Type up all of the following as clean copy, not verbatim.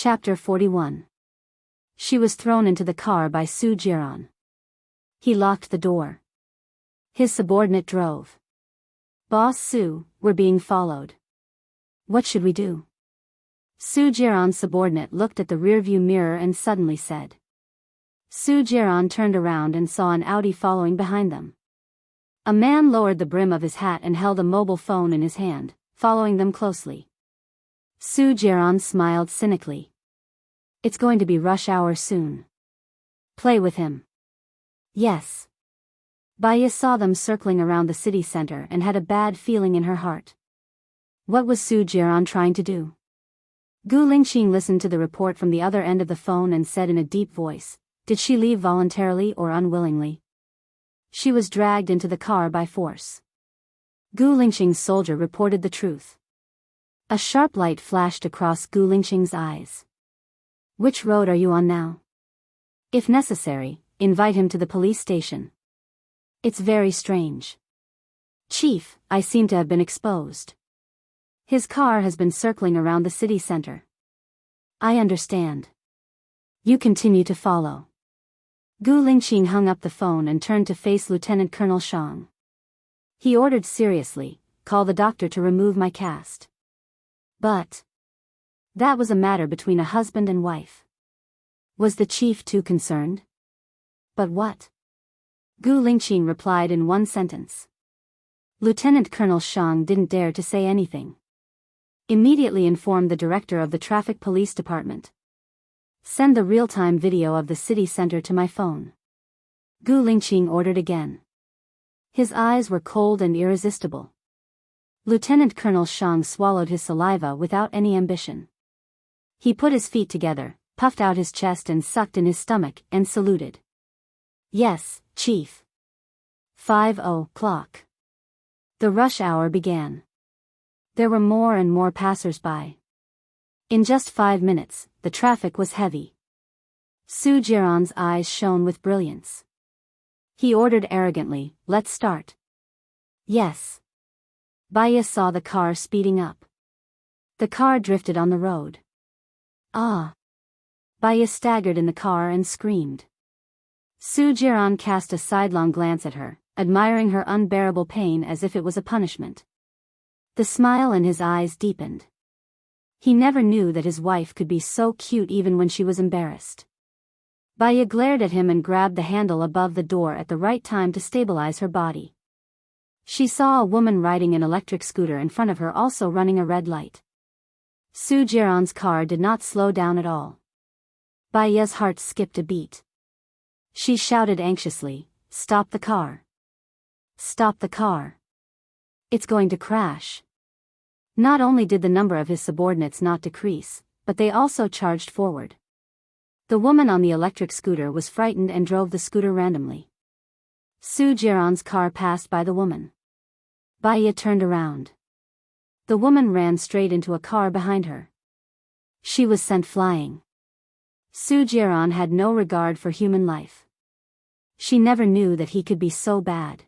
Chapter 41. She was thrown into the car by Su Jiran. He locked the door. His subordinate drove. "Boss Su, we're being followed. What should we do?" Su Jiran's subordinate looked at the rearview mirror and suddenly said. Su Jiran turned around and saw an Audi following behind them. A man lowered the brim of his hat and held a mobile phone in his hand, following them closely. Su Jiran smiled cynically. "It's going to be rush hour soon. Play with him." "Yes." Baya saw them circling around the city center and had a bad feeling in her heart. What was Su Jiran trying to do? Gu Lingqing listened to the report from the other end of the phone and said in a deep voice, "Did she leave voluntarily or unwillingly?" "She was dragged into the car by force." Gu Lingqing's soldier reported the truth. A sharp light flashed across Gu Lingqing's eyes. "Which road are you on now? If necessary, invite him to the police station." "It's very strange. Chief, I seem to have been exposed. His car has been circling around the city center." "I understand. You continue to follow." Gu Lingqing hung up the phone and turned to face Lieutenant Colonel Shang. He ordered seriously, "Call the doctor to remove my cast." But that was a matter between a husband and wife. Was the chief too concerned? "But what?" Gu Lingqing replied in one sentence. Lieutenant Colonel Shang didn't dare to say anything. Immediately informed the director of the traffic police department. "Send the real-time video of the city center to my phone." Gu Lingqing ordered again. His eyes were cold and irresistible. Lieutenant Colonel Shang swallowed his saliva without any ambition. He put his feet together, puffed out his chest and sucked in his stomach, and saluted. "Yes, Chief." 5:00. The rush hour began. There were more and more passers-by. In just 5 minutes, the traffic was heavy. Su Jiran's eyes shone with brilliance. He ordered arrogantly, "Let's start." "Yes." Baya saw the car speeding up. The car drifted on the road. "Ah!" Baya staggered in the car and screamed. Su Jiran cast a sidelong glance at her, admiring her unbearable pain as if it was a punishment. The smile in his eyes deepened. He never knew that his wife could be so cute even when she was embarrassed. Baya glared at him and grabbed the handle above the door at the right time to stabilize her body. She saw a woman riding an electric scooter in front of her also running a red light. Su Jiran's car did not slow down at all. Baya's heart skipped a beat. She shouted anxiously, "Stop the car! Stop the car! It's going to crash." Not only did the number of his subordinates not decrease, but they also charged forward. The woman on the electric scooter was frightened and drove the scooter randomly. Su Jiran's car passed by the woman. Baya turned around. The woman ran straight into a car behind her. She was sent flying. Su Jiran had no regard for human life. She never knew that he could be so bad.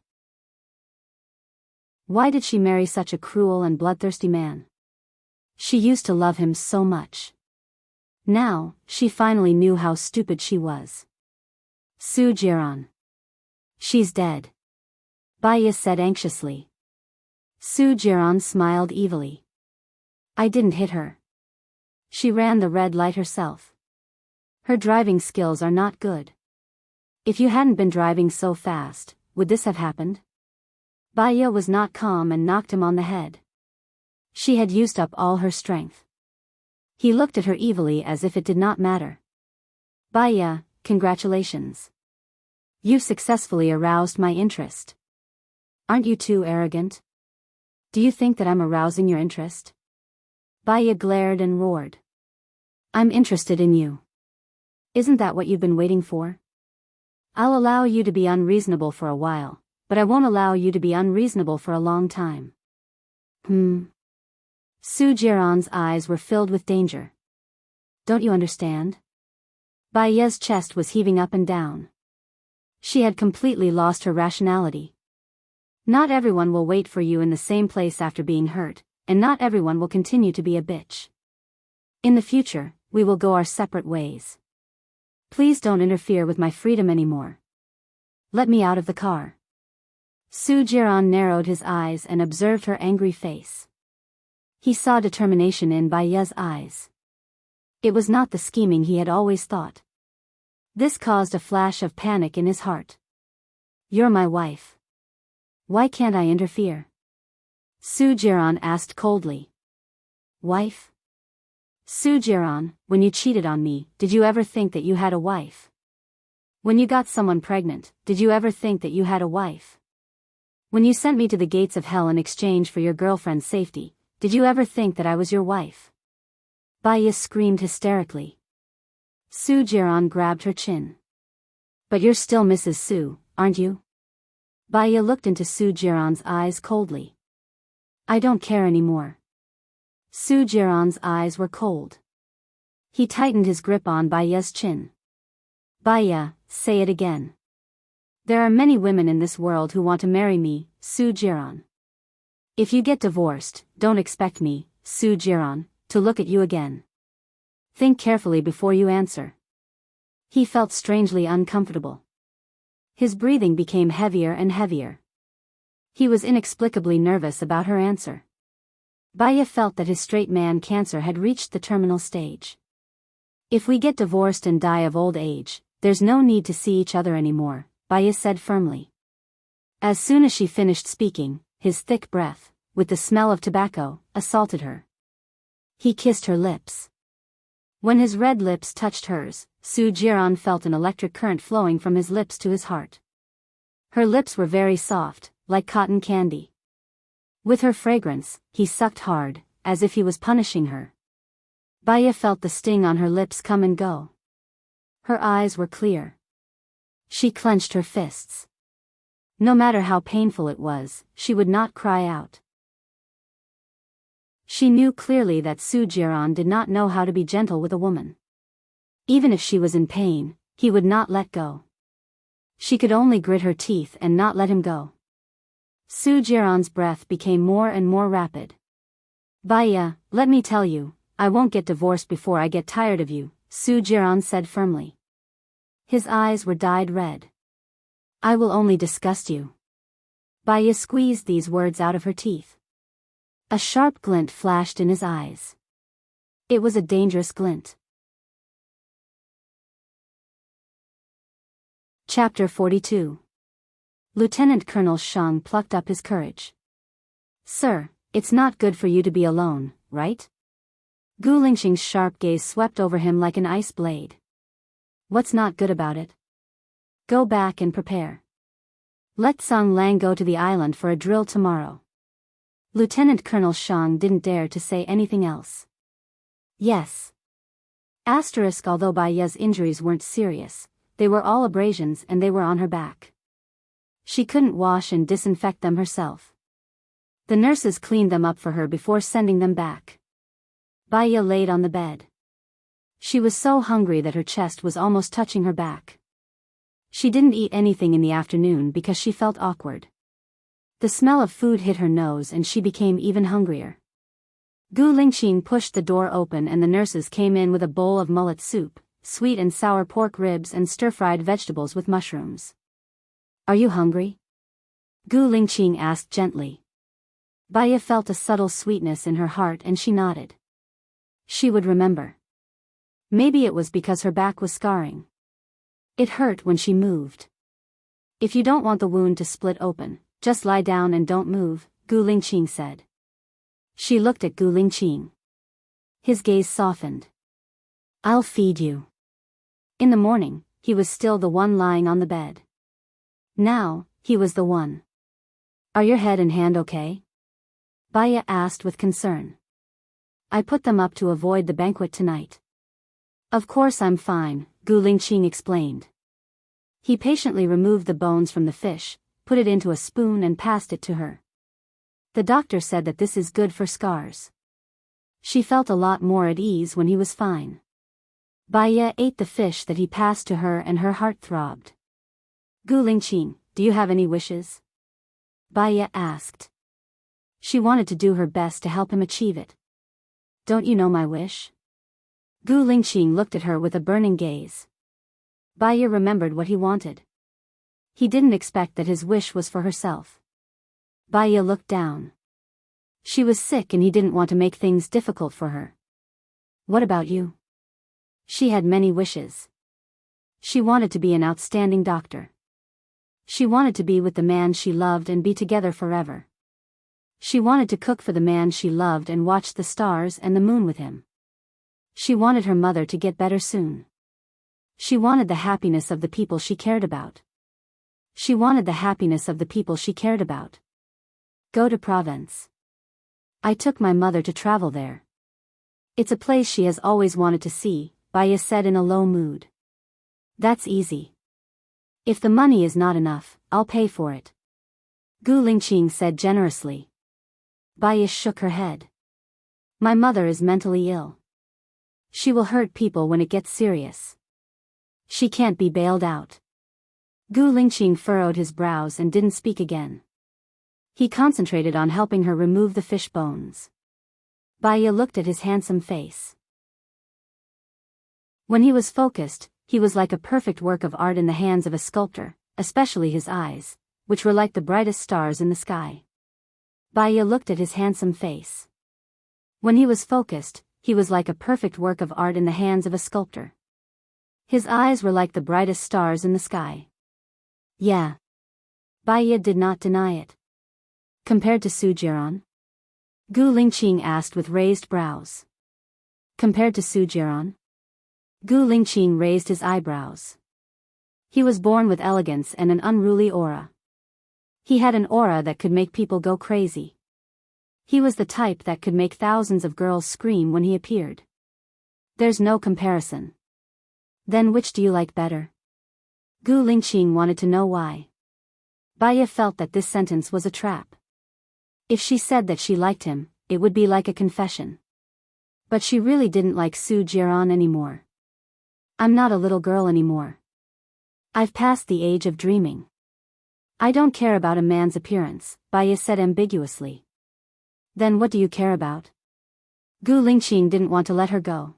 Why did she marry such a cruel and bloodthirsty man? She used to love him so much. Now, she finally knew how stupid she was. Su Jiran. "She's dead," Baya said anxiously. Su Jiran smiled evilly. "I didn't hit her. She ran the red light herself. Her driving skills are not good. If you hadn't been driving so fast, would this have happened?" Baya was not calm and knocked him on the head. She had used up all her strength. He looked at her evilly as if it did not matter. "Baya, congratulations. You've successfully aroused my interest. Aren't you too arrogant? Do you think that I'm arousing your interest?" Baya glared and roared. "I'm interested in you. Isn't that what you've been waiting for? I'll allow you to be unreasonable for a while, but I won't allow you to be unreasonable for a long time." Su Jiran's eyes were filled with danger. "Don't you understand?" Baya's chest was heaving up and down. She had completely lost her rationality. Not everyone will wait for you in the same place after being hurt, and not everyone will continue to be a bitch. In the future, we will go our separate ways. Please don't interfere with my freedom anymore. Let me out of the car. Soo-jiran narrowed his eyes and observed her angry face. He saw determination in Baiye's eyes. It was not the scheming he had always thought. This caused a flash of panic in his heart. You're my wife. Why can't I interfere? Soo-jiran asked coldly. Wife? Soo-jiran, when you cheated on me, did you ever think that you had a wife? When you got someone pregnant, did you ever think that you had a wife? When you sent me to the gates of hell in exchange for your girlfriend's safety, did you ever think that I was your wife? Baiye screamed hysterically. Soo-jiran grabbed her chin. But you're still Mrs. Soo, aren't you? Baiye looked into Soo-jiran's eyes coldly. I don't care anymore. Soo-jiran's eyes were cold. He tightened his grip on Baiye's chin. Baiye, say it again. There are many women in this world who want to marry me, Soo-jiran. If you get divorced, don't expect me, Soo-jiran, to look at you again. Think carefully before you answer. He felt strangely uncomfortable. His breathing became heavier and heavier. He was inexplicably nervous about her answer. Baiye felt that his straight man cancer had reached the terminal stage. If we get divorced and die of old age, there's no need to see each other anymore, Baiye said firmly. As soon as she finished speaking, his thick breath, with the smell of tobacco, assaulted her. He kissed her lips. When his red lips touched hers, Soo-jiran felt an electric current flowing from his lips to his heart. Her lips were very soft, like cotton candy. With her fragrance, he sucked hard, as if he was punishing her. Baiye felt the sting on her lips come and go. Her eyes were clear. She clenched her fists. No matter how painful it was, she would not cry out. She knew clearly that Soo-jiran did not know how to be gentle with a woman. Even if she was in pain, he would not let go. She could only grit her teeth and not let him go. Soo-jiran's breath became more and more rapid. Baiye, let me tell you, I won't get divorced before I get tired of you, Soo-jiran said firmly. His eyes were dyed red. I will only disgust you. Baiye squeezed these words out of her teeth. A sharp glint flashed in his eyes. It was a dangerous glint. Chapter 42. Lieutenant Colonel Shang plucked up his courage. Sir, it's not good for you to be alone, right? Gu Lingxing's sharp gaze swept over him like an ice blade. What's not good about it? Go back and prepare. Let Song Lang go to the island for a drill tomorrow. Lieutenant Colonel Shang didn't dare to say anything else. Yes. Although Baiye's injuries weren't serious, they were all abrasions and they were on her back. She couldn't wash and disinfect them herself. The nurses cleaned them up for her before sending them back. Baiye laid on the bed. She was so hungry that her chest was almost touching her back. She didn't eat anything in the afternoon because she felt awkward. The smell of food hit her nose and she became even hungrier. Gu Lingxing pushed the door open and the nurses came in with a bowl of mullet soup, sweet and sour pork ribs and stir-fried vegetables with mushrooms. Are you hungry? Gu Lingxing asked gently. Baiye felt a subtle sweetness in her heart and she nodded. She would remember. Maybe it was because her back was scarring. It hurt when she moved. If you don't want the wound to split open, just lie down and don't move, Gu Lingxing said. She looked at Gu Lingxing. His gaze softened. I'll feed you. In the morning, he was still the one lying on the bed. Now, he was the one. Are your head and hand okay? Baiye asked with concern. I put them up to avoid the banquet tonight. Of course I'm fine, Gu Lingxing explained. He patiently removed the bones from the fish, put it into a spoon and passed it to her. The doctor said that this is good for scars. She felt a lot more at ease when he was fine. Baiye ate the fish that he passed to her and her heart throbbed. Gu Lingxing, do you have any wishes? Baiye asked. She wanted to do her best to help him achieve it. Don't you know my wish? Gu Lingqing looked at her with a burning gaze. Baiya remembered what he wanted. He didn't expect that his wish was for herself. Baiya looked down. She was sick and he didn't want to make things difficult for her. What about you? She had many wishes. She wanted to be an outstanding doctor. She wanted to be with the man she loved and be together forever. She wanted to cook for the man she loved and watch the stars and the moon with him. She wanted her mother to get better soon. She wanted the happiness of the people she cared about. She wanted the happiness of the people she cared about. Go to Provence. I took my mother to travel there. It's a place she has always wanted to see, Baiya said in a low mood. That's easy. If the money is not enough, I'll pay for it. Gu Lingqing said generously. Baiya shook her head. My mother is mentally ill. She will hurt people when it gets serious. She can't be bailed out. Gu Lingqing furrowed his brows and didn't speak again. He concentrated on helping her remove the fish bones. Baiya looked at his handsome face. When he was focused, he was like a perfect work of art in the hands of a sculptor, especially his eyes, which were like the brightest stars in the sky. Baiya looked at his handsome face. When he was focused, he was like a perfect work of art in the hands of a sculptor. His eyes were like the brightest stars in the sky. Yeah. Baiya did not deny it. Compared to Su Jiran? Gu Lingqing asked with raised brows. Compared to Su Jiran? Gu Lingqing raised his eyebrows. He was born with elegance and an unruly aura. He had an aura that could make people go crazy. He was the type that could make thousands of girls scream when he appeared. There's no comparison. Then which do you like better? Gu Lingqing wanted to know why. Baiya felt that this sentence was a trap. If she said that she liked him, it would be like a confession. But she really didn't like Su Jiran anymore. I'm not a little girl anymore. I've passed the age of dreaming. I don't care about a man's appearance, Baiya said ambiguously. Then what do you care about? Gu Lingqing didn't want to let her go.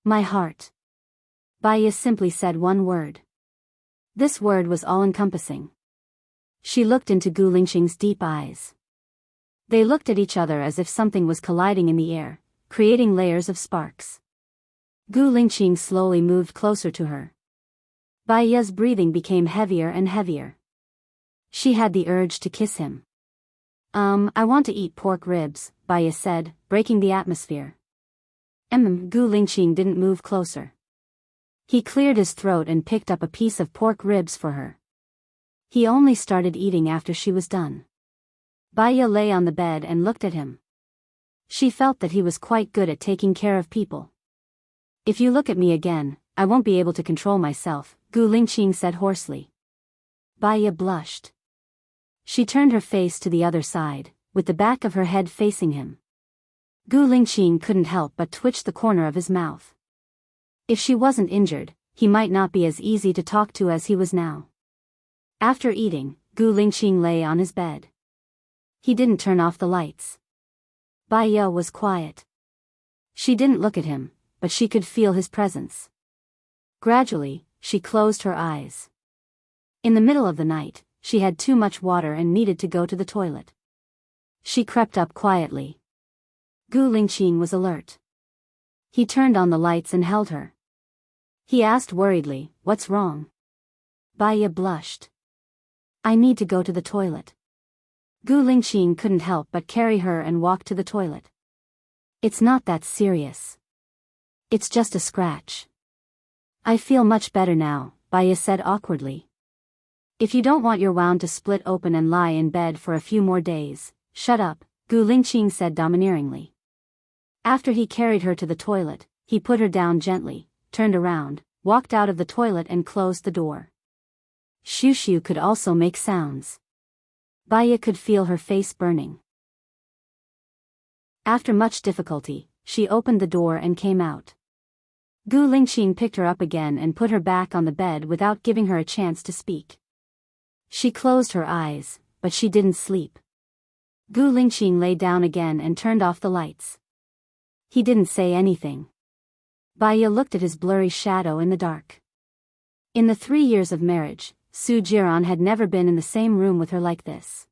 My heart. Baiya simply said one word. This word was all-encompassing. She looked into Gu Lingqing's deep eyes. They looked at each other as if something was colliding in the air, creating layers of sparks. Gu Lingqing slowly moved closer to her. Baiya's breathing became heavier and heavier. She had the urge to kiss him. I want to eat pork ribs, Baiya said, breaking the atmosphere. Gu Lingqing didn't move closer. He cleared his throat and picked up a piece of pork ribs for her. He only started eating after she was done. Baiya lay on the bed and looked at him. She felt that he was quite good at taking care of people. If you look at me again, I won't be able to control myself, Gu Lingqing said hoarsely. Baiya blushed. She turned her face to the other side, with the back of her head facing him. Gu Lingqing couldn't help but twitch the corner of his mouth. If she wasn't injured, he might not be as easy to talk to as he was now. After eating, Gu Lingqing lay on his bed. He didn't turn off the lights. Baiya was quiet. She didn't look at him, but she could feel his presence. Gradually, she closed her eyes. In the middle of the night, she had too much water and needed to go to the toilet. She crept up quietly. Gu Lingqing was alert. He turned on the lights and held her. He asked worriedly, "What's wrong?" Baiya blushed. "I need to go to the toilet." Gu Lingqing couldn't help but carry her and walk to the toilet. "It's not that serious. It's just a scratch." "I feel much better now," Baiya said awkwardly. "If you don't want your wound to split open and lie in bed for a few more days, shut up," Gu Lingqing said domineeringly. After he carried her to the toilet, he put her down gently, turned around, walked out of the toilet and closed the door. Shoo could also make sounds. Baiya could feel her face burning. After much difficulty, she opened the door and came out. Gu Lingqing picked her up again and put her back on the bed without giving her a chance to speak. She closed her eyes, but she didn't sleep. Gu Lingqing lay down again and turned off the lights. He didn't say anything. Baya looked at his blurry shadow in the dark. In the 3 years of marriage, Su Jiran had never been in the same room with her like this.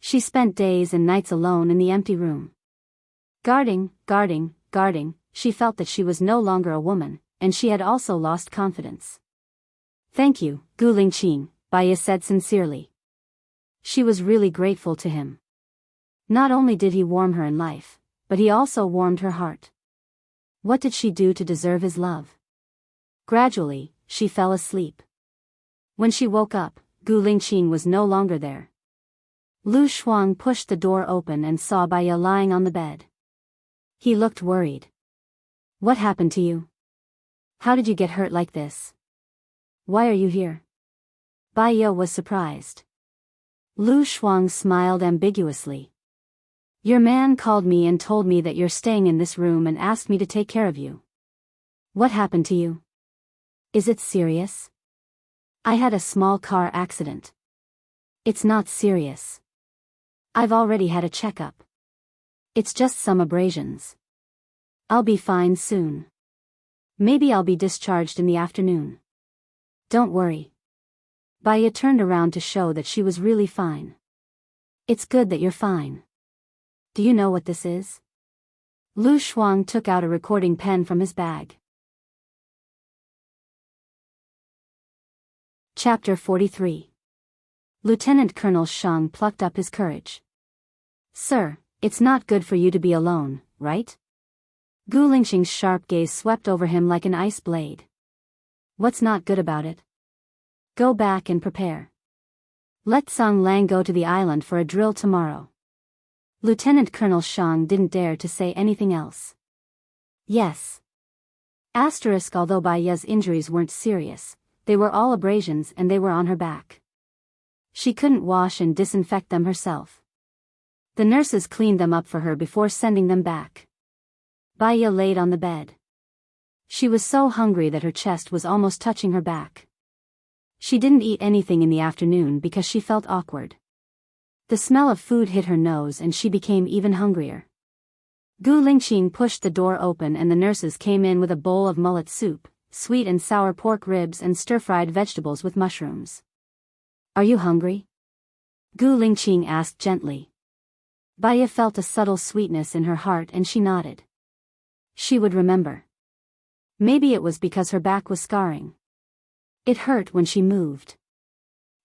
She spent days and nights alone in the empty room. Guarding, she felt that she was no longer a woman, and she had also lost confidence. "Thank you, Gu Lingqing," Baya said sincerely. She was really grateful to him. Not only did he warm her in life, but he also warmed her heart. What did she do to deserve his love? Gradually, she fell asleep. When she woke up, Gu Lingqing was no longer there. Lu Shuang pushed the door open and saw Baya lying on the bed. He looked worried. "What happened to you? How did you get hurt like this? Why are you here?" Baya was surprised. Lu Shuang smiled ambiguously. "Your man called me and told me that you're staying in this room and asked me to take care of you. What happened to you? Is it serious?" "I had a small car accident." "It's not serious. I've already had a checkup. It's just some abrasions. I'll be fine soon. Maybe I'll be discharged in the afternoon. Don't worry." Baya turned around to show that she was really fine. "It's good that you're fine. Do you know what this is?" Lu Shuang took out a recording pen from his bag. Chapter 43. Lieutenant Colonel Shang plucked up his courage. "Sir, it's not good for you to be alone, right?" Gu Lingqing's sharp gaze swept over him like an ice blade. "What's not good about it? Go back and prepare. Let Song Lang go to the island for a drill tomorrow." Lieutenant Colonel Shang didn't dare to say anything else. "Yes." Although Baya's injuries weren't serious, they were all abrasions and they were on her back. She couldn't wash and disinfect them herself. The nurses cleaned them up for her before sending them back. Baya laid on the bed. She was so hungry that her chest was almost touching her back. She didn't eat anything in the afternoon because she felt awkward. The smell of food hit her nose and she became even hungrier. Gu Lingqing pushed the door open and the nurses came in with a bowl of mullet soup, sweet and sour pork ribs and stir-fried vegetables with mushrooms. "Are you hungry?" Gu Lingqing asked gently. Baya felt a subtle sweetness in her heart and she nodded. She would remember. Maybe it was because her back was scarring. It hurt when she moved.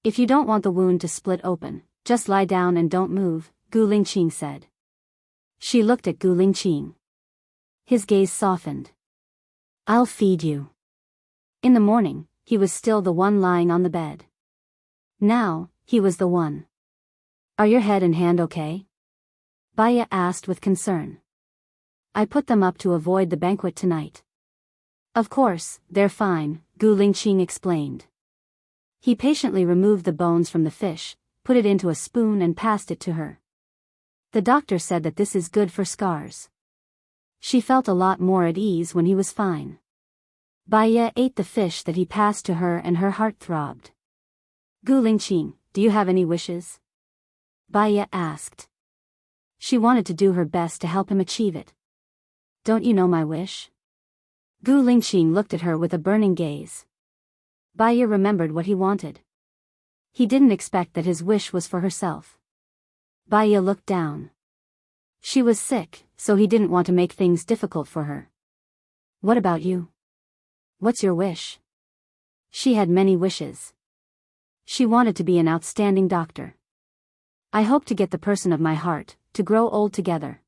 "If you don't want the wound to split open, just lie down and don't move," Gu Lingqing said. She looked at Gu Lingqing. His gaze softened. "I'll feed you." In the morning, he was still the one lying on the bed. Now, he was the one. "Are your head and hand okay?" Baya asked with concern. "I put them up to avoid the banquet tonight." "Of course, they're fine," Gu Lingqing explained. He patiently removed the bones from the fish, put it into a spoon and passed it to her. "The doctor said that this is good for scars." She felt a lot more at ease when he was fine. Baya ate the fish that he passed to her and her heart throbbed. "Gu Lingqing, do you have any wishes?" Baya asked. She wanted to do her best to help him achieve it. "Don't you know my wish?" Gu Lingqing looked at her with a burning gaze. Baya remembered what he wanted. He didn't expect that his wish was for herself. Baya looked down. She was sick, so he didn't want to make things difficult for her. "What about you? What's your wish?" She had many wishes. She wanted to be an outstanding doctor. "I hope to get the person of my heart, to grow old together."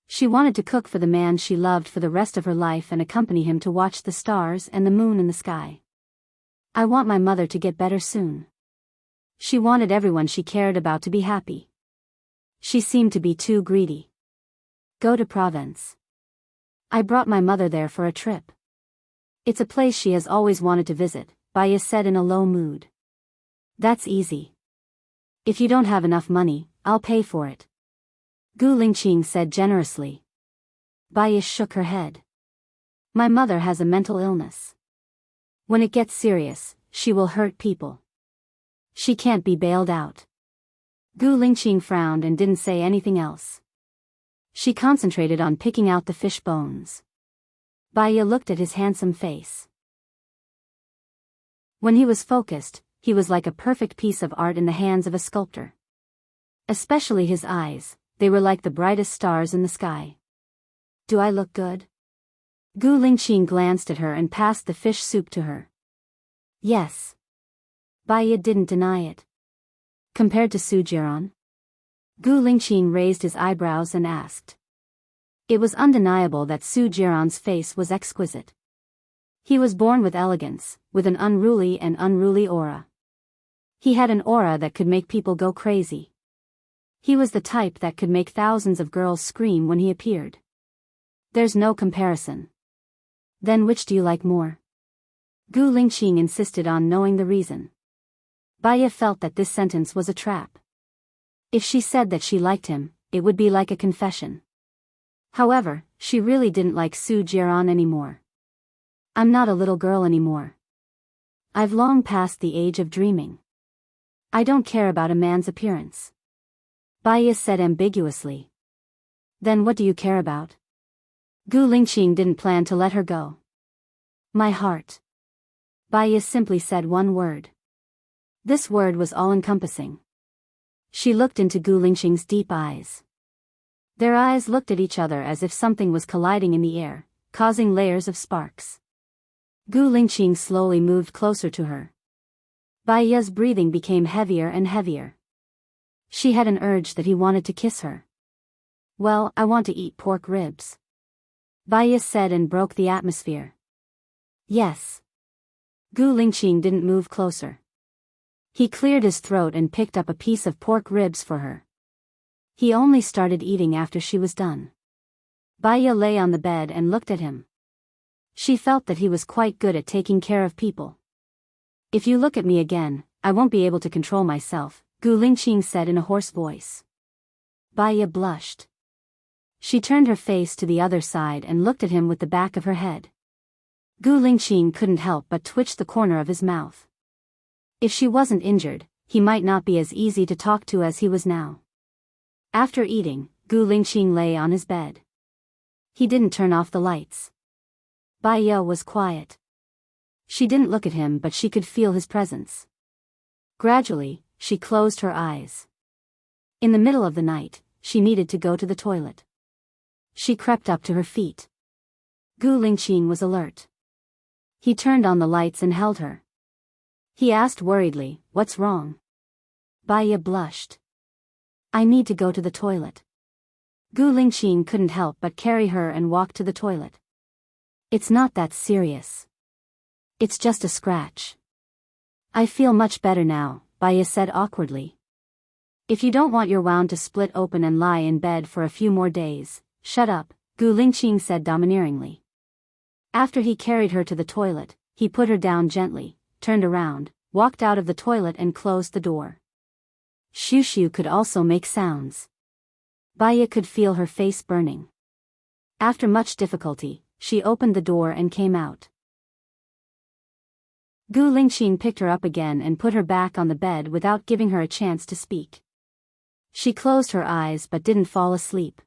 She wanted to cook for the man she loved for the rest of her life and accompany him to watch the stars and the moon in the sky. "I want my mother to get better soon." She wanted everyone she cared about to be happy. She seemed to be too greedy. "Go to Provence. I brought my mother there for a trip. It's a place she has always wanted to visit," Baya said in a low mood. "That's easy. If you don't have enough money, I'll pay for it," Gu Lingqing said generously. Baya shook her head. "My mother has a mental illness. When it gets serious, she will hurt people. She can't be bailed out." Gu Lingqing frowned and didn't say anything else. She concentrated on picking out the fish bones. Baya looked at his handsome face. When he was focused, he was like a perfect piece of art in the hands of a sculptor. Especially his eyes, they were like the brightest stars in the sky. Do I look good? Gu Lingqing glanced at her and passed the fish soup to her. Yes. Baya didn't deny it. Compared to Su Jiran? Gu Lingqing raised his eyebrows and asked. It was undeniable that Su Jiran's face was exquisite. He was born with elegance, with an unruly aura. He had an aura that could make people go crazy. He was the type that could make thousands of girls scream when he appeared. There's no comparison. Then which do you like more? Gu Lingqing insisted on knowing the reason. Baya felt that this sentence was a trap. If she said that she liked him, it would be like a confession. However, she really didn't like Su Jiran anymore. I'm not a little girl anymore. I've long passed the age of dreaming. I don't care about a man's appearance. Baya said ambiguously. Then what do you care about? Gu Lingqing didn't plan to let her go. My heart. Baya simply said one word. This word was all-encompassing. She looked into Gu Lingqing's deep eyes. Their eyes looked at each other as if something was colliding in the air, causing layers of sparks. Gu Lingqing slowly moved closer to her. Baya's breathing became heavier and heavier. She had an urge that he wanted to kiss her. Well, I want to eat pork ribs. Baya said and broke the atmosphere. Yes. Gu Lingqing didn't move closer. He cleared his throat and picked up a piece of pork ribs for her. He only started eating after she was done. Baya lay on the bed and looked at him. She felt that he was quite good at taking care of people. If you look at me again, I won't be able to control myself, Gu Lingqing said in a hoarse voice. Baya blushed. She turned her face to the other side and looked at him with the back of her head. Gu Lingqing couldn't help but twitch the corner of his mouth. If she wasn't injured, he might not be as easy to talk to as he was now. After eating, Gu Lingqing lay on his bed. He didn't turn off the lights. Baya was quiet. She didn't look at him but she could feel his presence. Gradually, she closed her eyes. In the middle of the night, she needed to go to the toilet. She crept up to her feet. Gu Lingqing was alert. He turned on the lights and held her. He asked worriedly, "What's wrong?" Baya blushed. I need to go to the toilet. Gu Lingqing couldn't help but carry her and walk to the toilet. It's not that serious. It's just a scratch. I feel much better now, Baya said awkwardly. If you don't want your wound to split open and lie in bed for a few more days, shut up, Gu Lingqing said domineeringly. After he carried her to the toilet, he put her down gently, turned around, walked out of the toilet and closed the door. Shoo could also make sounds. Baya could feel her face burning. After much difficulty, she opened the door and came out. Gu Lingqing picked her up again and put her back on the bed without giving her a chance to speak. She closed her eyes but didn't fall asleep.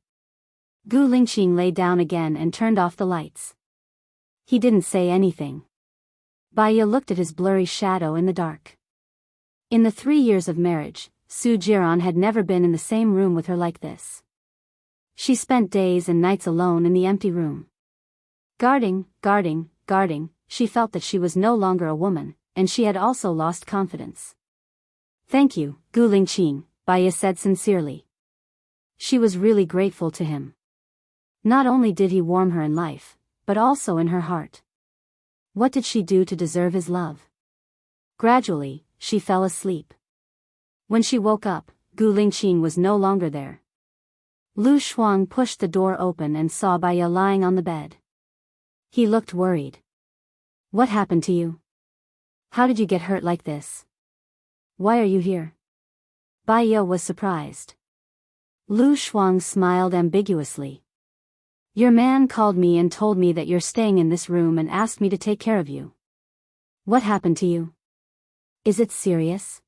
Gu Lingqing lay down again and turned off the lights. He didn't say anything. Baya looked at his blurry shadow in the dark. In the 3 years of marriage, Su Jiran had never been in the same room with her like this. She spent days and nights alone in the empty room. Guarding, she felt that she was no longer a woman, and she had also lost confidence. Thank you, Gu Lingqing, Baya said sincerely. She was really grateful to him. Not only did he warm her in life, but also in her heart. What did she do to deserve his love? Gradually, she fell asleep. When she woke up, Gu Lingqing was no longer there. Lu Shuang pushed the door open and saw Baya lying on the bed. He looked worried. What happened to you? How did you get hurt like this? Why are you here? Baya was surprised. Lu Shuang smiled ambiguously. Your man called me and told me that you're staying in this room and asked me to take care of you. What happened to you? Is it serious?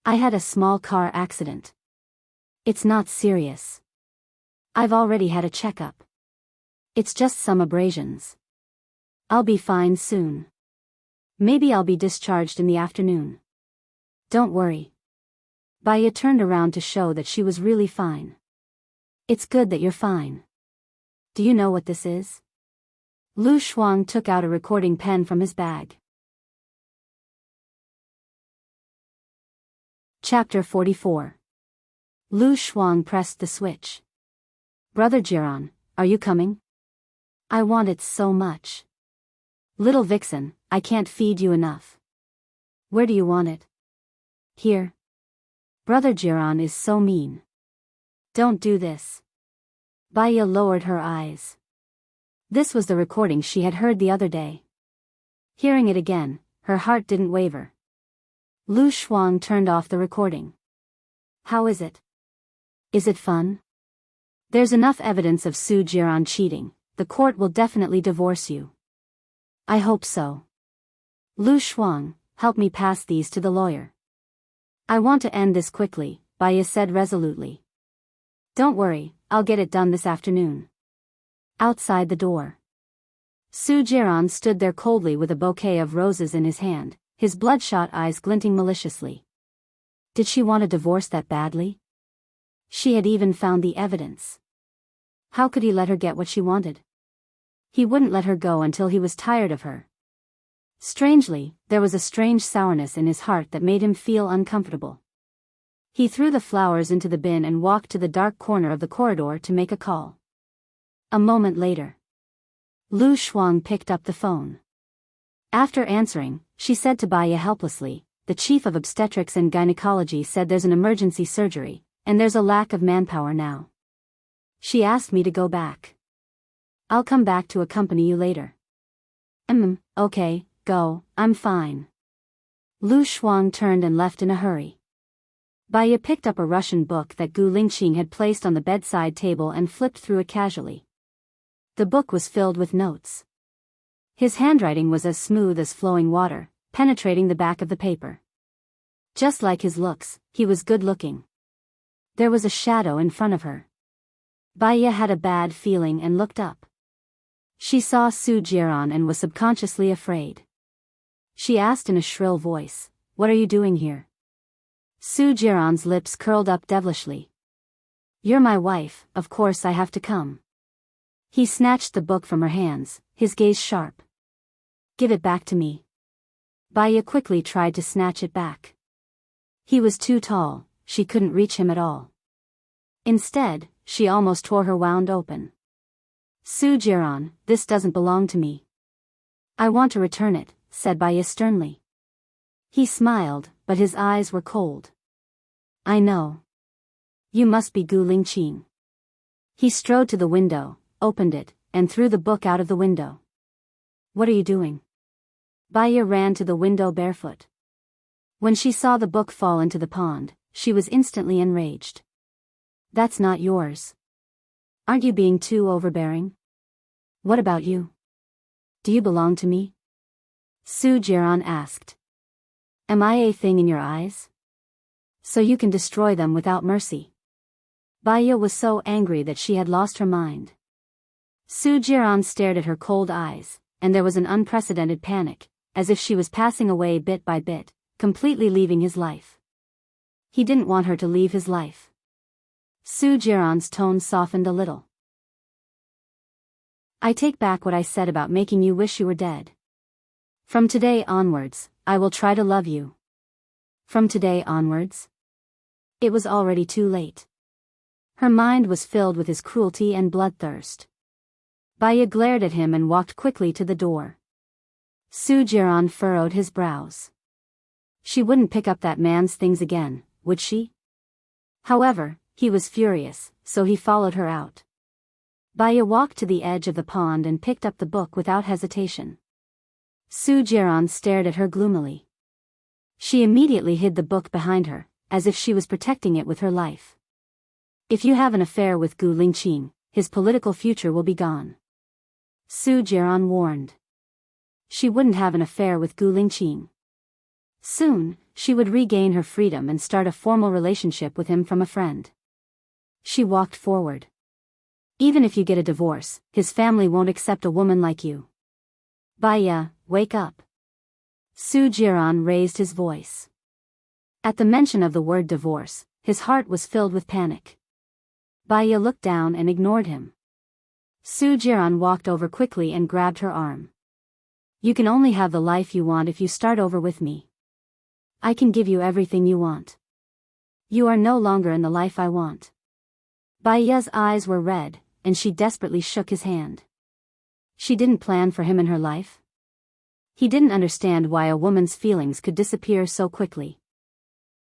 I had a small car accident. It's not serious. I've already had a checkup. It's just some abrasions. I'll be fine soon. Maybe I'll be discharged in the afternoon. Don't worry. Baya turned around to show that she was really fine. It's good that you're fine. Do you know what this is? Lu Shuang took out a recording pen from his bag. Chapter 44. Lu Shuang pressed the switch. Brother Jiran, are you coming? I want it so much. Little vixen, I can't feed you enough. Where do you want it? Here. Brother Jiran is so mean. Don't do this. Baya lowered her eyes. This was the recording she had heard the other day. Hearing it again, her heart didn't waver. Lu Shuang turned off the recording. How is it? Is it fun? There's enough evidence of Su Jiran cheating. The court will definitely divorce you. I hope so. Lu Shuang, help me pass these to the lawyer. I want to end this quickly, Baya said resolutely. Don't worry, I'll get it done this afternoon. Outside the door. Su Jiran stood there coldly with a bouquet of roses in his hand, his bloodshot eyes glinting maliciously. Did she want a divorce that badly? She had even found the evidence. How could he let her get what she wanted? He wouldn't let her go until he was tired of her. Strangely, there was a strange sourness in his heart that made him feel uncomfortable. He threw the flowers into the bin and walked to the dark corner of the corridor to make a call. A moment later. Lu Shuang picked up the phone. After answering, she said to Baya helplessly, the chief of obstetrics and gynecology said there's an emergency surgery, and there's a lack of manpower now. She asked me to go back. I'll come back to accompany you later. Okay, go, I'm fine. Lu Shuang turned and left in a hurry. Baya picked up a Russian book that Gu Lingqing had placed on the bedside table and flipped through it casually. The book was filled with notes. His handwriting was as smooth as flowing water, penetrating the back of the paper. Just like his looks, he was good-looking. There was a shadow in front of her. Baya had a bad feeling and looked up. She saw Su Jiran and was subconsciously afraid. She asked in a shrill voice, "What are you doing here?" Su Jiran's lips curled up devilishly. "You're my wife, of course I have to come." He snatched the book from her hands, his gaze sharp. "Give it back to me." Baya quickly tried to snatch it back. He was too tall, she couldn't reach him at all. Instead, she almost tore her wound open. "Su Jiran, this doesn't belong to me." "I want to return it," said Baya sternly. He smiled, but his eyes were cold. "I know. You must be Gu Lingqing." He strode to the window, opened it, and threw the book out of the window. "What are you doing?" Baya ran to the window barefoot. When she saw the book fall into the pond, she was instantly enraged. "That's not yours. Aren't you being too overbearing? What about you? Do you belong to me?" Su Jiran asked. "Am I a thing in your eyes? So you can destroy them without mercy?" Baya was so angry that she had lost her mind. Su Jiran stared at her cold eyes, and there was an unprecedented panic, as if she was passing away bit by bit, completely leaving his life. He didn't want her to leave his life. Su Jiran's tone softened a little. "I take back what I said about making you wish you were dead. From today onwards, I will try to love you." From today onwards? It was already too late. Her mind was filled with his cruelty and bloodthirst. Baya glared at him and walked quickly to the door. Su Jiran furrowed his brows. She wouldn't pick up that man's things again, would she? However, he was furious, so he followed her out. Baya walked to the edge of the pond and picked up the book without hesitation. Su Jiran stared at her gloomily. She immediately hid the book behind her, as if she was protecting it with her life. "If you have an affair with Gu Lingqing, his political future will be gone," Su Jiran warned. She wouldn't have an affair with Gu Lingqing. Soon, she would regain her freedom and start a formal relationship with him from a friend. She walked forward. "Even if you get a divorce, his family won't accept a woman like you." Baya, wake up. Su Jiran raised his voice. At the mention of the word divorce, his heart was filled with panic. Baya looked down and ignored him. Su Jiran walked over quickly and grabbed her arm. You can only have the life you want if you start over with me. I can give you everything you want. You are no longer in the life I want. Baya's eyes were red, and she desperately shook his hand. She didn't plan for him in her life. He didn't understand why a woman's feelings could disappear so quickly.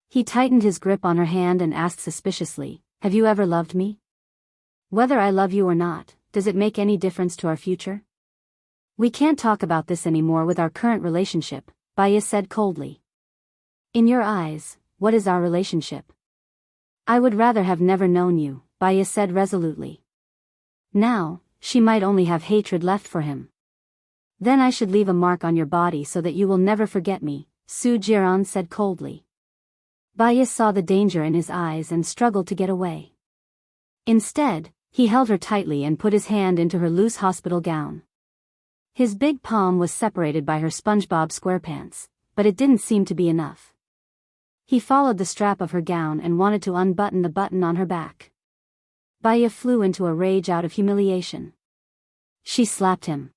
He tightened his grip on her hand and asked suspiciously, have you ever loved me? Whether I love you or not, does it make any difference to our future? We can't talk about this anymore with our current relationship, Baya said coldly. In your eyes, what is our relationship? I would rather have never known you, Baya said resolutely. Now, she might only have hatred left for him. Then I should leave a mark on your body so that you will never forget me, Su Jiran said coldly. Baya saw the danger in his eyes and struggled to get away. Instead, he held her tightly and put his hand into her loose hospital gown. His big palm was separated by her SpongeBob SquarePants, but it didn't seem to be enough. He followed the strap of her gown and wanted to unbutton the button on her back. Baya flew into a rage out of humiliation. She slapped him.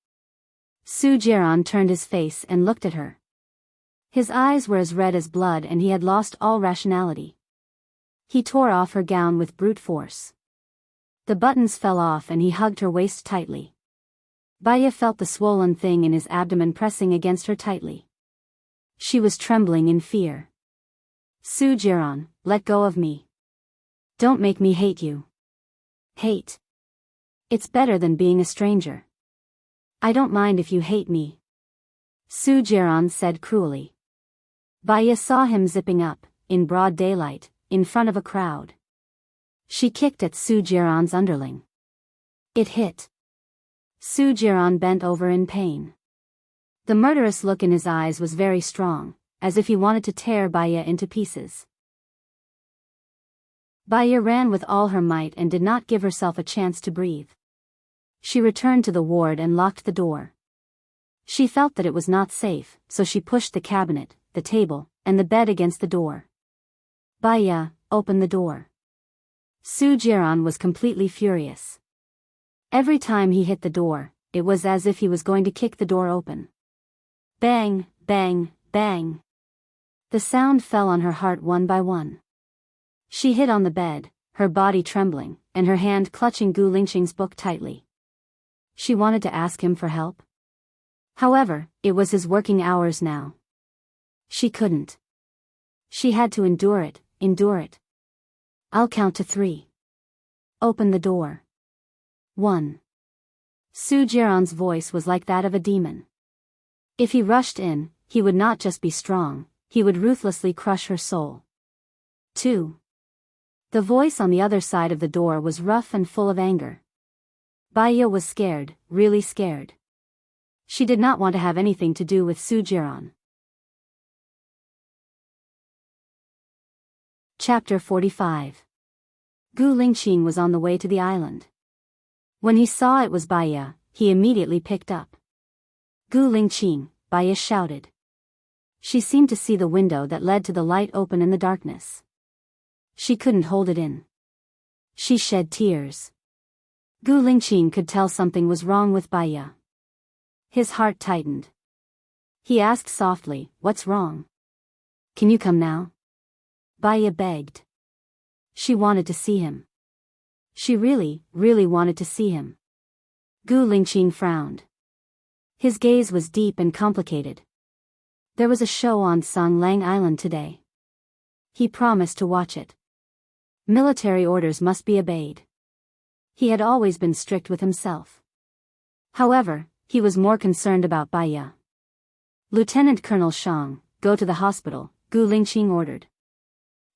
Su Jiran turned his face and looked at her. His eyes were as red as blood and he had lost all rationality. He tore off her gown with brute force. The buttons fell off and he hugged her waist tightly. Baya felt the swollen thing in his abdomen pressing against her tightly. She was trembling in fear. Su Jiran, let go of me. Don't make me hate you. Hate. It's better than being a stranger. I don't mind if you hate me. Su Jiran said cruelly. Baya saw him zipping up, in broad daylight, in front of a crowd. She kicked at Su Jiran's underling. It hit. Su Jiran bent over in pain. The murderous look in his eyes was very strong, as if he wanted to tear Baya into pieces. Baya ran with all her might and did not give herself a chance to breathe. She returned to the ward and locked the door. She felt that it was not safe, so she pushed the cabinet, the table, and the bed against the door. Baya, open the door. Su Jiran was completely furious. Every time he hit the door, it was as if he was going to kick the door open. Bang, bang, bang. The sound fell on her heart one by one. She hid on the bed, her body trembling, and her hand clutching Gu Lingqing's book tightly. She wanted to ask him for help. However, it was his working hours now. She couldn't. She had to endure it, endure it. I'll count to 3. Open the door. 1. Su Jiran's voice was like that of a demon. If he rushed in, he would not just be strong, he would ruthlessly crush her soul. 2. The voice on the other side of the door was rough and full of anger. Baya was scared, really scared. She did not want to have anything to do with Su Jiran. Chapter 45. Gu Lingqing was on the way to the island. When he saw it was Baya, he immediately picked up. Gu Lingqing, Baya shouted. She seemed to see the window that led to the light open in the darkness. She couldn't hold it in. She shed tears. Gu Lingqing could tell something was wrong with Baya. His heart tightened. He asked softly, "What's wrong? Can you come now?" Baya begged. She wanted to see him. She really, really wanted to see him. Gu Lingqing frowned. His gaze was deep and complicated. There was a show on Song Lang Island today. He promised to watch it. Military orders must be obeyed. He had always been strict with himself. However, he was more concerned about Baya. Lieutenant Colonel Shang, go to the hospital, Gu Lingqing ordered.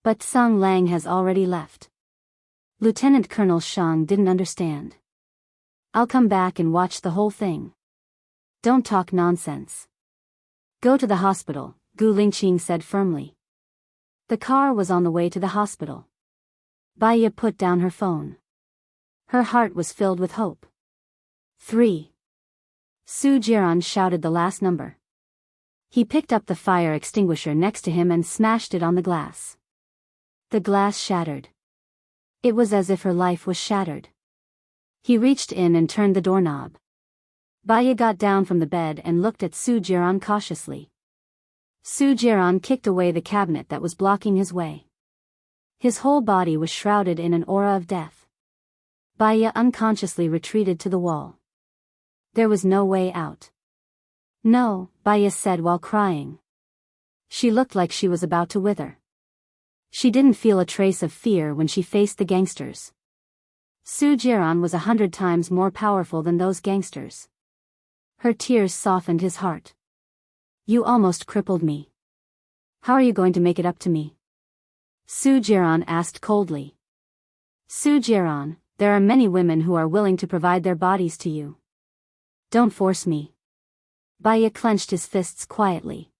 But Song Lang has already left. Lieutenant Colonel Shang didn't understand. I'll come back and watch the whole thing. Don't talk nonsense. Go to the hospital, Gu Lingqing said firmly. The car was on the way to the hospital. Baya put down her phone. Her heart was filled with hope. 3. Su Jiran shouted the last number. He picked up the fire extinguisher next to him and smashed it on the glass. The glass shattered. It was as if her life was shattered. He reached in and turned the doorknob. Baya got down from the bed and looked at Su Jiran cautiously. Su Jiran kicked away the cabinet that was blocking his way. His whole body was shrouded in an aura of death. Baya unconsciously retreated to the wall. There was no way out. No, Baya said while crying. She looked like she was about to wither. She didn't feel a trace of fear when she faced the gangsters. Su Jiran was 100 times more powerful than those gangsters. Her tears softened his heart. You almost crippled me. How are you going to make it up to me? Su Jiran asked coldly. Su Jiran, there are many women who are willing to provide their bodies to you. Don't force me. Baya clenched his fists quietly.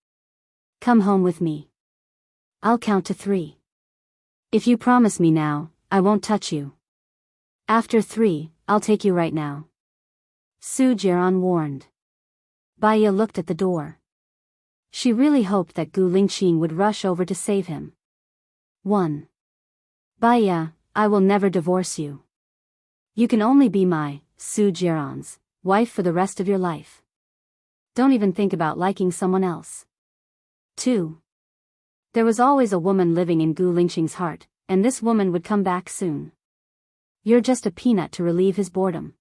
Come home with me. I'll count to 3. If you promise me now, I won't touch you. After 3, I'll take you right now. Su Jiran warned. Baya looked at the door. She really hoped that Gu Lingqing would rush over to save him. 1. Baya, I will never divorce you. You can only be my, Su Jiran's, wife for the rest of your life. Don't even think about liking someone else. 2. There was always a woman living in Gu Lingqing's heart, and this woman would come back soon. You're just a peanut to relieve his boredom.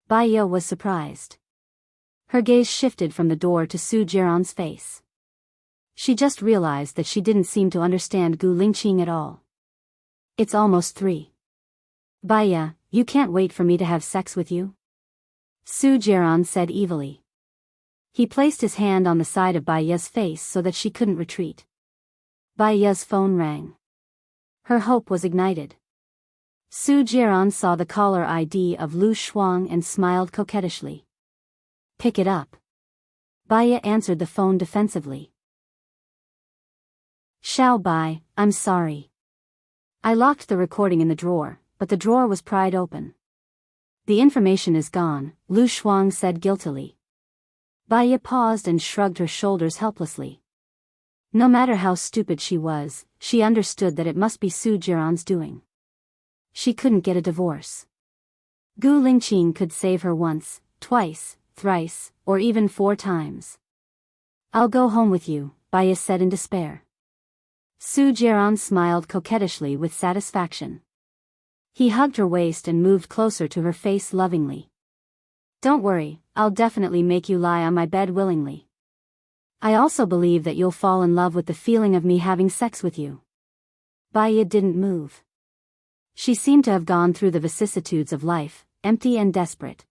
Baya was surprised. Her gaze shifted from the door to Su Jiran's face. She just realized that she didn't seem to understand Gu Lingqing at all. It's almost 3. Baya, you can't wait for me to have sex with you? Su Jiran said evilly. He placed his hand on the side of Baya's face so that she couldn't retreat. Baya's phone rang. Her hope was ignited. Su Jiran saw the caller ID of Lu Shuang and smiled coquettishly. Pick it up. Baya answered the phone defensively. Xiao Bai, I'm sorry. I locked the recording in the drawer, but the drawer was pried open. The information is gone, Lu Shuang said guiltily. Baya paused and shrugged her shoulders helplessly. No matter how stupid she was, she understood that it must be Su Jiran's doing. She couldn't get a divorce. Gu Lingqing could save her once, twice, thrice, or even 4 times. I'll go home with you, Baya said in despair. Su Jiran smiled coquettishly with satisfaction. He hugged her waist and moved closer to her face lovingly. Don't worry, I'll definitely make you lie on my bed willingly. I also believe that you'll fall in love with the feeling of me having sex with you. Baya didn't move. She seemed to have gone through the vicissitudes of life, empty and desperate.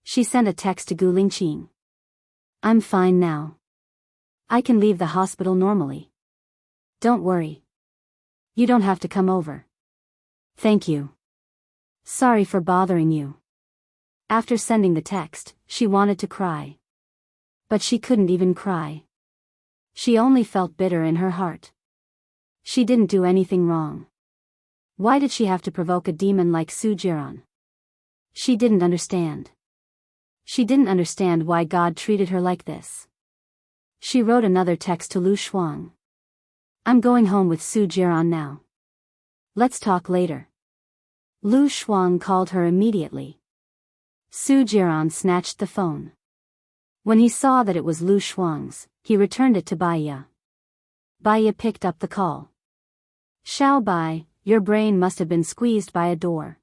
She sent a text to Gu Lingqing. I'm fine now. I can leave the hospital normally. Don't worry. You don't have to come over. Thank you. Sorry for bothering you. After sending the text, she wanted to cry. But she couldn't even cry. She only felt bitter in her heart. She didn't do anything wrong. Why did she have to provoke a demon like Su Jiran? She didn't understand. She didn't understand why God treated her like this. She wrote another text to Lu Shuang. I'm going home with Su Jiran now. Let's talk later. Lu Shuang called her immediately. Su Jiran snatched the phone. When he saw that it was Lu Shuang's, he returned it to Baya. Baya picked up the call. Xiao Bai, your brain must have been squeezed by a door.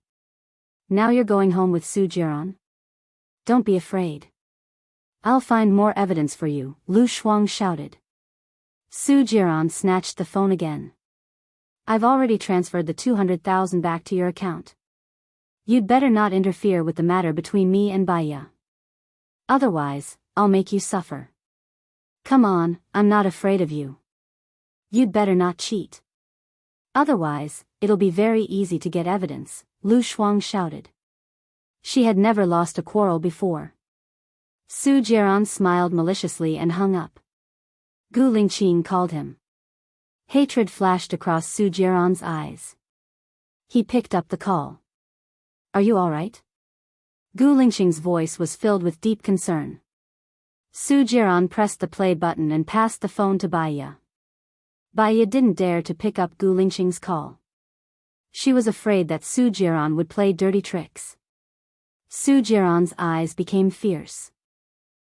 Now you're going home with Su Jiran? Don't be afraid. I'll find more evidence for you, Lu Shuang shouted. Su Jiran snatched the phone again. I've already transferred the 200,000 back to your account. You'd better not interfere with the matter between me and Baya. Otherwise, I'll make you suffer. Come on, I'm not afraid of you. You'd better not cheat. Otherwise, it'll be very easy to get evidence, Lu Shuang shouted. She had never lost a quarrel before. Su Jiran smiled maliciously and hung up. Gu Lingqing called him. Hatred flashed across Su Jiran's eyes. He picked up the call. Are you all right? Gu Lingqing's voice was filled with deep concern. Su Jiran pressed the play button and passed the phone to Baiya. Baiya didn't dare to pick up Gu Lingqing's call. She was afraid that Su Jiran would play dirty tricks. Su Jiran's eyes became fierce.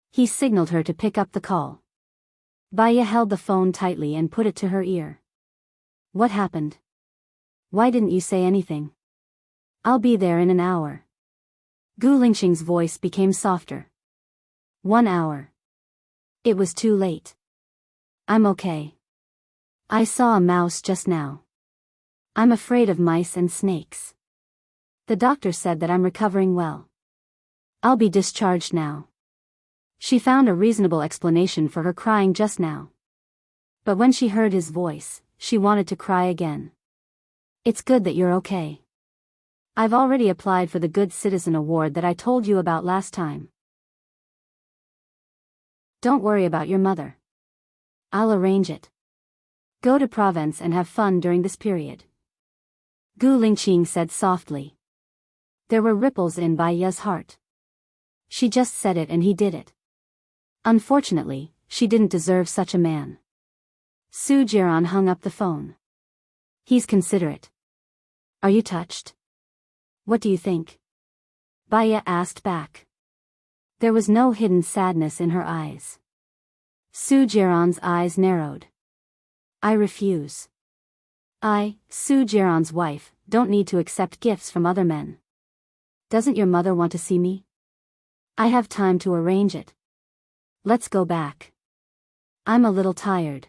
He signaled her to pick up the call. Baiya held the phone tightly and put it to her ear. What happened? Why didn't you say anything? I'll be there in an hour. Gu Lingqing's voice became softer. 1 hour. It was too late. I'm okay. I saw a mouse just now. I'm afraid of mice and snakes. The doctor said that I'm recovering well. I'll be discharged now. She found a reasonable explanation for her crying just now. But when she heard his voice, she wanted to cry again. It's good that you're okay. I've already applied for the Good Citizen Award that I told you about last time. Don't worry about your mother. I'll arrange it. Go to Provence and have fun during this period. Gu Lingqing said softly. There were ripples in Baiya's heart. She just said it and he did it. Unfortunately, she didn't deserve such a man. Su Jiran hung up the phone. He's considerate. Are you touched? What do you think? Baiya asked back. There was no hidden sadness in her eyes. Su Jiran's eyes narrowed. I refuse. I, Su Jiran's wife, don't need to accept gifts from other men. Doesn't your mother want to see me? I have time to arrange it. Let's go back. I'm a little tired.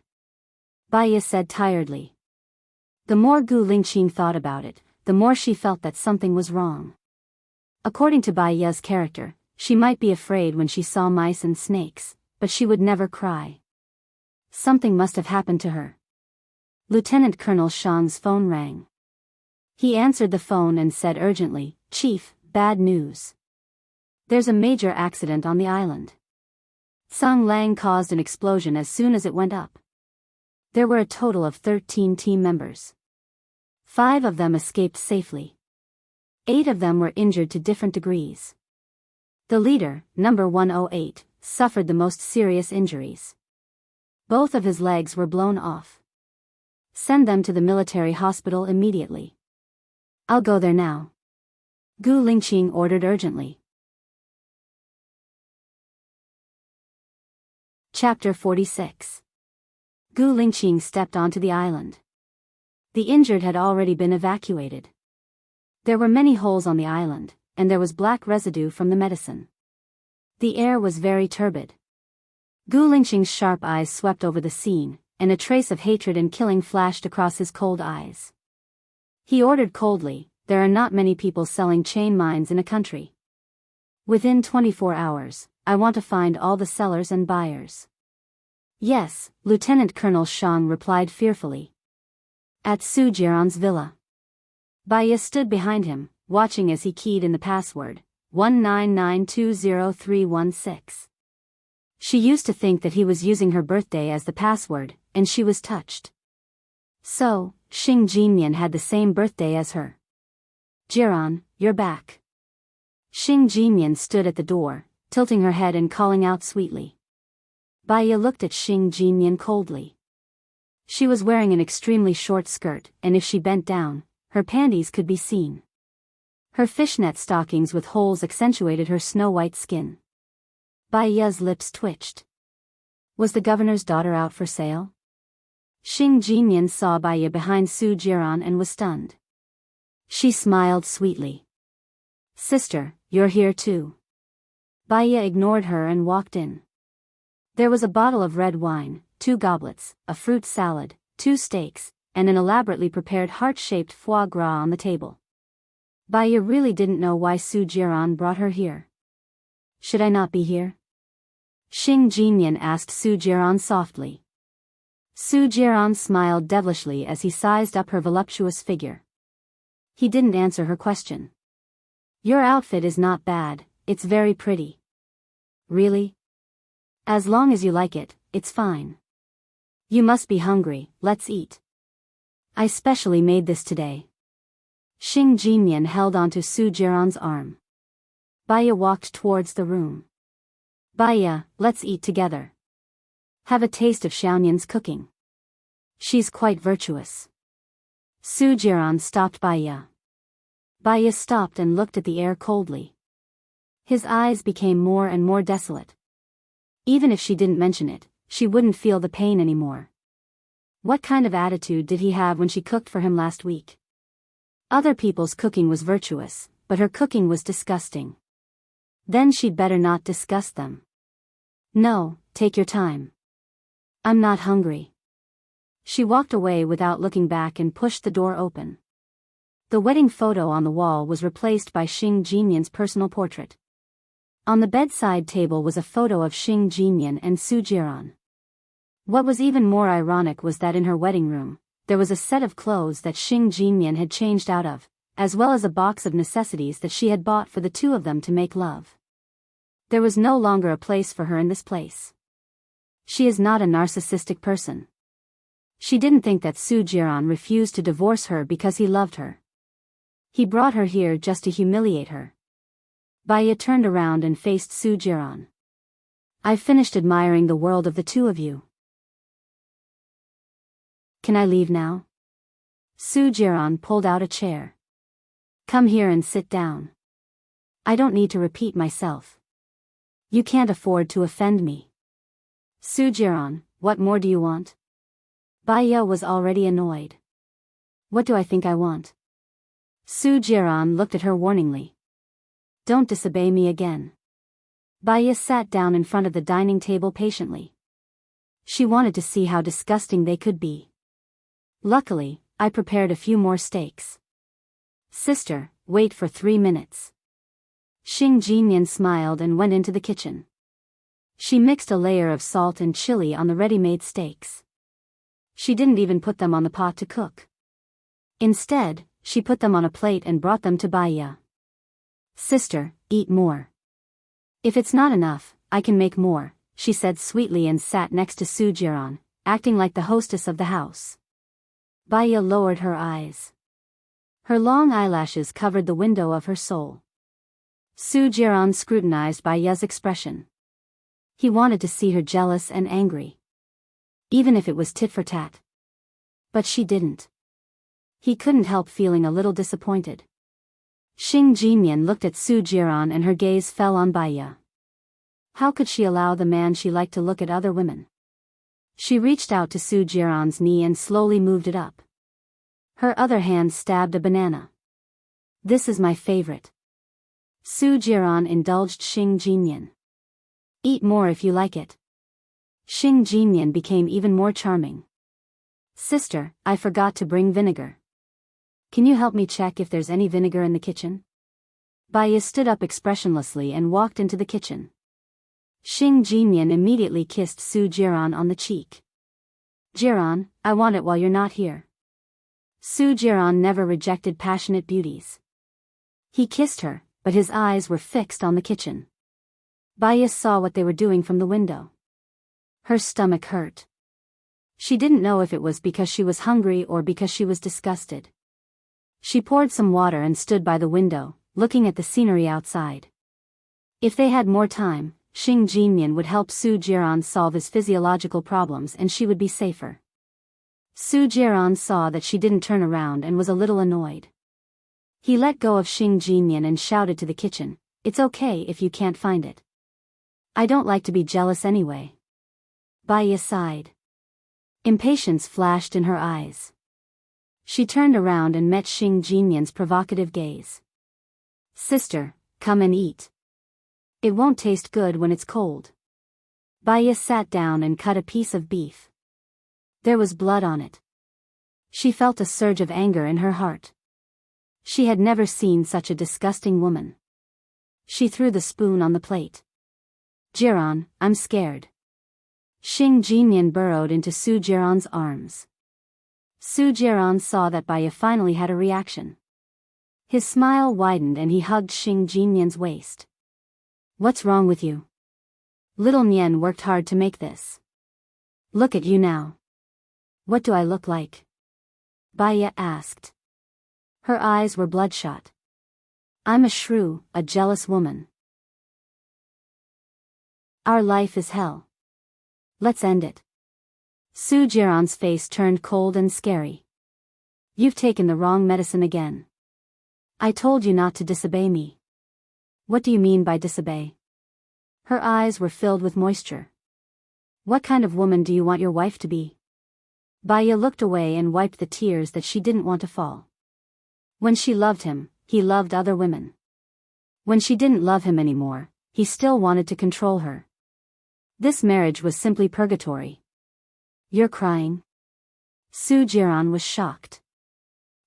Baiya said tiredly. The more Gu Lingqing thought about it, the more she felt that something was wrong. According to Baiya's character, she might be afraid when she saw mice and snakes, but she would never cry. Something must have happened to her. Lieutenant Colonel Shang's phone rang. He answered the phone and said urgently, Chief, bad news. There's a major accident on the island. Tsang Lang caused an explosion as soon as it went up. There were a total of 13 team members. 5 of them escaped safely. 8 of them were injured to different degrees. The leader, number 108, suffered the most serious injuries. Both of his legs were blown off. Send them to the military hospital immediately. I'll go there now. Gu Lingqing ordered urgently. Chapter 46. Gu Lingqing stepped onto the island. The injured had already been evacuated. There were many holes on the island, and there was black residue from the medicine. The air was very turbid. Gu Lingqing's sharp eyes swept over the scene, and a trace of hatred and killing flashed across his cold eyes. He ordered coldly, there are not many people selling chain mines in a country. Within 24 hours, I want to find all the sellers and buyers. Yes, Lieutenant Colonel Shang replied fearfully. At Su Jiran's villa. Baiya stood behind him, watching as he keyed in the password, 199203316. She used to think that he was using her birthday as the password, and she was touched. So, Xing Jinyan had the same birthday as her. Jiran, you're back. Xing Jinyan stood at the door, tilting her head and calling out sweetly. Baiya looked at Xing Jinyan coldly. She was wearing an extremely short skirt, and if she bent down, her panties could be seen. Her fishnet stockings with holes accentuated her snow-white skin. Baiya's lips twitched. Was the governor's daughter out for sale? Xing Jinyan saw Baiya behind Su Jiran and was stunned. She smiled sweetly. Sister, you're here too. Baiya ignored her and walked in. There was a bottle of red wine, 2 goblets, a fruit salad, 2 steaks, and an elaborately prepared heart-shaped foie gras on the table. Baiya really didn't know why Su Jiran brought her here. Should I not be here? Xing Jinyan asked Su Jiran softly. Su Jiran smiled devilishly as he sized up her voluptuous figure. He didn't answer her question. Your outfit is not bad, it's very pretty. Really? As long as you like it, it's fine. You must be hungry, let's eat. I specially made this today. Xing Jinyan held onto Su Jiran's arm. Baya walked towards the room. Baya, let's eat together. Have a taste of Xiaonian's cooking. She's quite virtuous. Su Jiran stopped Baya. Baya stopped and looked at the air coldly. His eyes became more and more desolate. Even if she didn't mention it, she wouldn't feel the pain anymore. What kind of attitude did he have when she cooked for him last week? Other people's cooking was virtuous, but her cooking was disgusting. Then she'd better not discuss them. No, take your time. I'm not hungry. She walked away without looking back and pushed the door open. The wedding photo on the wall was replaced by Xing Jinyan's personal portrait. On the bedside table was a photo of Xing Jinyan and Su Jiran. What was even more ironic was that in her wedding room, there was a set of clothes that Xing Jinyan had changed out of, as well as a box of necessities that she had bought for the two of them to make love. There was no longer a place for her in this place. She is not a narcissistic person. She didn't think that Su Jiran refused to divorce her because he loved her. He brought her here just to humiliate her. Baya turned around and faced Su Jiran. I've finished admiring the world of the two of you. Can I leave now? Su Jiran pulled out a chair. Come here and sit down. I don't need to repeat myself. You can't afford to offend me. Su Jiran, what more do you want? Baya was already annoyed. What do I think I want? Su Jiran looked at her warningly. Don't disobey me again. Baya sat down in front of the dining table patiently. She wanted to see how disgusting they could be. Luckily, I prepared a few more steaks. Sister, wait for 3 minutes. Xing Jinyan smiled and went into the kitchen. She mixed a layer of salt and chili on the ready-made steaks. She didn't even put them on the pot to cook. Instead, she put them on a plate and brought them to Baya. Sister, eat more. If it's not enough, I can make more, she said sweetly and sat next to Su Jiran, acting like the hostess of the house. Baya lowered her eyes. Her long eyelashes covered the window of her soul. Su Jiran scrutinized Baya's expression. He wanted to see her jealous and angry. Even if it was tit for tat. But she didn't. He couldn't help feeling a little disappointed. Xing Jinyan looked at Su Jiran and her gaze fell on Baya. How could she allow the man she liked to look at other women? She reached out to Su Jiran's knee and slowly moved it up. Her other hand stabbed a banana. This is my favorite. Su Jiran indulged Xing Jinyan. Eat more if you like it. Xing Jinyan became even more charming. Sister, I forgot to bring vinegar. Can you help me check if there's any vinegar in the kitchen? Baya stood up expressionlessly and walked into the kitchen. Xing Jinyan immediately kissed Su Jiran on the cheek. Jiran, I want it while you're not here. Su Jiran never rejected passionate beauties. He kissed her, but his eyes were fixed on the kitchen. Baya saw what they were doing from the window. Her stomach hurt. She didn't know if it was because she was hungry or because she was disgusted. She poured some water and stood by the window, looking at the scenery outside. If they had more time, Xing Jinyan would help Su Jiran solve his physiological problems and she would be safer. Su Jiran saw that she didn't turn around and was a little annoyed. He let go of Xing Jinyan and shouted to the kitchen, "It's okay if you can't find it. I don't like to be jealous anyway." Baya sighed. Impatience flashed in her eyes. She turned around and met Xing Jinyan's provocative gaze. Sister, come and eat. It won't taste good when it's cold. Baya sat down and cut a piece of beef. There was blood on it. She felt a surge of anger in her heart. She had never seen such a disgusting woman. She threw the spoon on the plate. Jiran, I'm scared. Xing Jinyan burrowed into Su Jiran's arms. Su Jiran saw that Baya finally had a reaction. His smile widened and he hugged Xing Jinyan's waist. What's wrong with you? Little Nian worked hard to make this. Look at you now. What do I look like? Baya asked. Her eyes were bloodshot. I'm a shrew, a jealous woman. Our life is hell. Let's end it. Su Jiran's face turned cold and scary. You've taken the wrong medicine again. I told you not to disobey me. What do you mean by disobey? Her eyes were filled with moisture. What kind of woman do you want your wife to be? Baya looked away and wiped the tears that she didn't want to fall. When she loved him, he loved other women. When she didn't love him anymore, he still wanted to control her. This marriage was simply purgatory. You're crying? Su Jiran was shocked.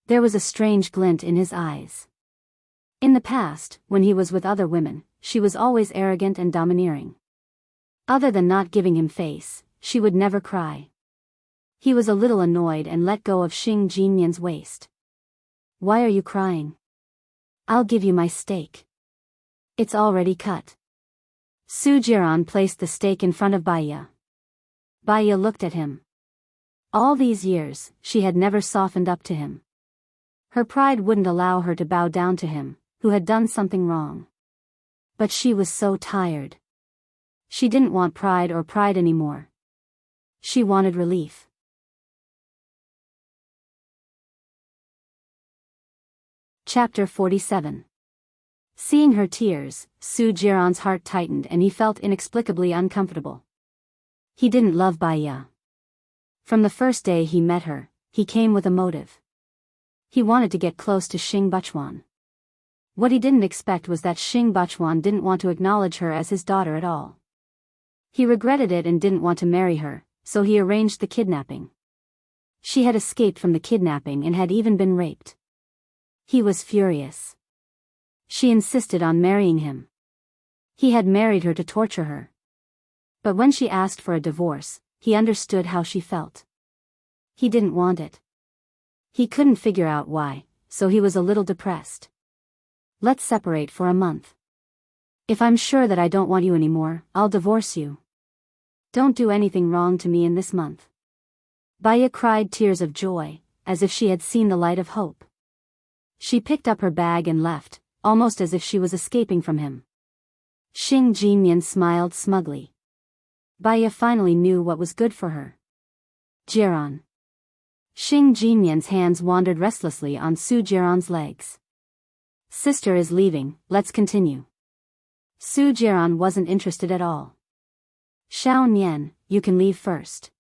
There was a strange glint in his eyes. In the past, when he was with other women, she was always arrogant and domineering. Other than not giving him face, she would never cry. He was a little annoyed and let go of Xing Jinyan's waist. Why are you crying? I'll give you my steak. It's already cut. Su Jiran placed the steak in front of Baya. Baya looked at him. All these years, she had never softened up to him. Her pride wouldn't allow her to bow down to him, who had done something wrong. But she was so tired. She didn't want pride anymore. She wanted relief. Chapter 47. Seeing her tears, Su Jiran's heart tightened and he felt inexplicably uncomfortable. He didn't love Baya. From the first day he met her, he came with a motive. He wanted to get close to Xing Buchuan. What he didn't expect was that Xing Buchuan didn't want to acknowledge her as his daughter at all. He regretted it and didn't want to marry her, so he arranged the kidnapping. She had escaped from the kidnapping and had even been raped. He was furious. She insisted on marrying him. He had married her to torture her. But when she asked for a divorce, he understood how she felt. He didn't want it. He couldn't figure out why, so he was a little depressed. Let's separate for a month. If I'm sure that I don't want you anymore, I'll divorce you. Don't do anything wrong to me in this month. Baya cried tears of joy, as if she had seen the light of hope. She picked up her bag and left, almost as if she was escaping from him. Xing Jinyan smiled smugly. Baya finally knew what was good for her. Jiran. Xing Jinyan's hands wandered restlessly on Su Jiran's legs. Sister is leaving, let's continue. Su Jiran wasn't interested at all. Xiao Nian, you can leave first.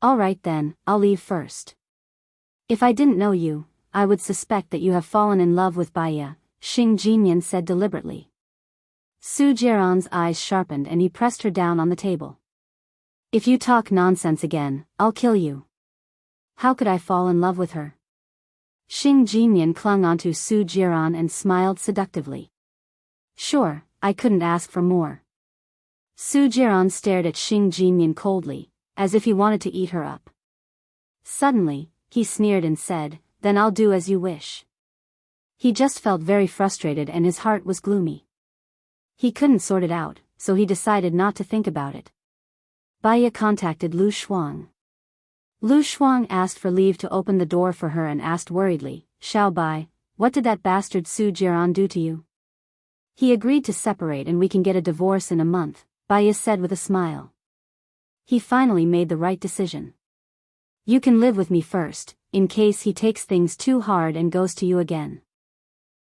All right then, I'll leave first. If I didn't know you, I would suspect that you have fallen in love with Baya, Xing Jinyan said deliberately. Su Jiran's eyes sharpened and he pressed her down on the table. If you talk nonsense again, I'll kill you. How could I fall in love with her? Xing Jinyan clung onto Su Jiran and smiled seductively. Sure, I couldn't ask for more. Su Jiran stared at Xing Jinyan coldly, as if he wanted to eat her up. Suddenly, he sneered and said, then I'll do as you wish. He just felt very frustrated and his heart was gloomy. He couldn't sort it out, so he decided not to think about it. Baya contacted Lu Shuang. Lu Shuang asked for leave to open the door for her and asked worriedly, Xiao Bai, what did that bastard Su Jiran do to you? He agreed to separate and we can get a divorce in a month, Baya said with a smile. He finally made the right decision. You can live with me first, in case he takes things too hard and goes to you again.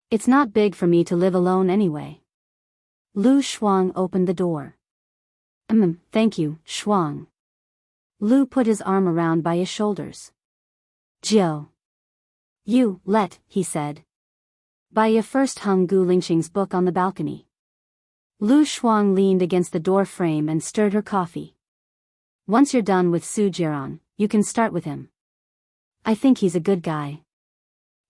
It's not big for me to live alone anyway. Lu Shuang opened the door. Thank you, Shuang. Lu put his arm around Baya's shoulders. Jiao. You, he said. Baya first hung Gu Lingxing's book on the balcony. Lu Shuang leaned against the door frame and stirred her coffee. Once you're done with Su Jiran, you can start with him. I think he's a good guy.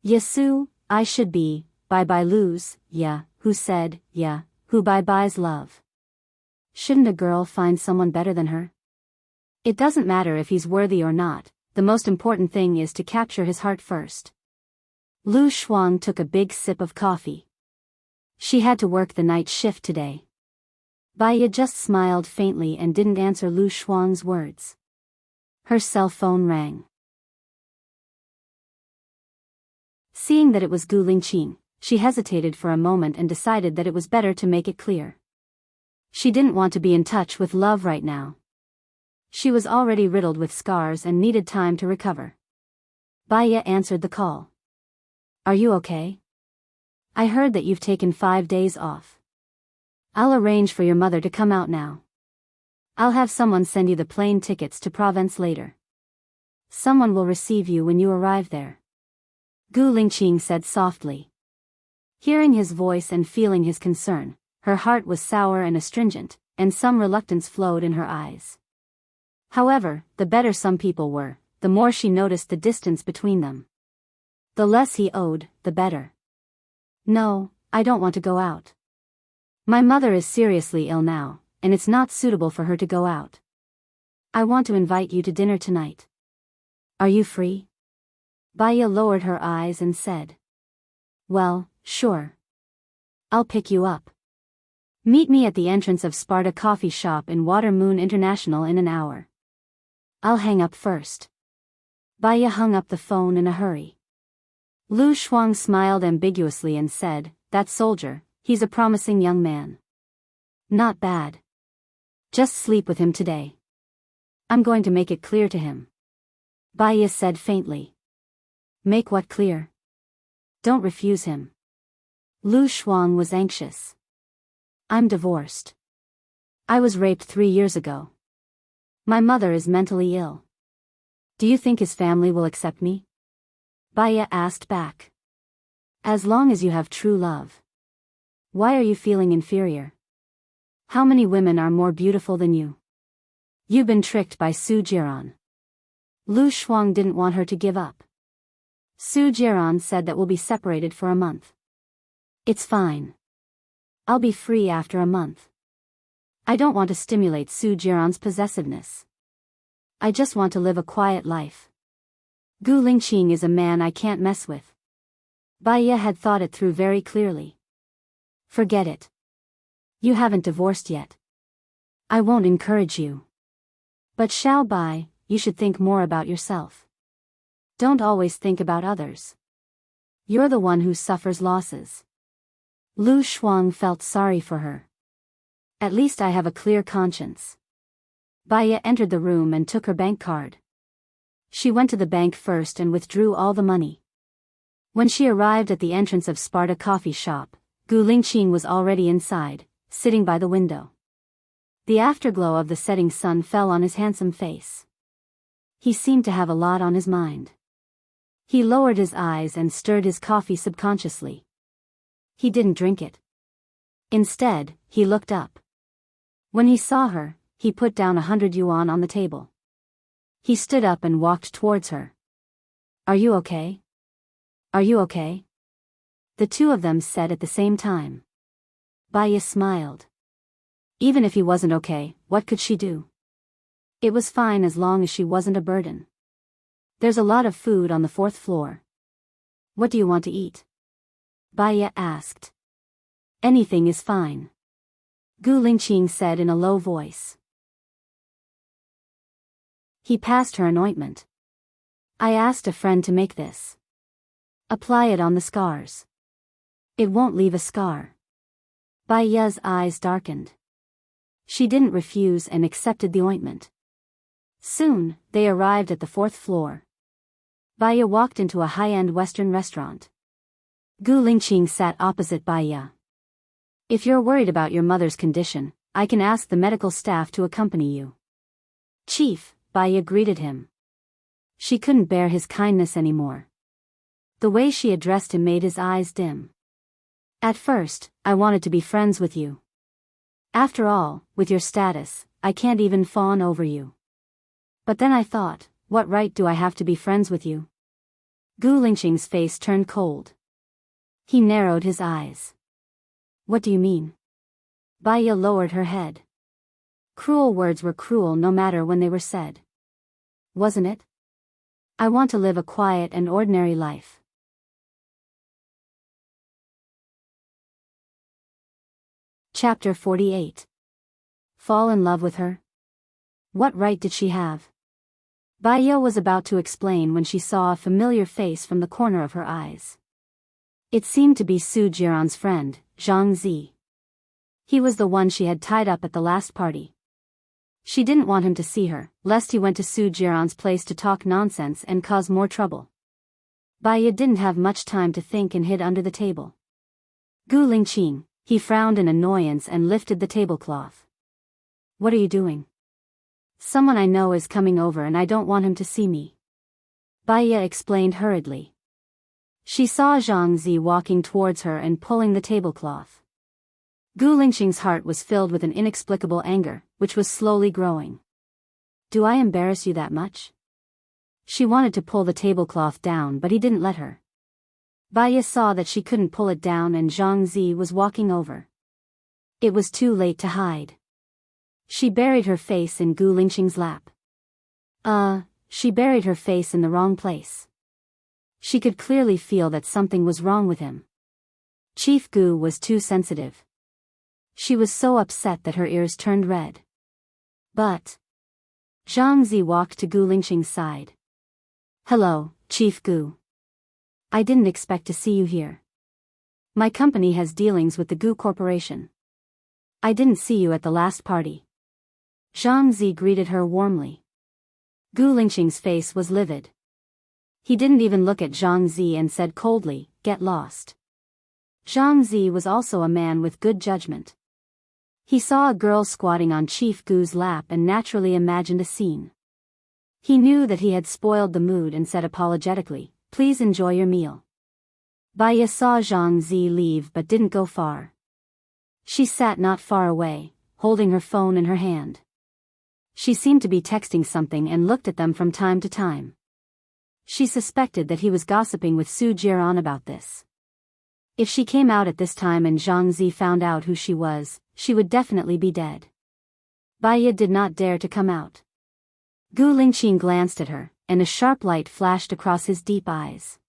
Yasu, I should be, Bai Lu's, who said, who Bai's love. Shouldn't a girl find someone better than her? It doesn't matter if he's worthy or not, the most important thing is to capture his heart first. Lu Shuang took a big sip of coffee. She had to work the night shift today. Baya just smiled faintly and didn't answer Lu Shuang's words. Her cell phone rang. Seeing that it was Gu Lingqing, she hesitated for a moment and decided that it was better to make it clear. She didn't want to be in touch with love right now. She was already riddled with scars and needed time to recover. Baya answered the call. Are you okay? I heard that you've taken 5 days off. I'll arrange for your mother to come out now. I'll have someone send you the plane tickets to Provence later. Someone will receive you when you arrive there. Gu Lingqing said softly. Hearing his voice and feeling his concern, her heart was sour and astringent, and some reluctance flowed in her eyes. However, the better some people were, the more she noticed the distance between them. The less he owed, the better. No, I don't want to go out. My mother is seriously ill now, and it's not suitable for her to go out. I want to invite you to dinner tonight. Are you free? Baya lowered her eyes and said. Well, sure. I'll pick you up. Meet me at the entrance of Sparta Coffee Shop in Water Moon International in an hour. I'll hang up first. Baya hung up the phone in a hurry. Lu Shuang smiled ambiguously and said, that soldier, he's a promising young man. Not bad. Just sleep with him today. I'm going to make it clear to him. Baya said faintly. Make what clear? Don't refuse him. Lu Shuang was anxious. I'm divorced. I was raped 3 years ago. My mother is mentally ill. Do you think his family will accept me? Baya asked back. As long as you have true love. Why are you feeling inferior? How many women are more beautiful than you? You've been tricked by Su Jiran. Lu Shuang didn't want her to give up. Su Jiran said that we'll be separated for a month. It's fine. I'll be free after a month. I don't want to stimulate Su Jiran's possessiveness. I just want to live a quiet life. Gu Lingqing is a man I can't mess with. Baya had thought it through very clearly. Forget it. You haven't divorced yet. I won't encourage you. But Xiao Bai, you should think more about yourself. Don't always think about others. You're the one who suffers losses. Lu Shuang felt sorry for her. At least I have a clear conscience. Baya entered the room and took her bank card. She went to the bank first and withdrew all the money. When she arrived at the entrance of Sparta Coffee Shop, Gu Lingqing was already inside, sitting by the window. The afterglow of the setting sun fell on his handsome face. He seemed to have a lot on his mind. He lowered his eyes and stirred his coffee subconsciously. He didn't drink it. Instead, he looked up. When he saw her, he put down 100 yuan on the table. He stood up and walked towards her. Are you okay? Are you okay? The two of them said at the same time. Baya smiled. Even if he wasn't okay, what could she do? It was fine as long as she wasn't a burden. There's a lot of food on the 4th floor. What do you want to eat? Baya asked. Anything is fine. Gu Lingqing said in a low voice. He passed her an ointment. I asked a friend to make this. Apply it on the scars. It won't leave a scar. Baya's eyes darkened. She didn't refuse and accepted the ointment. Soon, they arrived at the 4th floor. Baya walked into a high-end Western restaurant. Gu Lingqing sat opposite Baya. If you're worried about your mother's condition, I can ask the medical staff to accompany you. Chief, Baya greeted him. She couldn't bear his kindness anymore. The way she addressed him made his eyes dim. At first, I wanted to be friends with you. After all, with your status, I can't even fawn over you. But then I thought, what right do I have to be friends with you? Gu Lingqing's face turned cold. He narrowed his eyes. What do you mean? Baya lowered her head. Cruel words were cruel no matter when they were said. Wasn't it? I want to live a quiet and ordinary life. Chapter 48. Fall in love with her? What right did she have? Baya was about to explain when she saw a familiar face from the corner of her eyes. It seemed to be Su Jiran's friend, Zhang Zi. He was the one she had tied up at the last party. She didn't want him to see her, lest he went to Su Jiran's place to talk nonsense and cause more trouble. Baiya didn't have much time to think and hid under the table. Gu Lingqing, he frowned in annoyance and lifted the tablecloth. What are you doing? Someone I know is coming over and I don't want him to see me. Baiya explained hurriedly. She saw Zhang Zi walking towards her and pulling the tablecloth. Gu Lingqing's heart was filled with an inexplicable anger, which was slowly growing. Do I embarrass you that much? She wanted to pull the tablecloth down but he didn't let her. Baiya saw that she couldn't pull it down and Zhang Zi was walking over. It was too late to hide. She buried her face in Gu Lingqing's lap. She buried her face in the wrong place. She could clearly feel that something was wrong with him. Chief Gu was too sensitive. She was so upset that her ears turned red. But Zhang Zi walked to Gu Lingqing's side. Hello, Chief Gu. I didn't expect to see you here. My company has dealings with the Gu Corporation. I didn't see you at the last party. Zhang Zi greeted her warmly. Gu Lingqing's face was livid. He didn't even look at Zhang Zi and said coldly, "Get lost." Zhang Zi was also a man with good judgment. He saw a girl squatting on Chief Gu's lap and naturally imagined a scene. He knew that he had spoiled the mood and said apologetically, "Please enjoy your meal." Baiya saw Zhang Zi leave but didn't go far. She sat not far away, holding her phone in her hand. She seemed to be texting something and looked at them from time to time. She suspected that he was gossiping with Su Jiran about this. If she came out at this time and Zhang Zi found out who she was, she would definitely be dead. Baiya did not dare to come out. Gu Lingqing glanced at her, and a sharp light flashed across his deep eyes.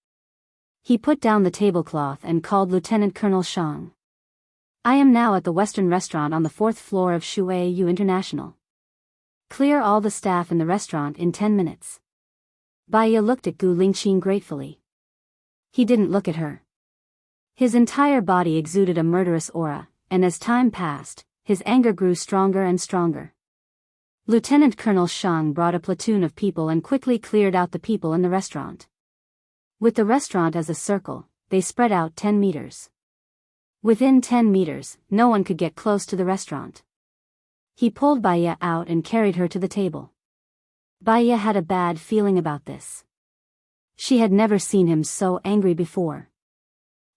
He put down the tablecloth and called Lieutenant Colonel Shang. I am now at the Western Restaurant on the 4th floor of Shui Yu International. Clear all the staff in the restaurant in 10 minutes. Baiya looked at Gu Lingqing gratefully. He didn't look at her. His entire body exuded a murderous aura, and as time passed, his anger grew stronger and stronger. Lieutenant Colonel Shang brought a platoon of people and quickly cleared out the people in the restaurant. With the restaurant as a circle, they spread out 10 meters. Within 10 meters, no one could get close to the restaurant. He pulled Baiya out and carried her to the table. Baiya had a bad feeling about this. She had never seen him so angry before.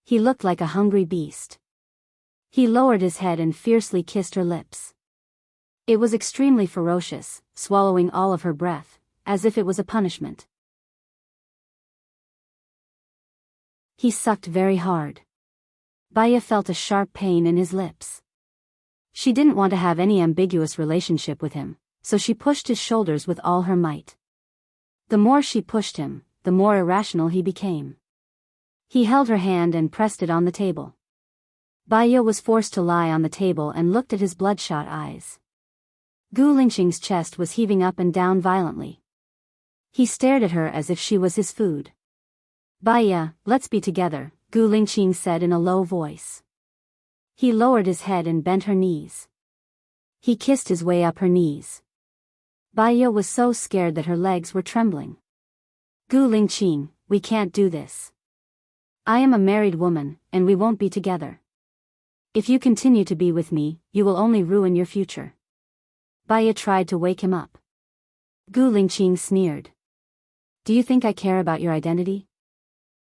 He looked like a hungry beast. He lowered his head and fiercely kissed her lips. It was extremely ferocious, swallowing all of her breath, as if it was a punishment. He sucked very hard. Baiya felt a sharp pain in his lips. She didn't want to have any ambiguous relationship with him, so she pushed his shoulders with all her might. The more she pushed him, the more irrational he became. He held her hand and pressed it on the table. Baiya was forced to lie on the table and looked at his bloodshot eyes. Gu Lingqing's chest was heaving up and down violently. He stared at her as if she was his food. Baiya, let's be together, Gu Lingqing said in a low voice. He lowered his head and bent her knees. He kissed his way up her knees. Baiya was so scared that her legs were trembling. Gu Lingqing, we can't do this. I am a married woman, and we won't be together. If you continue to be with me, you will only ruin your future. Baiya tried to wake him up. Gu Lingqing sneered. Do you think I care about your identity?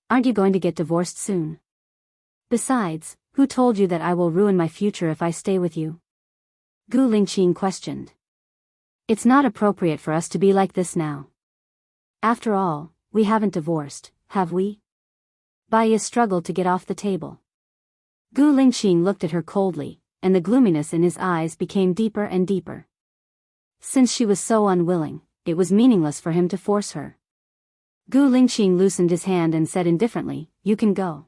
Aren't you going to get divorced soon? Besides, who told you that I will ruin my future if I stay with you? Gu Lingqing questioned. It's not appropriate for us to be like this now. After all, we haven't divorced, have we? Baiya struggled to get off the table. Gu Lingqing looked at her coldly, and the gloominess in his eyes became deeper and deeper. Since she was so unwilling, it was meaningless for him to force her. Gu Lingqing loosened his hand and said indifferently, You can go.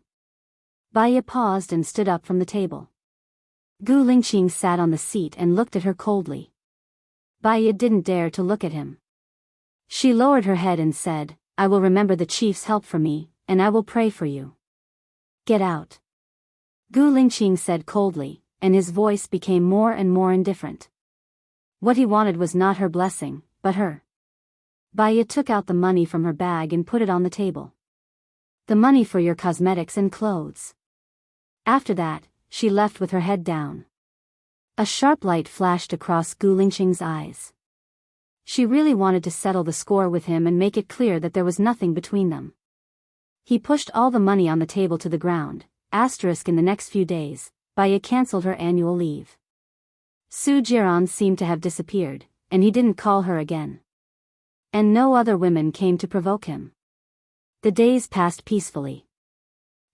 Baiya paused and stood up from the table. Gu Lingqing sat on the seat and looked at her coldly. Baiya didn't dare to look at him. She lowered her head and said, I will remember the chief's help for me, and I will pray for you. Get out. Gu Lingqing said coldly, and his voice became more and more indifferent. What he wanted was not her blessing, but her. Baya took out the money from her bag and put it on the table. The money for your cosmetics and clothes. After that, she left with her head down. A sharp light flashed across Gu Lingqing's eyes. She really wanted to settle the score with him and make it clear that there was nothing between them. He pushed all the money on the table to the ground. In the next few days, Baya cancelled her annual leave. Su Jiran seemed to have disappeared, and he didn't call her again. And no other women came to provoke him. The days passed peacefully.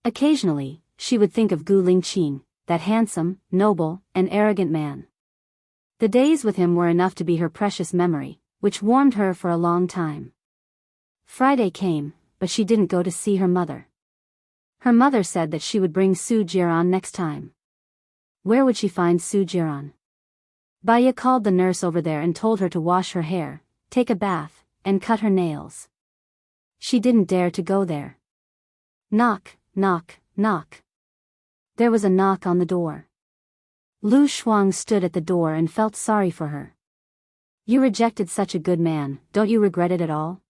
Occasionally, she would think of Gu Lingqing, that handsome, noble, and arrogant man. The days with him were enough to be her precious memory, which warmed her for a long time. Friday came, but she didn't go to see her mother. Her mother said that she would bring Su Jiran next time. Where would she find Su Jiran? Baya called the nurse over there and told her to wash her hair, take a bath, and cut her nails. She didn't dare to go there. Knock, knock, knock. There was a knock on the door. Lu Shuang stood at the door and felt sorry for her. You rejected such a good man, don't you regret it at all?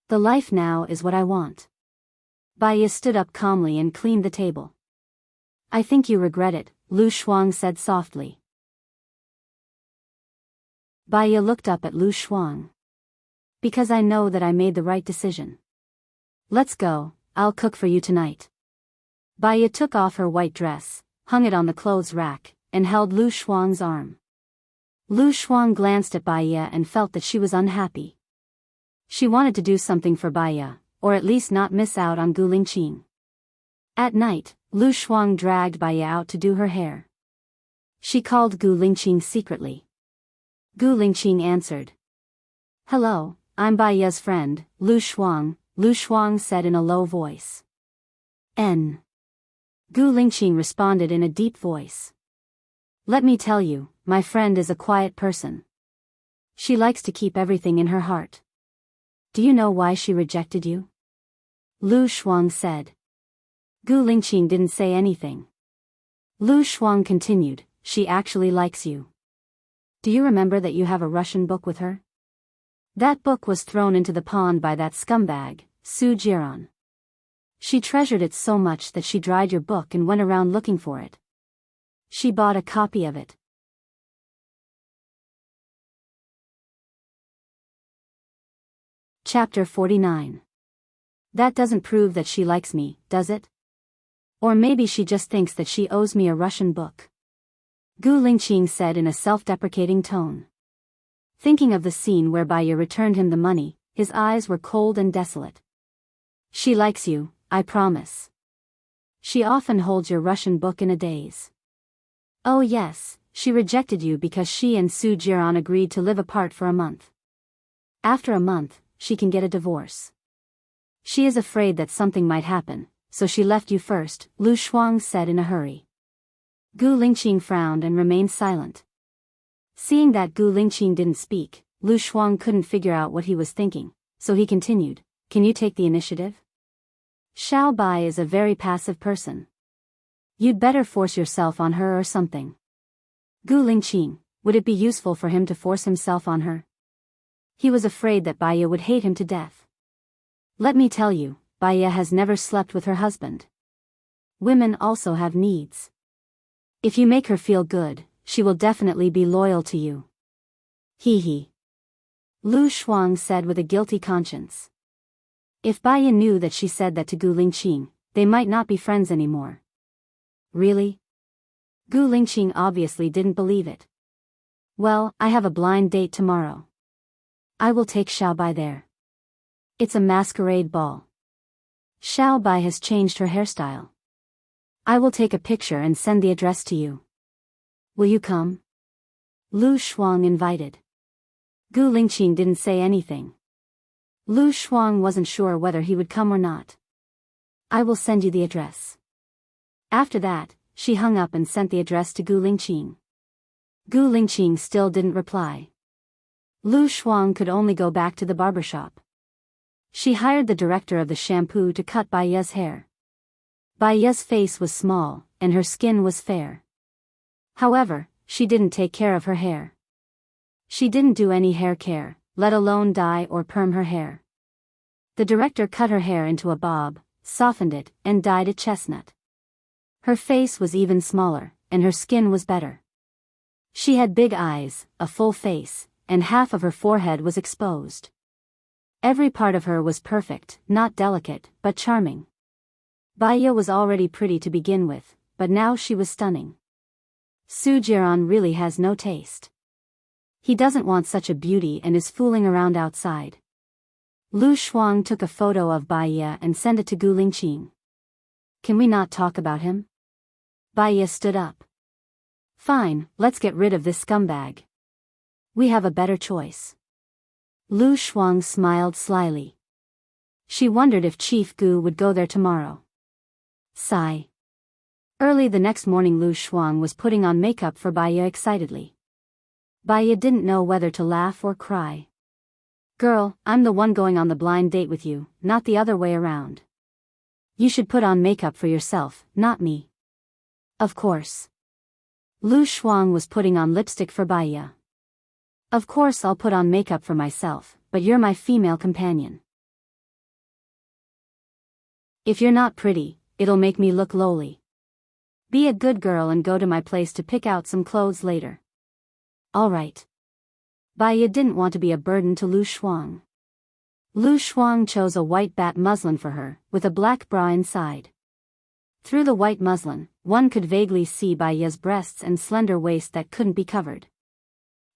The life now is what I want. Baya stood up calmly and cleaned the table. I think you regret it, Lu Shuang said softly. Baya looked up at Lu Shuang. Because I know that I made the right decision. Let's go, I'll cook for you tonight. Baya took off her white dress, hung it on the clothes rack, and held Lu Shuang's arm. Lu Shuang glanced at Baya and felt that she was unhappy. She wanted to do something for Baya, or at least not miss out on Gu Lingqing. At night, Lu Shuang dragged Baya out to do her hair. She called Gu Lingqing secretly. Gu Lingqing answered. Hello, I'm Baya's friend, Lu Shuang said in a low voice. N. Gu Lingqing responded in a deep voice. Let me tell you, my friend is a quiet person. She likes to keep everything in her heart. Do you know why she rejected you? Lu Shuang said. Gu Lingqing didn't say anything. Lu Shuang continued, she actually likes you. Do you remember that you have a Russian book with her? That book was thrown into the pond by that scumbag, Su Jiran. She treasured it so much that she dried your book and went around looking for it. She bought a copy of it. Chapter 49. That doesn't prove that she likes me, does it? Or maybe she just thinks that she owes me a Russian book. Gu Lingqing said in a self-deprecating tone. Thinking of the scene where Baya returned him the money, his eyes were cold and desolate. She likes you, I promise. She often holds your Russian book in a daze. Oh yes, she rejected you because she and Su Jiran agreed to live apart for a month. After a month, she can get a divorce. She is afraid that something might happen, so she left you first, Lu Shuang said in a hurry. Gu Lingqing frowned and remained silent. Seeing that Gu Lingqing didn't speak, Lu Shuang couldn't figure out what he was thinking, so he continued, can you take the initiative? Xiao Bai is a very passive person. You'd better force yourself on her or something. Gu Lingqing, would it be useful for him to force himself on her? He was afraid that Baya would hate him to death. Let me tell you, Baya has never slept with her husband. Women also have needs. If you make her feel good, she will definitely be loyal to you. He. Lu Shuang said with a guilty conscience. If Baya knew that she said that to Gu Lingqing, they might not be friends anymore. Really? Gu Lingqing obviously didn't believe it. Well, I have a blind date tomorrow. I will take Xiao Bai there. It's a masquerade ball. Xiao Bai has changed her hairstyle. I will take a picture and send the address to you. Will you come? Lu Shuang invited. Gu Lingqing didn't say anything. Lu Shuang wasn't sure whether he would come or not. I will send you the address. After that, she hung up and sent the address to Gu Lingqing. Gu Lingqing still didn't reply. Lu Shuang could only go back to the barber shop. She hired the director of the shampoo to cut Baya's hair. Baya's face was small, and her skin was fair. However, she didn't take care of her hair. She didn't do any hair care, let alone dye or perm her hair. The director cut her hair into a bob, softened it, and dyed it chestnut. Her face was even smaller, and her skin was better. She had big eyes, a full face, and half of her forehead was exposed. Every part of her was perfect, not delicate, but charming. Baya was already pretty to begin with, but now she was stunning. Su Jiran really has no taste. He doesn't want such a beauty and is fooling around outside. Lu Shuang took a photo of Baya and sent it to Gu Lingqing. Can we not talk about him? Baya stood up. Fine, let's get rid of this scumbag. We have a better choice. Lu Shuang smiled slyly. She wondered if Chief Gu would go there tomorrow. Sigh. Early the next morning Lu Shuang was putting on makeup for Baya excitedly. Baya didn't know whether to laugh or cry. Girl, I'm the one going on the blind date with you, not the other way around. You should put on makeup for yourself, not me. Of course. Lu Shuang was putting on lipstick for Baya. Of course I'll put on makeup for myself, but you're my female companion. If you're not pretty, it'll make me look lowly. Be a good girl and go to my place to pick out some clothes later. All right. Baya didn't want to be a burden to Lu Shuang. Lu Shuang chose a white bat muslin for her, with a black bra inside. Through the white muslin, one could vaguely see Baya's breasts and slender waist that couldn't be covered.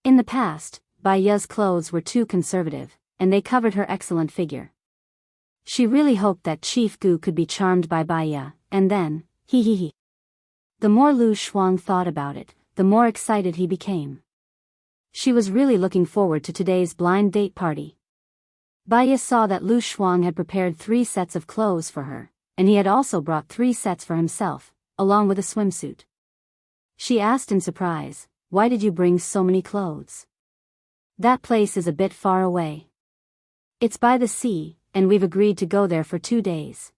In the past, Baya's clothes were too conservative, and they covered her excellent figure. She really hoped that Chief Gu could be charmed by Baya, and then, he. The more Lu Shuang thought about it, the more excited he became. She was really looking forward to today's blind date party. Baya saw that Lu Shuang had prepared 3 sets of clothes for her, and he had also brought 3 sets for himself, along with a swimsuit. She asked in surprise, "Why did you bring so many clothes? That place is a bit far away. It's by the sea, and we've agreed to go there for 2 days.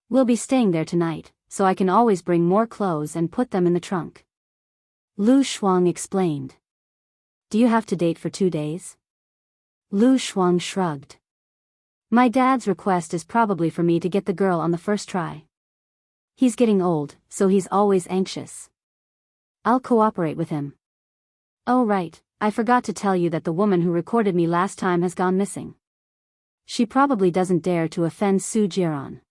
We'll be staying there tonight, so I can always bring more clothes and put them in the trunk." Lu Shuang explained. Do you have to date for 2 days? Lu Shuang shrugged. My dad's request is probably for me to get the girl on the first try. He's getting old, so he's always anxious. I'll cooperate with him. Oh right, I forgot to tell you that the woman who recorded me last time has gone missing. She probably doesn't dare to offend Su Jiran.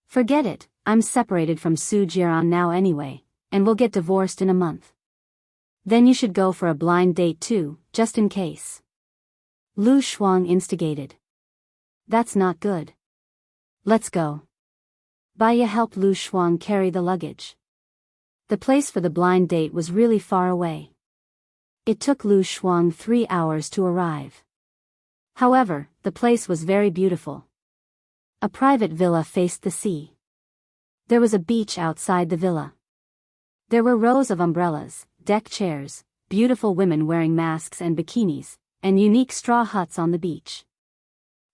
Forget it, I'm separated from Su Jiran now anyway, and we'll get divorced in a month. Then you should go for a blind date too, just in case. Lu Shuang instigated. That's not good. Let's go. Baya helped Lu Shuang carry the luggage. The place for the blind date was really far away. It took Lu Shuang 3 hours to arrive. However, the place was very beautiful. A private villa faced the sea. There was a beach outside the villa. There were rows of umbrellas, deck chairs, beautiful women wearing masks and bikinis, and unique straw huts on the beach.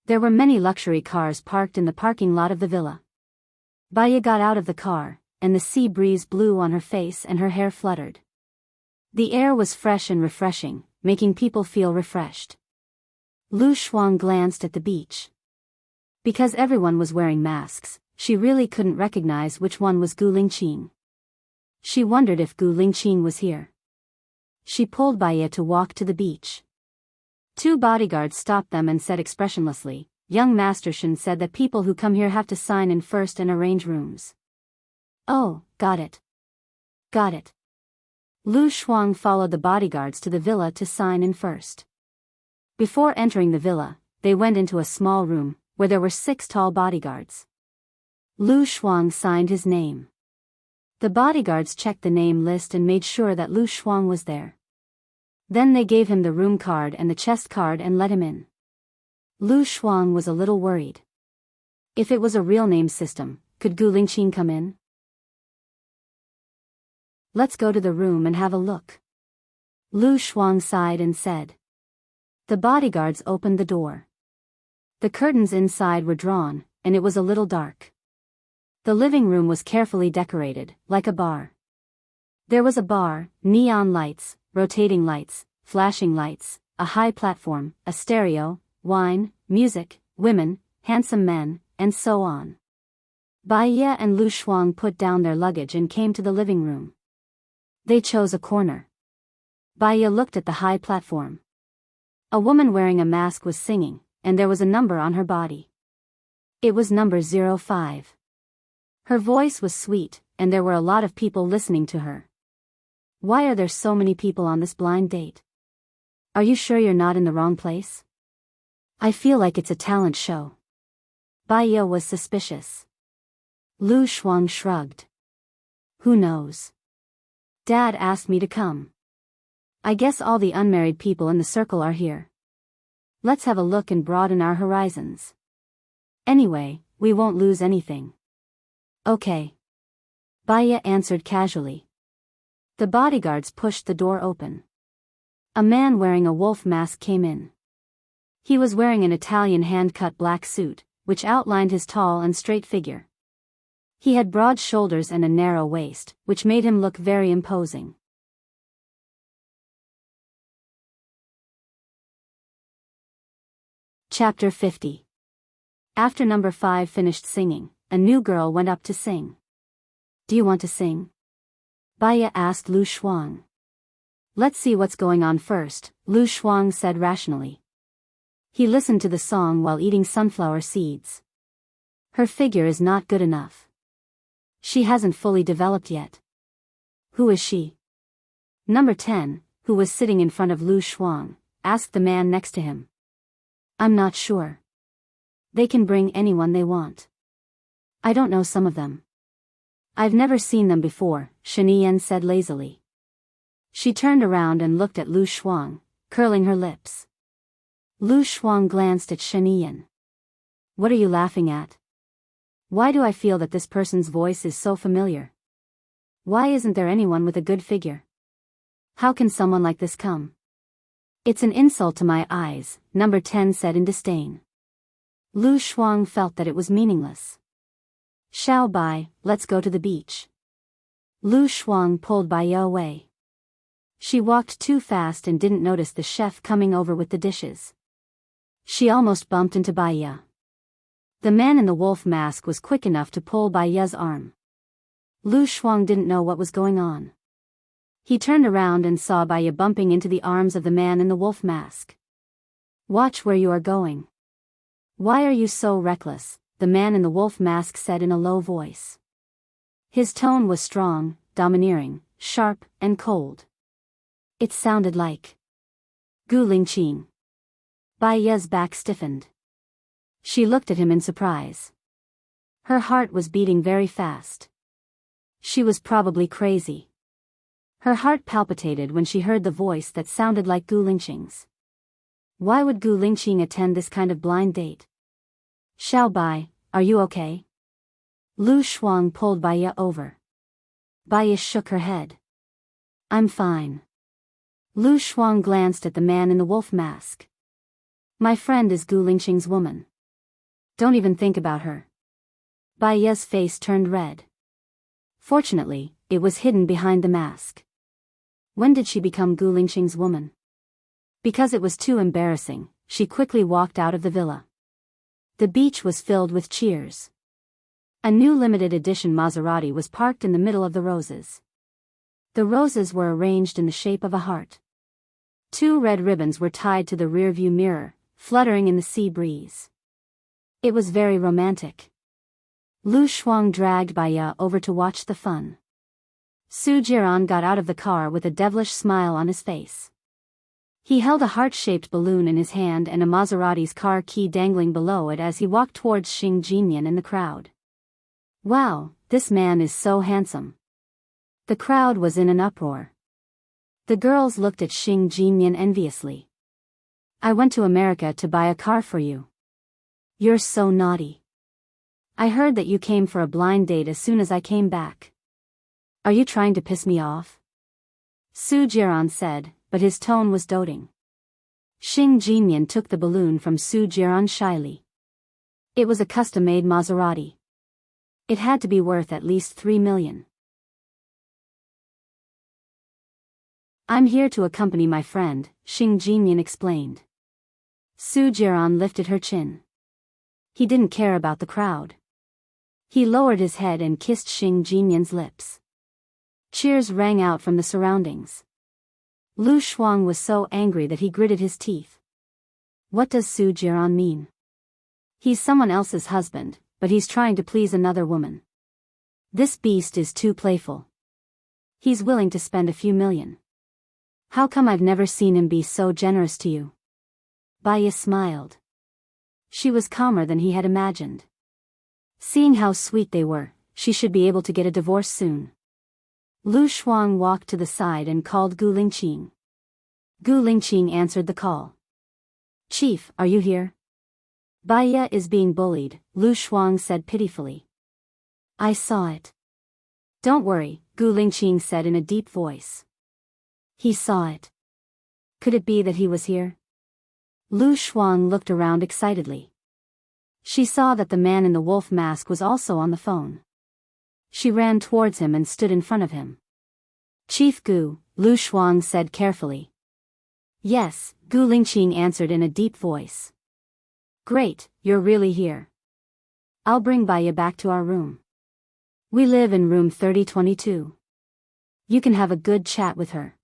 There were many luxury cars parked in the parking lot of the villa. Baya got out of the car, and the sea breeze blew on her face and her hair fluttered. The air was fresh and refreshing, making people feel refreshed. Lu Shuang glanced at the beach. Because everyone was wearing masks, she really couldn't recognize which one was Gu Lingqing. She wondered if Gu Lingqing was here. She pulled Baya to walk to the beach. 2 bodyguards stopped them and said expressionlessly, "Young Master Shen said that people who come here have to sign in first and arrange rooms." Oh, got it. Got it. Lu Shuang followed the bodyguards to the villa to sign in first. Before entering the villa, they went into a small room, where there were 6 tall bodyguards. Lu Shuang signed his name. The bodyguards checked the name list and made sure that Lu Shuang was there. Then they gave him the room card and the chest card and let him in. Lu Shuang was a little worried. If it was a real name system, could Gu Lingqing come in? Let's go to the room and have a look. Lu Shuang sighed and said. The bodyguards opened the door. The curtains inside were drawn, and it was a little dark. The living room was carefully decorated, like a bar. There was a bar, neon lights, rotating lights, flashing lights, a high platform, a stereo, wine, music, women, handsome men, and so on. Baiya and Lu Shuang put down their luggage and came to the living room. They chose a corner. Baiya looked at the high platform. A woman wearing a mask was singing, and there was a number on her body. It was number 05. Her voice was sweet, and there were a lot of people listening to her. Why are there so many people on this blind date? Are you sure you're not in the wrong place? I feel like it's a talent show. Baiya was suspicious. Lu Shuang shrugged. Who knows? Dad asked me to come. I guess all the unmarried people in the circle are here. Let's have a look and broaden our horizons. Anyway, we won't lose anything. Okay. Baiya answered casually. The bodyguards pushed the door open. A man wearing a wolf mask came in. He was wearing an Italian hand-cut black suit, which outlined his tall and straight figure. He had broad shoulders and a narrow waist, which made him look very imposing. Chapter 50. After number 5 finished singing, a new girl went up to sing. Do you want to sing? Baiya asked Lu Shuang. Let's see what's going on first, Lu Shuang said rationally. He listened to the song while eating sunflower seeds. Her figure is not good enough. She hasn't fully developed yet. Who is she? Number 10, who was sitting in front of Lu Shuang, asked the man next to him. I'm not sure. They can bring anyone they want. I don't know some of them. I've never seen them before, Shaniyan said lazily. She turned around and looked at Lu Shuang, curling her lips. Lu Shuang glanced at Shaniyan. What are you laughing at? Why do I feel that this person's voice is so familiar? Why isn't there anyone with a good figure? How can someone like this come? It's an insult to my eyes, number 10 said in disdain. Lu Shuang felt that it was meaningless. Xiao Bai, let's go to the beach. Lu Shuang pulled Baiya away. She walked too fast and didn't notice the chef coming over with the dishes. She almost bumped into Baiya. The man in the wolf mask was quick enough to pull Baiya's arm. Lu Shuang didn't know what was going on. He turned around and saw Baiya bumping into the arms of the man in the wolf mask. Watch where you are going. Why are you so reckless? The man in the wolf mask said in a low voice. His tone was strong, domineering, sharp, and cold. It sounded like Gu Lingqing. Baiya's back stiffened. She looked at him in surprise. Her heart was beating very fast. She was probably crazy. Her heart palpitated when she heard the voice that sounded like Gu Lingqing's. Why would Gu Lingqing attend this kind of blind date? Xiao Bai, are you okay? Lu Shuang pulled Baiya over. Baiya shook her head. I'm fine. Lu Shuang glanced at the man in the wolf mask. My friend is Gu Lingqing's woman. Don't even think about her. Baiya's face turned red. Fortunately, it was hidden behind the mask. When did she become Gu Lingqing's woman? Because it was too embarrassing, she quickly walked out of the villa. The beach was filled with cheers. A new limited edition Maserati was parked in the middle of the roses. The roses were arranged in the shape of a heart. 2 red ribbons were tied to the rearview mirror, fluttering in the sea breeze. It was very romantic. Lu Shuang dragged Baiya over to watch the fun. Su Jiran got out of the car with a devilish smile on his face. He held a heart-shaped balloon in his hand and a Maserati's car key dangling below it as he walked towards Xing Jinyan in the crowd. Wow, this man is so handsome. The crowd was in an uproar. The girls looked at Xing Jinyan enviously. I went to America to buy a car for you. You're so naughty. I heard that you came for a blind date as soon as I came back. Are you trying to piss me off? Su Jiran said, but his tone was doting. Xing Jinyan took the balloon from Su Jiran shyly. It was a custom-made Maserati. It had to be worth at least 3 million. I'm here to accompany my friend, Xing Jinyan explained. Su Jiran lifted her chin. He didn't care about the crowd. He lowered his head and kissed Xing Jinyan's lips. Cheers rang out from the surroundings. Lu Shuang was so angry that he gritted his teeth. What does Su Jiran mean? He's someone else's husband, but he's trying to please another woman. This beast is too playful. He's willing to spend a few million. How come I've never seen him be so generous to you? Baya smiled. She was calmer than he had imagined. Seeing how sweet they were, she should be able to get a divorce soon. Lu Shuang walked to the side and called Gu Lingqing. Gu Lingqing answered the call. Chief, are you here? Baya is being bullied, Lu Shuang said pitifully. I saw it. Don't worry, Gu Lingqing said in a deep voice. He saw it. Could it be that he was here? Lu Shuang looked around excitedly. She saw that the man in the wolf mask was also on the phone. She ran towards him and stood in front of him. Chief Gu, Lu Shuang said carefully. Yes, Gu Lingqing answered in a deep voice. Great, you're really here. I'll bring Baya back to our room. We live in room 3022. You can have a good chat with her.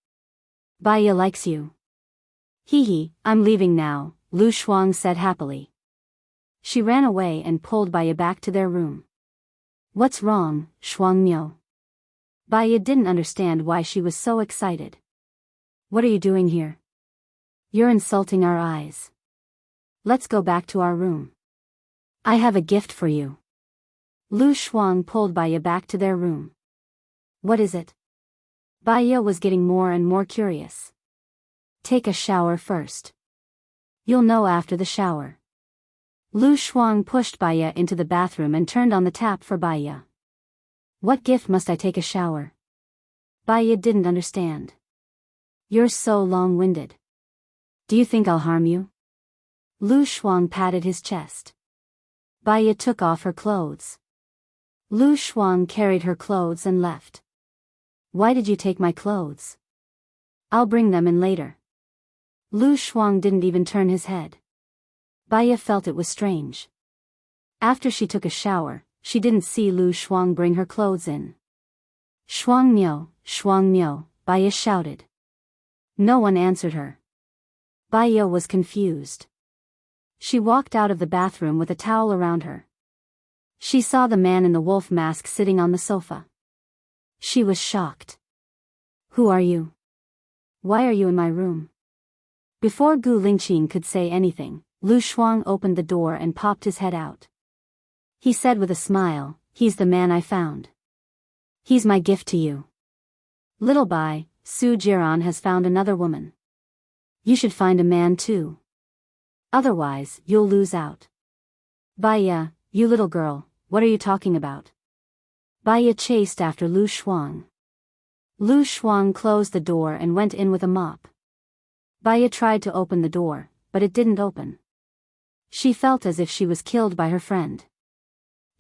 Baya likes you. Hee, I'm leaving now, Lu Shuang said happily. She ran away and pulled Baya back to their room. What's wrong, Shuangmiao? Baya didn't understand why she was so excited. What are you doing here? You're insulting our eyes. Let's go back to our room. I have a gift for you. Lu Shuang pulled Baya back to their room. What is it? Baya was getting more and more curious. Take a shower first. You'll know after the shower. Lu Shuang pushed Baya into the bathroom and turned on the tap for Baya. What gift must I take a shower? Baya didn't understand. You're so long-winded. Do you think I'll harm you? Lu Shuang patted his chest. Baya took off her clothes. Lu Shuang carried her clothes and left. Why did you take my clothes? I'll bring them in later. Lu Shuang didn't even turn his head. Baya felt it was strange. After she took a shower, she didn't see Lu Shuang bring her clothes in. Shuangmiao, Baya shouted. No one answered her. Baya was confused. She walked out of the bathroom with a towel around her. She saw the man in the wolf mask sitting on the sofa. She was shocked. Who are you? Why are you in my room? Before Gu Lingqing could say anything, Lu Shuang opened the door and popped his head out. He said with a smile, he's the man I found. He's my gift to you. Little Bai, Su Jiran has found another woman. You should find a man too. Otherwise, you'll lose out. Baya, you little girl, what are you talking about? Baya chased after Lu Shuang. Lu Shuang closed the door and went in with a mop. Baya tried to open the door, but it didn't open. She felt as if she was killed by her friend.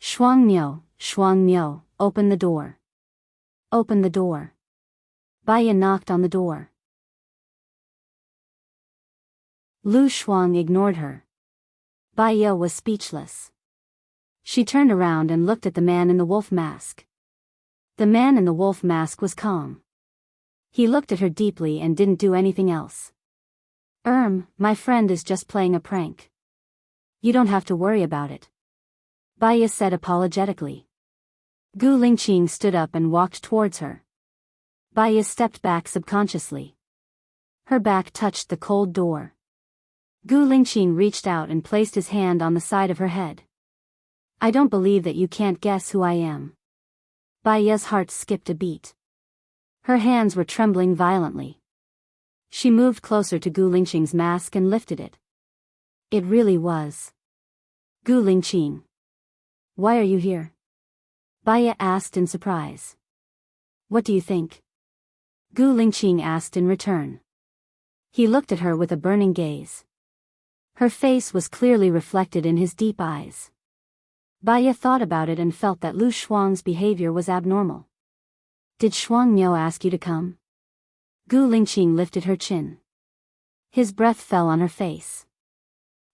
Shuangmiao, open the door. Open the door. Baya knocked on the door. Lu Shuang ignored her. Baya was speechless. She turned around and looked at the man in the wolf mask. The man in the wolf mask was calm. He looked at her deeply and didn't do anything else. My friend is just playing a prank. You don't have to worry about it. Baya said apologetically. Gu Lingqing stood up and walked towards her. Baya stepped back subconsciously. Her back touched the cold door. Gu Lingqing reached out and placed his hand on the side of her head. I don't believe that you can't guess who I am. Baya's heart skipped a beat. Her hands were trembling violently. She moved closer to Gu Lingqing's mask and lifted it. It really was. Gu Lingqing. Why are you here? Baya asked in surprise. What do you think? Gu Lingqing asked in return. He looked at her with a burning gaze. Her face was clearly reflected in his deep eyes. Baya thought about it and felt that Lu Shuang's behavior was abnormal. Did Shuangmiao ask you to come? Gu Lingqing lifted her chin. His breath fell on her face.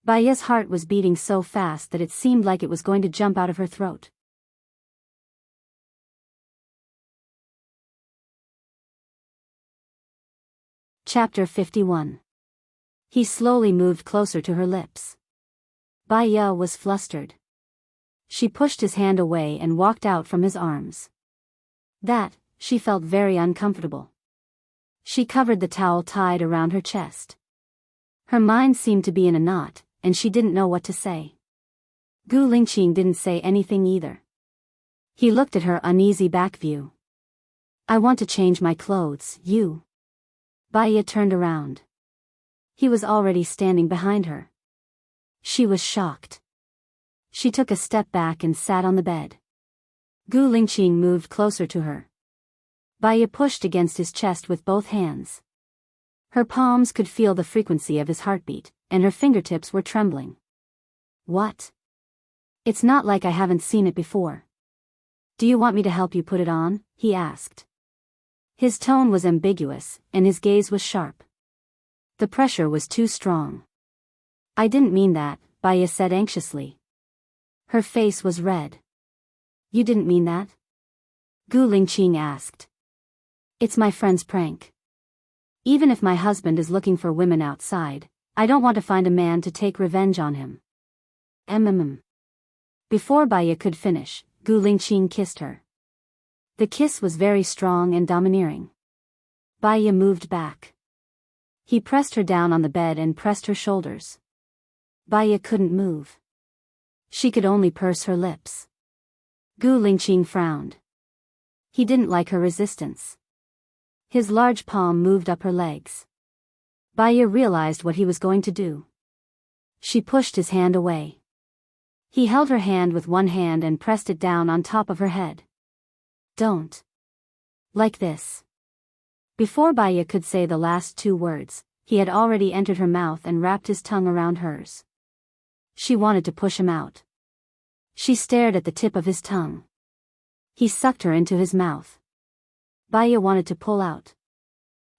Baiya's heart was beating so fast that it seemed like it was going to jump out of her throat. Chapter 51. He slowly moved closer to her lips. Baiya was flustered. She pushed his hand away and walked out from his arms. She felt very uncomfortable. She covered the towel tied around her chest. Her mind seemed to be in a knot, and she didn't know what to say. Gu Lingqing didn't say anything either. He looked at her uneasy back view. I want to change my clothes, you. Baiya turned around. He was already standing behind her. She was shocked. She took a step back and sat on the bed. Gu Lingqing moved closer to her. Baiya pushed against his chest with both hands. Her palms could feel the frequency of his heartbeat, and her fingertips were trembling. What? It's not like I haven't seen it before. Do you want me to help you put it on? He asked. His tone was ambiguous, and his gaze was sharp. The pressure was too strong. I didn't mean that, Baiya said anxiously. Her face was red. You didn't mean that? Gu Lingqing asked. It's my friend's prank. Even if my husband is looking for women outside, I don't want to find a man to take revenge on him. Before Baiya could finish, Gu Lingqing kissed her. The kiss was very strong and domineering. Baiya moved back. He pressed her down on the bed and pressed her shoulders. Baiya couldn't move. She could only purse her lips. Gu Lingqing frowned. He didn't like her resistance. His large palm moved up her legs. Baiya realized what he was going to do. She pushed his hand away. He held her hand with one hand and pressed it down on top of her head. Don't. Like this. Before Baiya could say the last two words, he had already entered her mouth and wrapped his tongue around hers. She wanted to push him out. She stared at the tip of his tongue. He sucked her into his mouth. Baiya wanted to pull out.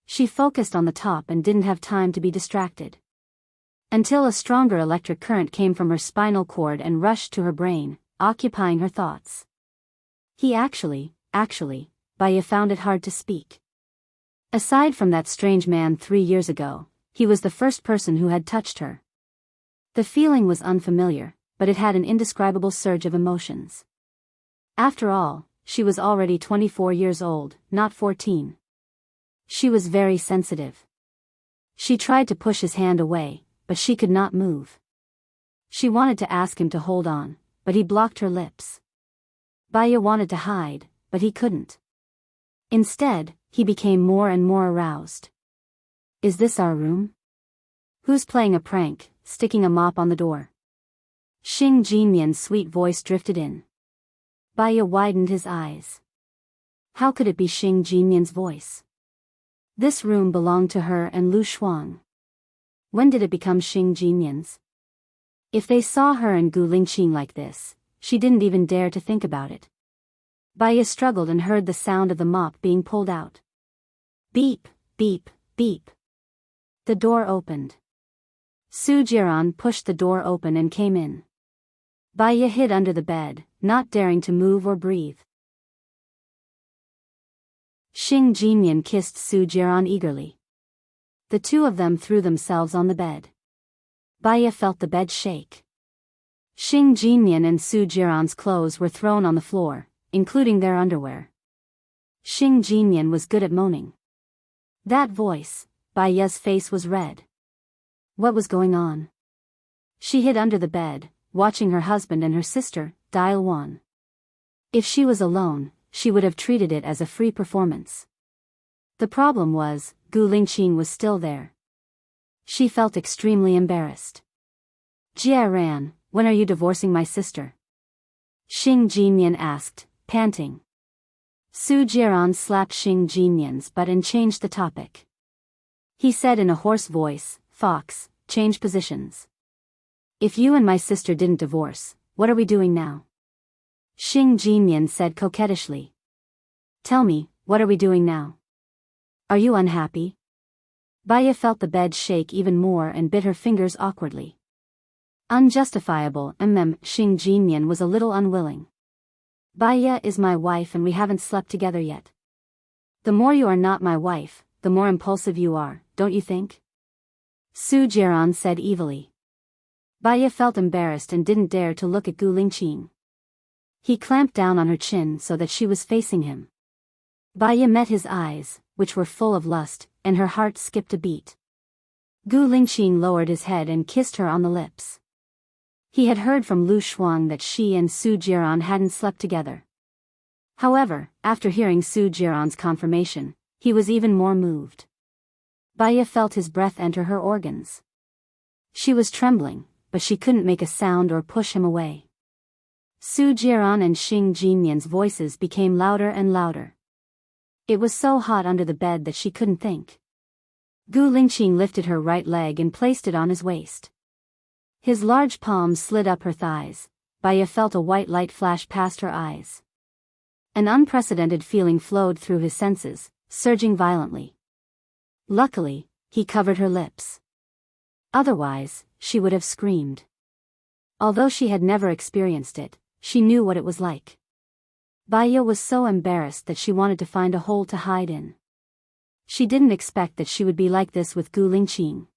She focused on the top and didn't have time to be distracted. Until a stronger electric current came from her spinal cord and rushed to her brain, occupying her thoughts. He actually, Baiya found it hard to speak. Aside from that strange man 3 years ago, he was the first person who had touched her. The feeling was unfamiliar, but it had an indescribable surge of emotions. After all, she was already 24 years old, not 14. She was very sensitive. She tried to push his hand away, but she could not move. She wanted to ask him to hold on, but he blocked her lips. Baiya wanted to hide, but he couldn't. Instead, he became more and more aroused. Is this our room? Who's playing a prank, sticking a mop on the door? Xing Jinyan's sweet voice drifted in. Baiya widened his eyes. How could it be Xing Jinyan's voice? This room belonged to her and Lu Shuang. When did it become Xing Jinyan's? If they saw her and Gu Lingqing like this, she didn't even dare to think about it. Baiya struggled and heard the sound of the mop being pulled out. Beep, beep, beep. The door opened. Su Jiran pushed the door open and came in. Baiya hid under the bed, not daring to move or breathe. Xing Jinyan kissed Su Jiran eagerly. The two of them threw themselves on the bed. Baiya felt the bed shake. Xing Jinyan and Su Jiran's clothes were thrown on the floor, including their underwear. Xing Jinyan was good at moaning. That voice, Baiya's face was red. What was going on? She hid under the bed, watching her husband and her sister, Dial Wan. If she was alone, she would have treated it as a free performance. The problem was, Gu Lingqing was still there. She felt extremely embarrassed. Jia Ran, when are you divorcing my sister? Xing Jinyan asked, panting. Su Jiran slapped Xing Jinyan's butt and changed the topic. He said in a hoarse voice, Fox, change positions. If you and my sister didn't divorce, what are we doing now? Xing Jinyan said coquettishly. Tell me, what are we doing now? Are you unhappy? Baya felt the bed shake even more and bit her fingers awkwardly. Unjustifiable, Xing Jinyan was a little unwilling. Baya is my wife and we haven't slept together yet. The more you are not my wife, the more impulsive you are, don't you think? Su Jiran said evilly. Baya felt embarrassed and didn't dare to look at Gu Lingqing. He clamped down on her chin so that she was facing him. Baya met his eyes, which were full of lust, and her heart skipped a beat. Gu Lingqing lowered his head and kissed her on the lips. He had heard from Lu Shuang that she and Su Jiran hadn't slept together. However, after hearing Su Jiran's confirmation, he was even more moved. Baya felt his breath enter her organs. She was trembling, but she couldn't make a sound or push him away. Su Jiran and Xing Jinyan's voices became louder and louder. It was so hot under the bed that she couldn't think. Gu Lingqing lifted her right leg and placed it on his waist. His large palms slid up her thighs. Baya felt a white light flash past her eyes. An unprecedented feeling flowed through his senses, surging violently. Luckily, he covered her lips. Otherwise, she would have screamed. Although she had never experienced it, she knew what it was like. Baya was so embarrassed that she wanted to find a hole to hide in. She didn't expect that she would be like this with Gu Lingqing.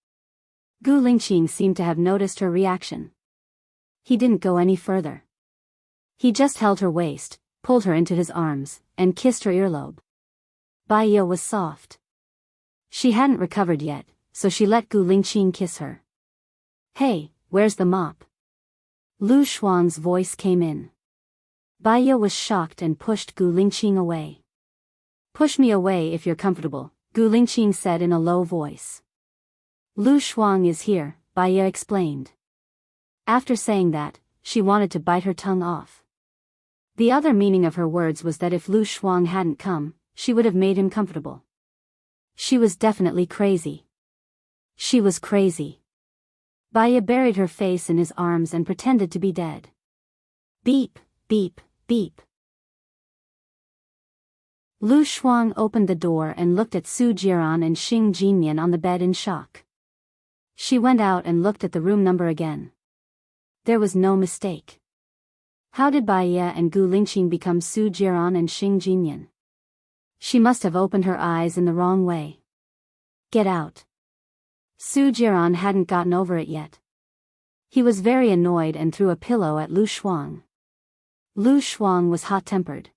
Gu Lingqing seemed to have noticed her reaction. He didn't go any further. He just held her waist, pulled her into his arms, and kissed her earlobe. Baya was soft. She hadn't recovered yet, so she let Gu Lingqing kiss her. Hey, where's the mop? Lu Shuang's voice came in. Baya was shocked and pushed Gu Lingqing away. Push me away if you're comfortable, Gu Lingqing said in a low voice. Lu Shuang is here, Baya explained. After saying that, she wanted to bite her tongue off. The other meaning of her words was that if Lu Shuang hadn't come, she would have made him comfortable. She was definitely crazy. She was crazy. Baya buried her face in his arms and pretended to be dead. Beep, beep, beep. Lu Shuang opened the door and looked at Su Jiran and Xing Jinyan on the bed in shock. She went out and looked at the room number again. There was no mistake. How did Baya and Gu Lingqing become Su Jiran and Xing Jinyan? She must have opened her eyes in the wrong way. Get out. Su Jiran hadn't gotten over it yet. He was very annoyed and threw a pillow at Lu Shuang. Lu Shuang was hot-tempered.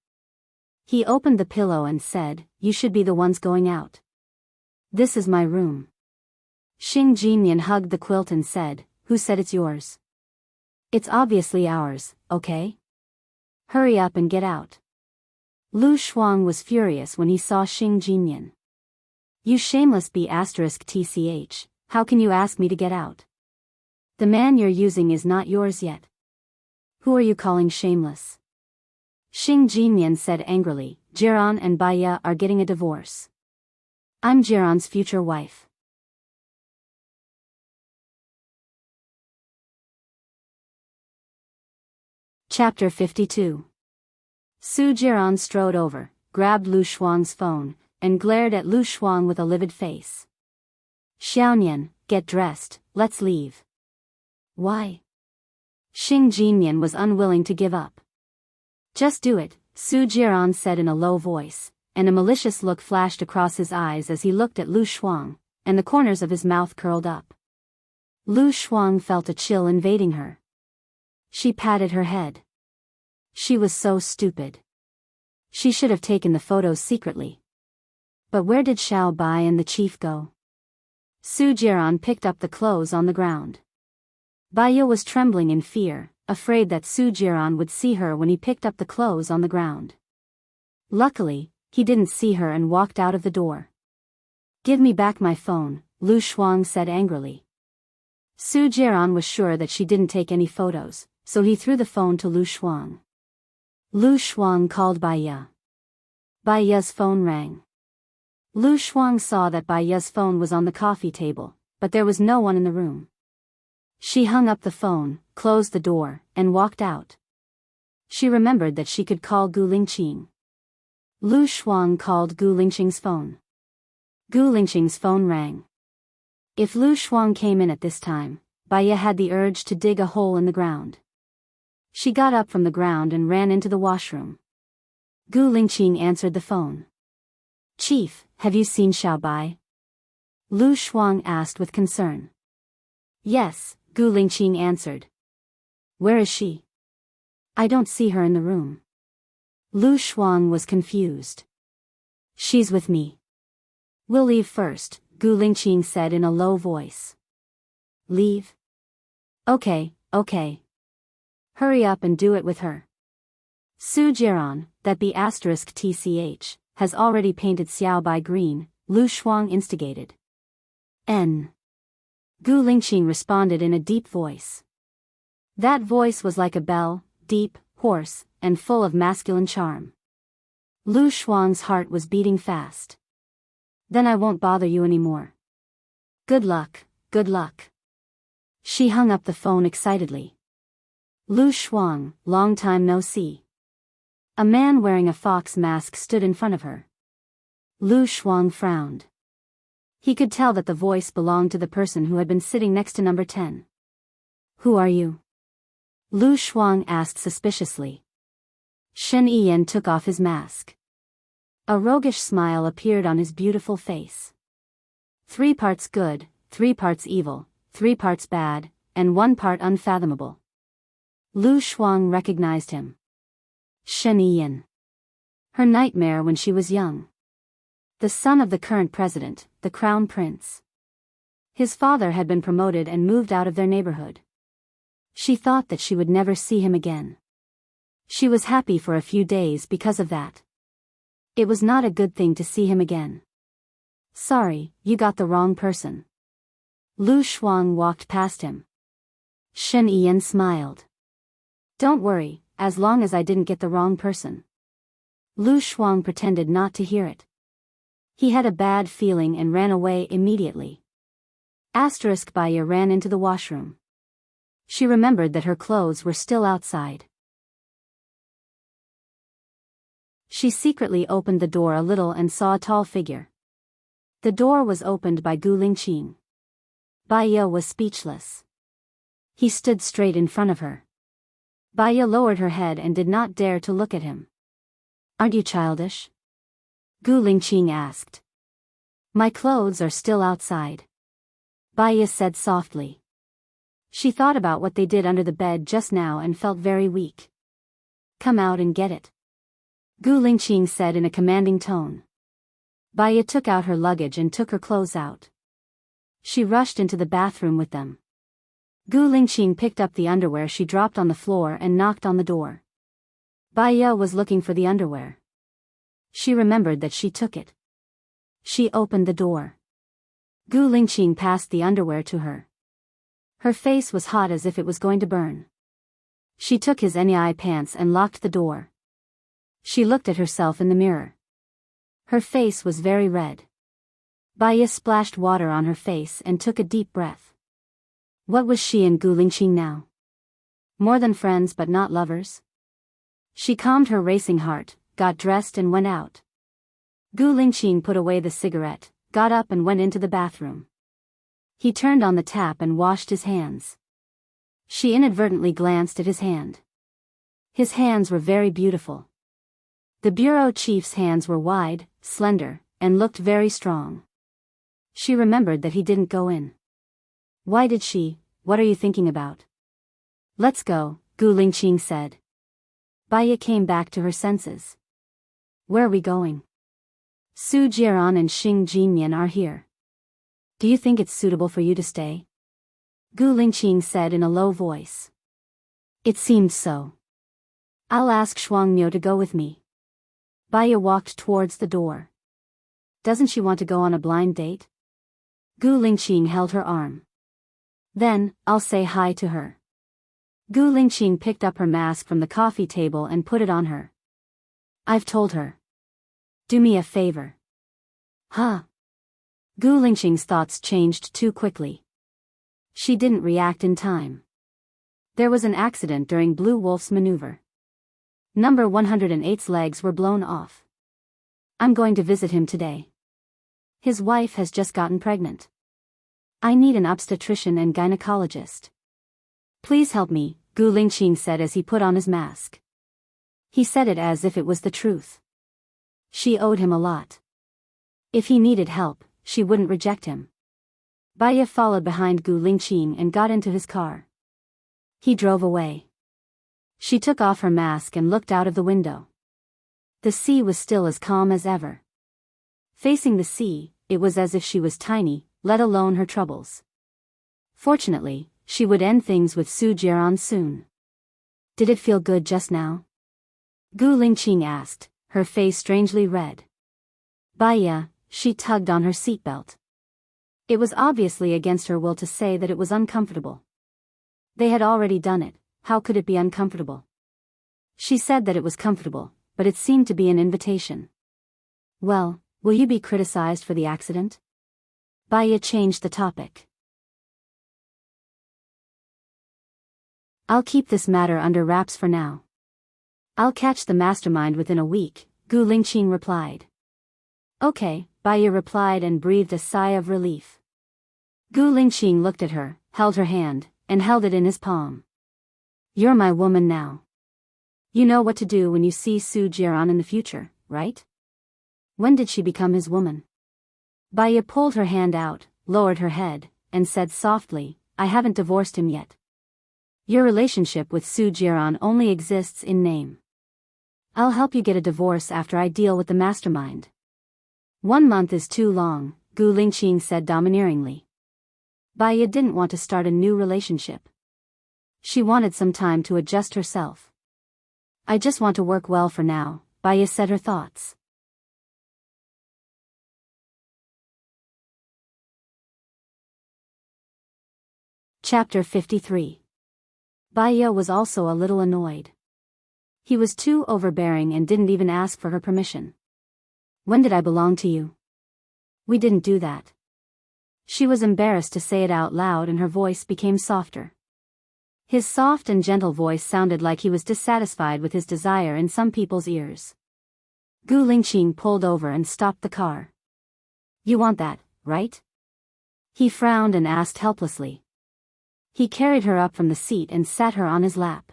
He opened the pillow and said, "You should be the ones going out. This is my room." Xing Jinyan hugged the quilt and said, "Who said it's yours? It's obviously ours, okay? Hurry up and get out." Lu Shuang was furious when he saw Xing Jinyan. "You shameless B***tch, how can you ask me to get out? The man you're using is not yours yet. Who are you calling shameless?" Xing Jinyan said angrily, "Jiran and Baya are getting a divorce. I'm Jiran's future wife." Chapter 52. Su Jiran strode over, grabbed Lu Shuang's phone, and glared at Lu Shuang with a livid face. "Xiaonian, get dressed, let's leave." "Why?" Xing Jinyan was unwilling to give up. "Just do it," Su Jiran said in a low voice, and a malicious look flashed across his eyes as he looked at Lu Shuang, and the corners of his mouth curled up. Lu Shuang felt a chill invading her. She patted her head. She was so stupid. She should have taken the photos secretly. But where did Xiao Bai and the chief go? Su Jiran picked up the clothes on the ground. Baya was trembling in fear, afraid that Su Jiran would see her when he picked up the clothes on the ground. Luckily, he didn't see her and walked out of the door. "Give me back my phone," Lu Shuang said angrily. Su Jiran was sure that she didn't take any photos, so he threw the phone to Lu Shuang. Lu Shuang called Baya. Baya's phone rang. Lu Shuang saw that Baya's phone was on the coffee table, but there was no one in the room. She hung up the phone, closed the door, and walked out. She remembered that she could call Gu Lingqing. Lu Shuang called Gu Lingqing's phone. Gu Lingqing's phone rang. If Lu Shuang came in at this time, Baiya had the urge to dig a hole in the ground. She got up from the ground and ran into the washroom. Gu Lingqing answered the phone. Chief, have you seen Xiao Bai? Lu Shuang asked with concern. Yes, Gu Lingqing answered. Where is she? I don't see her in the room. Lu Shuang was confused. She's with me. We'll leave first, Gu Lingqing said in a low voice. Leave? Okay. Hurry up and do it with her. Su Jiran, that be *tch, has already painted Xiao Bai green, Lu Shuang instigated. N. Gu Lingqing responded in a deep voice. That voice was like a bell, deep, hoarse, and full of masculine charm. Lu Shuang's heart was beating fast. Then I won't bother you anymore. Good luck. She hung up the phone excitedly. Lu Shuang, long time no see. A man wearing a fox mask stood in front of her. Lu Shuang frowned. He could tell that the voice belonged to the person who had been sitting next to number 10. Who are you? Lu Shuang asked suspiciously. Shen Yiyan took off his mask. A roguish smile appeared on his beautiful face. 3 parts good, 3 parts evil, 3 parts bad, and 1 part unfathomable. Lu Shuang recognized him. Shen Yiyan. Her nightmare when she was young. The son of the current president, the crown prince. His father had been promoted and moved out of their neighborhood. She thought that she would never see him again. She was happy for a few days because of that. It was not a good thing to see him again. Sorry, you got the wrong person. Lu Shuang walked past him. Shen Yiyan smiled. Don't worry, as long as I didn't get the wrong person. Lu Shuang pretended not to hear it. He had a bad feeling and ran away immediately. Baiya ran into the washroom. She remembered that her clothes were still outside. She secretly opened the door a little and saw a tall figure. The door was opened by Gu Lingqing. Baiya was speechless. He stood straight in front of her. Baiya lowered her head and did not dare to look at him. Aren't you childish? Gu Lingqing asked. My clothes are still outside. Baiya said softly. She thought about what they did under the bed just now and felt very weak. Come out and get it. Gu Lingqing said in a commanding tone. Baiya took out her luggage and took her clothes out. She rushed into the bathroom with them. Gu Lingqing picked up the underwear she dropped on the floor and knocked on the door. Baiya was looking for the underwear. She remembered that she took it. She opened the door. Gu Lingqing passed the underwear to her. Her face was hot as if it was going to burn. She took his NEI pants and locked the door. She looked at herself in the mirror. Her face was very red. Baiya splashed water on her face and took a deep breath. What was she and Gu Lingqing now? More than friends but not lovers? She calmed her racing heart, got dressed and went out. Gu Lingqing put away the cigarette, got up and went into the bathroom. He turned on the tap and washed his hands. She inadvertently glanced at his hand. His hands were very beautiful. The bureau chief's hands were wide, slender, and looked very strong. She remembered that he didn't go in. Why did she? What are you thinking about? Let's go, Gu Lingqing said. Baiya came back to her senses. Where are we going? Su Jiran and Xing Jinyan are here. Do you think it's suitable for you to stay? Gu Lingqing said in a low voice. It seemed so. I'll ask Shuangmiu to go with me. Baiya walked towards the door. Doesn't she want to go on a blind date? Gu Lingqing held her arm. Then, I'll say hi to her. Gu Lingqing picked up her mask from the coffee table and put it on her. I've told her. Do me a favor. Huh? Gu Lingqing's thoughts changed too quickly. She didn't react in time. There was an accident during Blue Wolf's maneuver. Number 108's legs were blown off. I'm going to visit him today. His wife has just gotten pregnant. I need an obstetrician and gynecologist. Please help me, Gu Lingqing said as he put on his mask. He said it as if it was the truth. She owed him a lot. If he needed help, she wouldn't reject him. Baya followed behind Gu Lingqing and got into his car. He drove away. She took off her mask and looked out of the window. The sea was still as calm as ever. Facing the sea, it was as if she was tiny, let alone her troubles. Fortunately, she would end things with Su Jiran soon. Did it feel good just now? Gu Lingqing asked, her face strangely red. Baya, she tugged on her seatbelt. It was obviously against her will to say that it was uncomfortable. They had already done it, how could it be uncomfortable? She said that it was comfortable, but it seemed to be an invitation. Well, will you be criticized for the accident? Baya changed the topic. I'll keep this matter under wraps for now. I'll catch the mastermind within a week, Gu Lingqing replied. Okay, Baya replied and breathed a sigh of relief. Gu Lingqing looked at her, held her hand, and held it in his palm. You're my woman now. You know what to do when you see Su Jiran in the future, right? When did she become his woman? Baya pulled her hand out, lowered her head, and said softly, I haven't divorced him yet. Your relationship with Su Jiran only exists in name. I'll help you get a divorce after I deal with the mastermind. 1 month is too long, Gu Lingqing said domineeringly. Baya didn't want to start a new relationship. She wanted some time to adjust herself. I just want to work well for now, Baya said her thoughts. Chapter 53. Baya was also a little annoyed. He was too overbearing and didn't even ask for her permission. When did I belong to you? We didn't do that. She was embarrassed to say it out loud and her voice became softer. His soft and gentle voice sounded like he was dissatisfied with his desire in some people's ears. Gu Lingqing pulled over and stopped the car. You want that, right? He frowned and asked helplessly. He carried her up from the seat and sat her on his lap.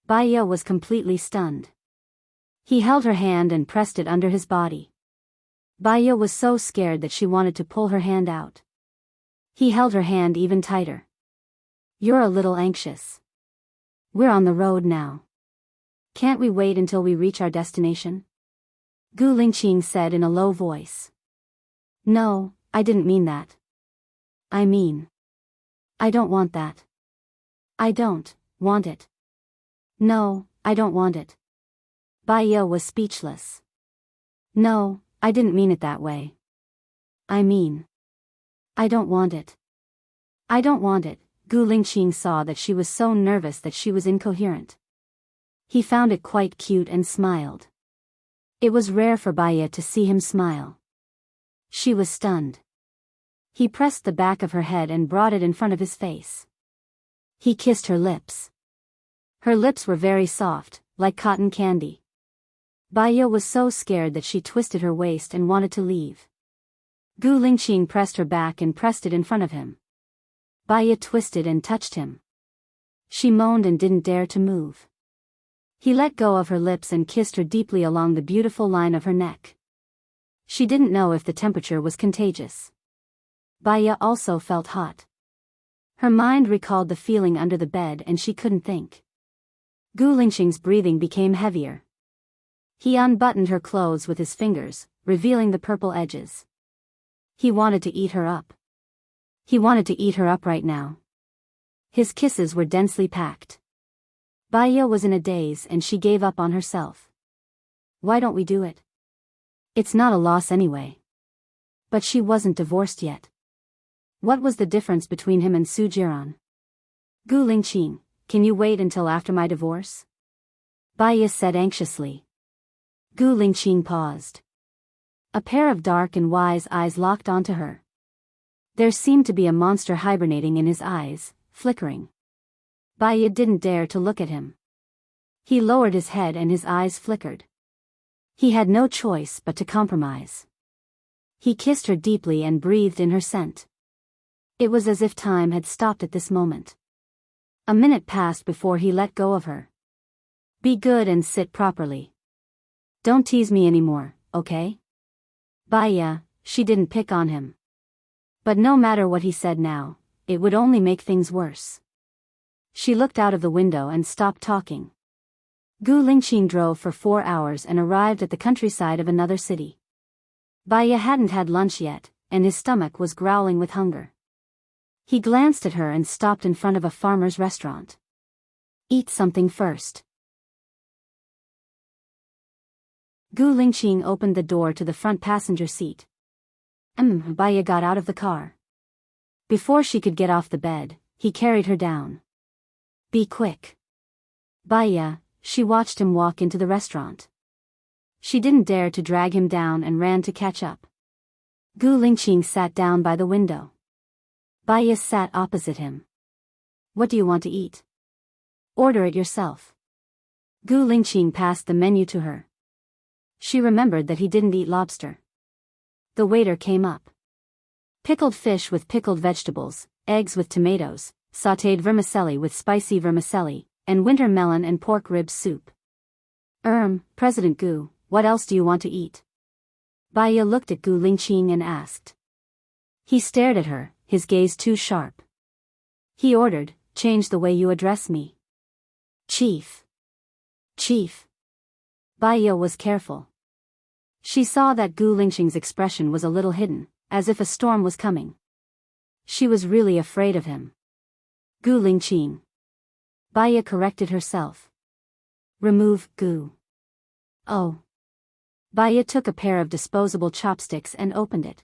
Baya was completely stunned. He held her hand and pressed it under his body. Baya was so scared that she wanted to pull her hand out. He held her hand even tighter. You're a little anxious. We're on the road now. Can't we wait until we reach our destination? Gu Lingqing said in a low voice. No, I didn't mean that. I mean, I don't want that. I don't want it. No, I don't want it. Baya was speechless. No, I didn't mean it that way. I mean, I don't want it. I don't want it. Gu Lingqing saw that she was so nervous that she was incoherent. He found it quite cute and smiled. It was rare for Baya to see him smile. She was stunned. He pressed the back of her head and brought it in front of his face. He kissed her lips. Her lips were very soft, like cotton candy. Baya was so scared that she twisted her waist and wanted to leave. Gu Lingqing pressed her back and pressed it in front of him. Baya twisted and touched him. She moaned and didn't dare to move. He let go of her lips and kissed her deeply along the beautiful line of her neck. She didn't know if the temperature was contagious. Baya also felt hot. Her mind recalled the feeling under the bed and she couldn't think. Gu Lingqing's breathing became heavier. He unbuttoned her clothes with his fingers, revealing the purple edges. He wanted to eat her up. He wanted to eat her up right now. His kisses were densely packed. Baya was in a daze and she gave up on herself. Why don't we do it? It's not a loss anyway. But she wasn't divorced yet. What was the difference between him and Su Jiran? Gu Lingqing, can you wait until after my divorce? Baya said anxiously. Gu Lingqing paused. A pair of dark and wise eyes locked onto her. There seemed to be a monster hibernating in his eyes, flickering. Baya didn't dare to look at him. He lowered his head and his eyes flickered. He had no choice but to compromise. He kissed her deeply and breathed in her scent. It was as if time had stopped at this moment. A minute passed before he let go of her. Be good and sit properly. Don't tease me anymore, okay? Baya, she didn't pick on him. But no matter what he said now, it would only make things worse. She looked out of the window and stopped talking. Gu Lingqing drove for 4 hours and arrived at the countryside of another city. Baya hadn't had lunch yet, and his stomach was growling with hunger. He glanced at her and stopped in front of a farmer's restaurant. Eat something first. Gu Lingqing opened the door to the front passenger seat. Baya got out of the car. Before she could get off the bed, he carried her down. Be quick. Baya, she watched him walk into the restaurant. She didn't dare to drag him down and ran to catch up. Gu Lingqing sat down by the window. Baya sat opposite him. What do you want to eat? Order it yourself. Gu Lingqing passed the menu to her. She remembered that he didn't eat lobster. The waiter came up. Pickled fish with pickled vegetables, eggs with tomatoes, sautéed vermicelli with spicy vermicelli, and winter melon and pork rib soup. President Gu, what else do you want to eat? Baya looked at Gu Lingqing and asked. He stared at her, his gaze too sharp. He ordered, change the way you address me. Chief. Chief. Baya was careful. She saw that Gu Lingqing's expression was a little hidden, as if a storm was coming. She was really afraid of him. Gu Lingqing. Baya corrected herself. Remove Gu. Oh. Baya took a pair of disposable chopsticks and opened it.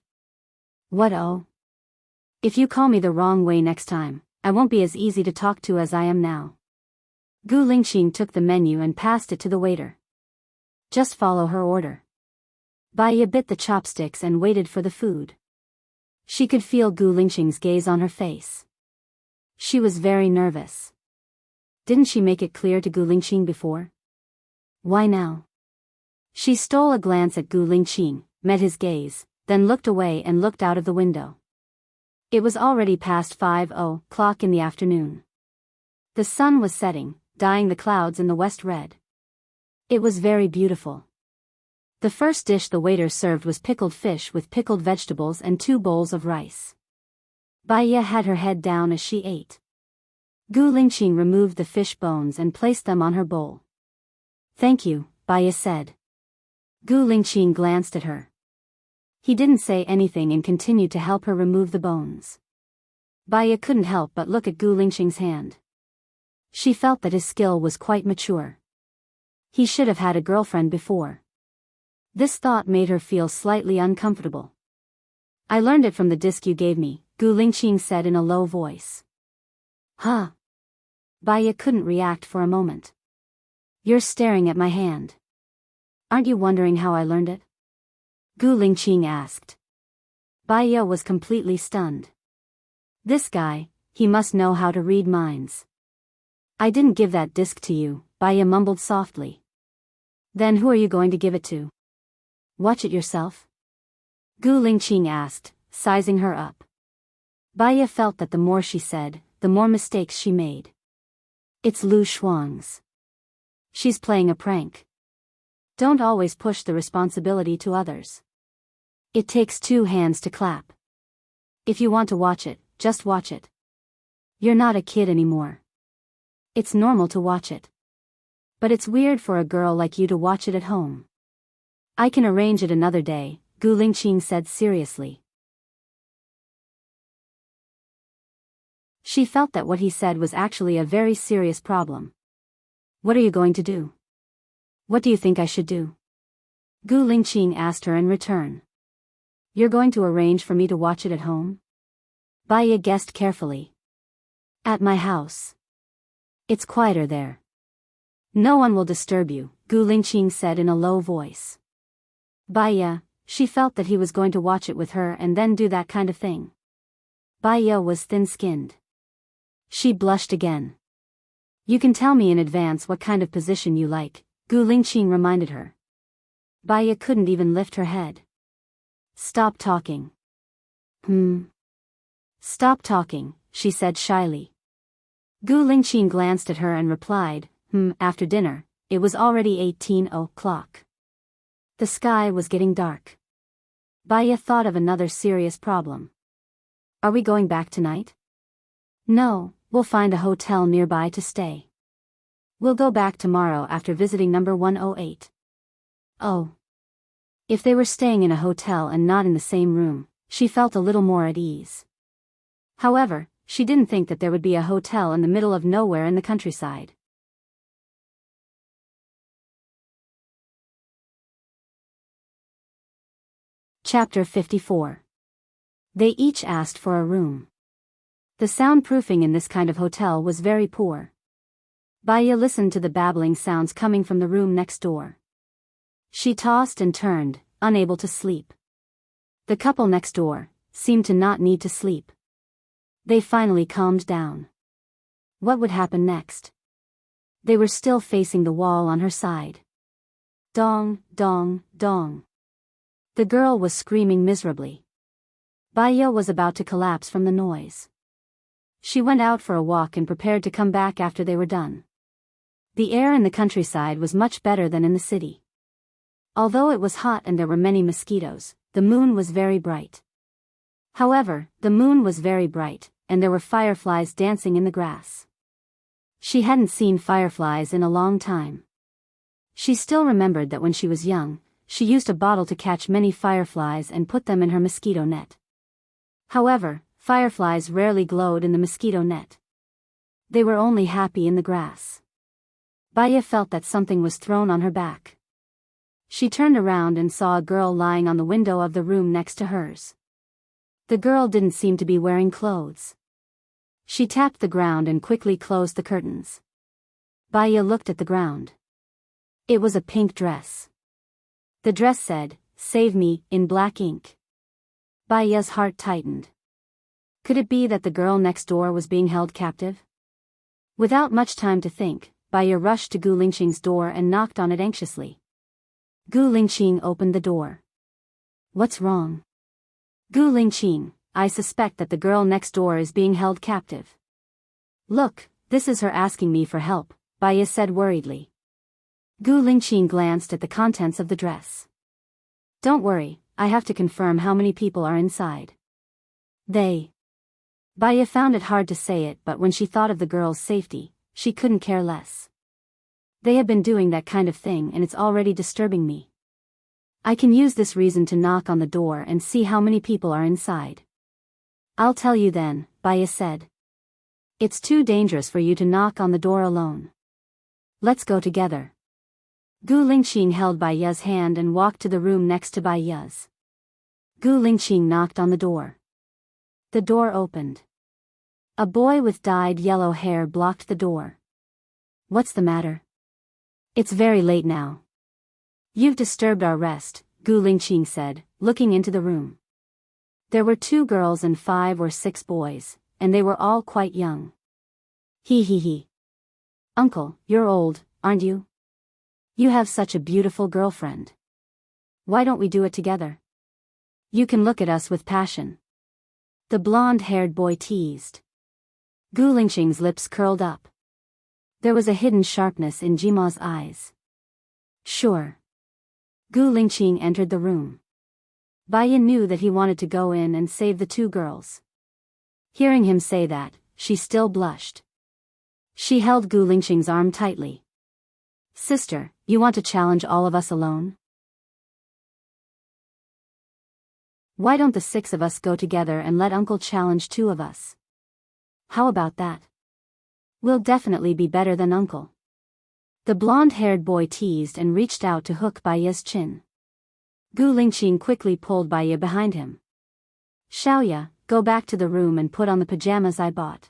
What oh? If you call me the wrong way next time, I won't be as easy to talk to as I am now. Gu Lingqing took the menu and passed it to the waiter. Just follow her order. Baya bit the chopsticks and waited for the food. She could feel Gu Lingqing's gaze on her face. She was very nervous. Didn't she make it clear to Gu Lingqing before? Why now? She stole a glance at Gu Lingqing, met his gaze, then looked away and looked out of the window. It was already past 5:00 in the afternoon. The sun was setting, dyeing the clouds in the west red. It was very beautiful. The first dish the waiter served was pickled fish with pickled vegetables and 2 bowls of rice. Baya had her head down as she ate. Gu Lingqing removed the fish bones and placed them on her bowl. Thank you, Baya said. Gu Lingqing glanced at her. He didn't say anything and continued to help her remove the bones. Baya couldn't help but look at Gu Lingqing's hand. She felt that his skill was quite mature. He should have had a girlfriend before. This thought made her feel slightly uncomfortable. I learned it from the disc you gave me, Gu Lingqing said in a low voice. Huh? Baya couldn't react for a moment. You're staring at my hand. Aren't you wondering how I learned it? Gu Lingqing asked. Baya was completely stunned. This guy, he must know how to read minds. I didn't give that disc to you, Baya mumbled softly. Then who are you going to give it to? Watch it yourself? Gu Lingqing asked, sizing her up. Baya felt that the more she said, the more mistakes she made. It's Lu Shuang's. She's playing a prank. Don't always push the responsibility to others. It takes 2 hands to clap. If you want to watch it, just watch it. You're not a kid anymore. It's normal to watch it. But it's weird for a girl like you to watch it at home. I can arrange it another day, Gu Lingqing said seriously. She felt that what he said was actually a very serious problem. What are you going to do? What do you think I should do? Gu Lingqing asked her in return. You're going to arrange for me to watch it at home? Baya guessed carefully. At my house. It's quieter there. No one will disturb you, Gu Lingqing said in a low voice. Baya, she felt that he was going to watch it with her and then do that kind of thing. Baya was thin-skinned. She blushed again. You can tell me in advance what kind of position you like, Gu Lingqing reminded her. Baya couldn't even lift her head. Stop talking. Stop talking, she said shyly. Gu Lingqing glanced at her and replied, after dinner. It was already 18 o'clock. The sky was getting dark. Baya thought of another serious problem. Are we going back tonight? No, we'll find a hotel nearby to stay. We'll go back tomorrow after visiting number 108. Oh. If they were staying in a hotel and not in the same room, she felt a little more at ease. However, she didn't think that there would be a hotel in the middle of nowhere in the countryside. Chapter 54. They each asked for a room. The soundproofing in this kind of hotel was very poor. Baya listened to the babbling sounds coming from the room next door. She tossed and turned, unable to sleep. The couple next door seemed to not need to sleep. They finally calmed down. What would happen next? They were still facing the wall on her side. Dong, dong, dong. The girl was screaming miserably. Baya was about to collapse from the noise. She went out for a walk and prepared to come back after they were done. The air in the countryside was much better than in the city. Although it was hot and there were many mosquitoes, the moon was very bright. However, the moon was very bright, and there were fireflies dancing in the grass. She hadn't seen fireflies in a long time. She still remembered that when she was young, she used a bottle to catch many fireflies and put them in her mosquito net. However, fireflies rarely glowed in the mosquito net. They were only happy in the grass. Baya felt that something was thrown on her back. She turned around and saw a girl lying on the window of the room next to hers. The girl didn't seem to be wearing clothes. She tapped the ground and quickly closed the curtains. Baya looked at the ground. It was a pink dress. The dress said, "Save me," in black ink. Baya's heart tightened. Could it be that the girl next door was being held captive? Without much time to think, Baya rushed to Gu Lingqing's door and knocked on it anxiously. Gu Lingqing opened the door. What's wrong? Gu Lingqing, I suspect that the girl next door is being held captive. Look, this is her asking me for help, Baya said worriedly. Gu Lingqing glanced at the contents of the dress. Don't worry, I have to confirm how many people are inside. Baya found it hard to say it, but when she thought of the girl's safety, she couldn't care less. They have been doing that kind of thing and it's already disturbing me. I can use this reason to knock on the door and see how many people are inside. I'll tell you then, Baya said. It's too dangerous for you to knock on the door alone. Let's go together. Gu Lingqing held Baya's hand and walked to the room next to Baya's. Gu Lingqing knocked on the door. The door opened. A boy with dyed yellow hair blocked the door. What's the matter? It's very late now. You've disturbed our rest, Gu Lingqing said, looking into the room. There were 2 girls and 5 or 6 boys, and they were all quite young. He. Uncle, you're old, aren't you? You have such a beautiful girlfriend. Why don't we do it together? You can look at us with passion. The blonde-haired boy teased. Gu Lingqing's lips curled up. There was a hidden sharpness in Jima's eyes. Sure. Gu Lingqing entered the room. Baya knew that he wanted to go in and save the 2 girls. Hearing him say that, she still blushed. She held Gu Lingqing's arm tightly. Sister, you want to challenge all of us alone? Why don't the 6 of us go together and let Uncle challenge 2 of us? How about that? We'll definitely be better than Uncle. The blonde-haired boy teased and reached out to hook Baya's chin. Gu Lingqing quickly pulled Baya behind him. Xiaoya, go back to the room and put on the pajamas I bought.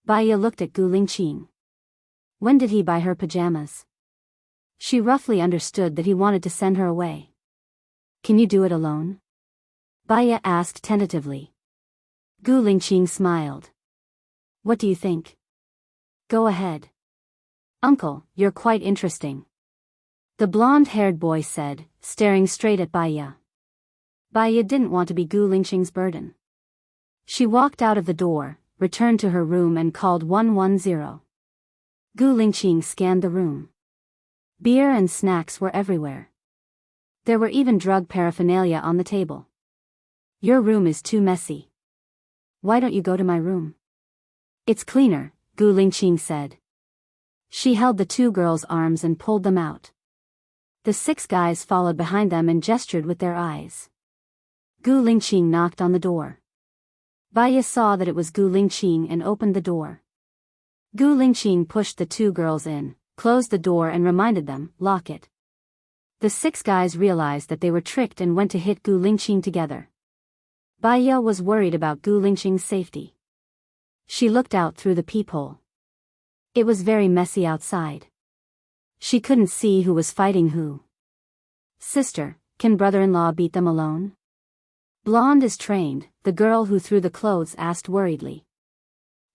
Baya looked at Gu Lingqing. When did he buy her pajamas? She roughly understood that he wanted to send her away. Can you do it alone? Baya asked tentatively. Gu Lingqing smiled. What do you think? Go ahead. Uncle, you're quite interesting. The blonde-haired boy said, staring straight at Baya. Baya didn't want to be Gu Lingqing's burden. She walked out of the door, returned to her room and called 110. Gu Lingqing scanned the room. Beer and snacks were everywhere. There were even drug paraphernalia on the table. Your room is too messy. Why don't you go to my room? It's cleaner, Gu Lingqing said. She held the two girls' arms and pulled them out. The 6 guys followed behind them and gestured with their eyes. Gu Lingqing knocked on the door. Baya saw that it was Gu Lingqing and opened the door. Gu Lingqing pushed the 2 girls in, closed the door and reminded them, lock it. The 6 guys realized that they were tricked and went to hit Gu Lingqing together. Baya was worried about Gu Lingqing's safety. She looked out through the peephole. It was very messy outside. She couldn't see who was fighting who. Sister, can brother-in-law beat them alone? Blonde is trained, the girl who threw the clothes asked worriedly.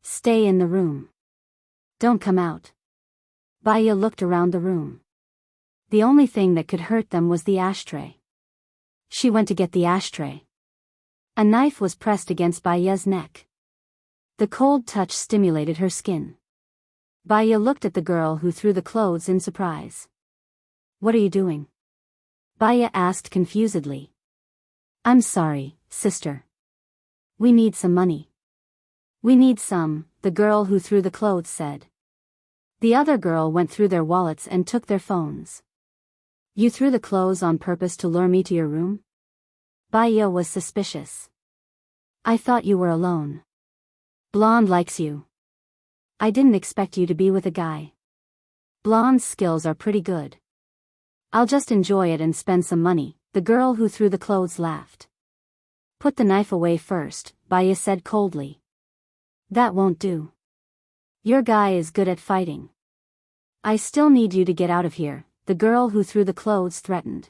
Stay in the room. Don't come out. Baya looked around the room. The only thing that could hurt them was the ashtray. She went to get the ashtray. A knife was pressed against Baya's neck. The cold touch stimulated her skin. Baya looked at the girl who threw the clothes in surprise. What are you doing? Baya asked confusedly. I'm sorry, sister. We need some money. We need some, the girl who threw the clothes said. The other girl went through their wallets and took their phones. You threw the clothes on purpose to lure me to your room? Baya was suspicious. I thought you were alone. Blonde likes you. I didn't expect you to be with a guy. Blonde's skills are pretty good. I'll just enjoy it and spend some money, the girl who threw the clothes laughed. Put the knife away first, Baya said coldly. That won't do. Your guy is good at fighting. I still need you to get out of here, the girl who threw the clothes threatened.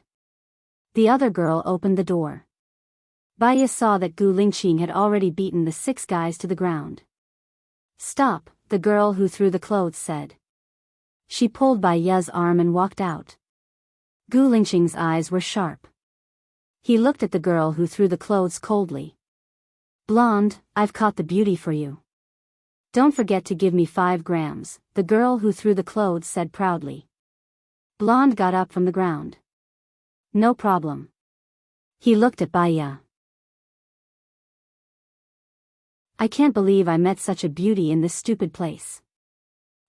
The other girl opened the door. Baya saw that Gu Lingqing had already beaten the 6 guys to the ground. Stop, the girl who threw the clothes said. She pulled Baya's arm and walked out. Gu Lingqing's eyes were sharp. He looked at the girl who threw the clothes coldly. Blonde, I've caught the beauty for you. Don't forget to give me 5 grams, the girl who threw the clothes said proudly. Blonde got up from the ground. No problem. He looked at Baya. I can't believe I met such a beauty in this stupid place.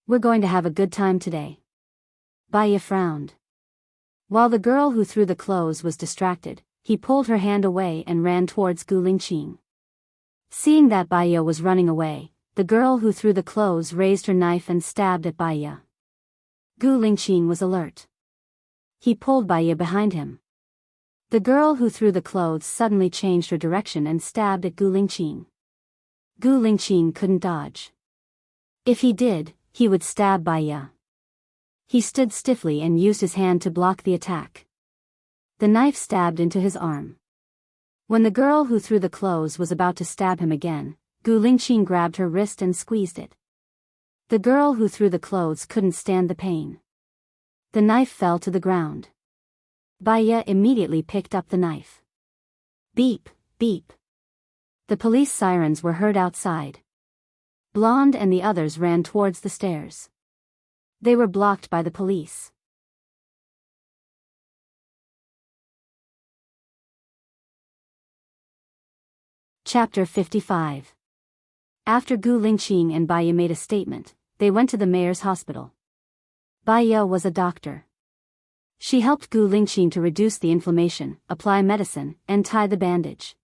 We're going to have a good time today. Baya frowned. While the girl who threw the clothes was distracted, he pulled her hand away and ran towards Gu Lingqing. Seeing that Baya was running away, the girl who threw the clothes raised her knife and stabbed at Baya. Gu Lingqing was alert. He pulled Baya behind him. The girl who threw the clothes suddenly changed her direction and stabbed at Gu Lingqing. Gu Lingqing couldn't dodge. If he did, he would stab Baya. He stood stiffly and used his hand to block the attack. The knife stabbed into his arm. When the girl who threw the clothes was about to stab him again, Gu Lingqing grabbed her wrist and squeezed it. The girl who threw the clothes couldn't stand the pain. The knife fell to the ground. Baya immediately picked up the knife. Beep, beep. The police sirens were heard outside. Blonde and the others ran towards the stairs. They were blocked by the police. Chapter 55. After Gu Lingqing and Baya made a statement, they went to the mayor's hospital. Baya was a doctor. She helped Gu Lingqing to reduce the inflammation, apply medicine, and tie the bandage.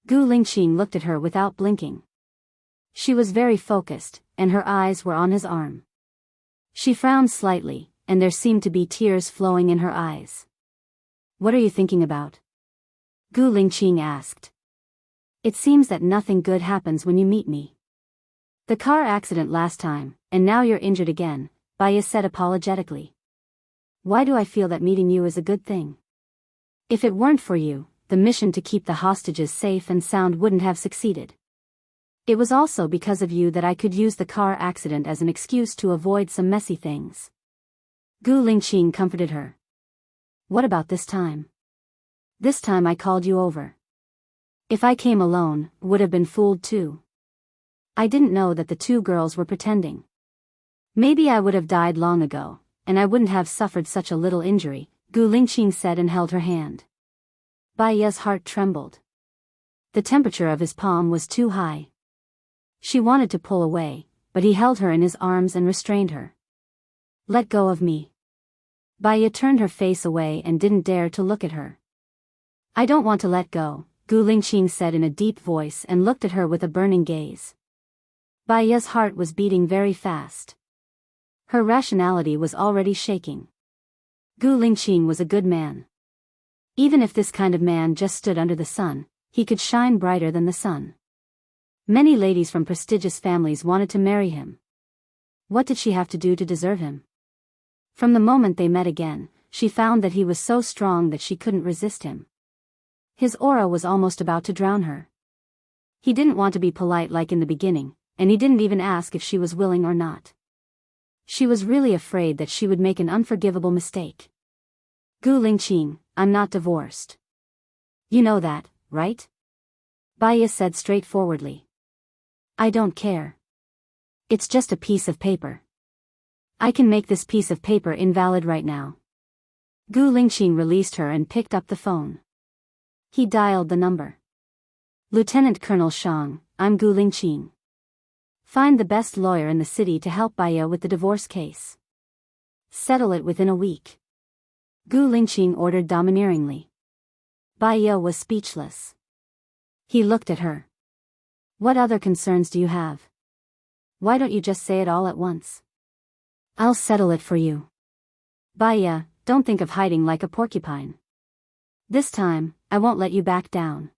Gu Lingqing looked at her without blinking. She was very focused, and her eyes were on his arm. She frowned slightly, and there seemed to be tears flowing in her eyes. What are you thinking about? Gu Lingqing asked. It seems that nothing good happens when you meet me. The car accident last time, and now you're injured again, Baya said apologetically. Why do I feel that meeting you is a good thing? If it weren't for you, the mission to keep the hostages safe and sound wouldn't have succeeded. It was also because of you that I could use the car accident as an excuse to avoid some messy things. Gu Lingqing comforted her. What about this time? This time I called you over. If I came alone, would have been fooled too. I didn't know that the two girls were pretending. Maybe I would have died long ago, and I wouldn't have suffered such a little injury, Gu Lingqing said and held her hand. Bai Ye's heart trembled. The temperature of his palm was too high. She wanted to pull away, but he held her in his arms and restrained her. Let go of me. Bai Ye turned her face away and didn't dare to look at her. I don't want to let go, Gu Lingqing said in a deep voice and looked at her with a burning gaze. Bai Ye's heart was beating very fast. Her rationality was already shaking. Gu Lingqing was a good man. Even if this kind of man just stood under the sun, he could shine brighter than the sun. Many ladies from prestigious families wanted to marry him. What did she have to do to deserve him? From the moment they met again, she found that he was so strong that she couldn't resist him. His aura was almost about to drown her. He didn't want to be polite like in the beginning, and he didn't even ask if she was willing or not. She was really afraid that she would make an unforgivable mistake. Gu Lingqing, I'm not divorced. You know that, right? Bai Ye said straightforwardly. I don't care. It's just a piece of paper. I can make this piece of paper invalid right now. Gu Lingqing released her and picked up the phone. He dialed the number. Lieutenant Colonel Shang, I'm Gu Lingqing. Find the best lawyer in the city to help Bai Ye with the divorce case. Settle it within a week. Gu Lingqing ordered domineeringly. Bai Ye was speechless. He looked at her. What other concerns do you have? Why don't you just say it all at once? I'll settle it for you. Bai Ye, don't think of hiding like a porcupine. This time, I won't let you back down.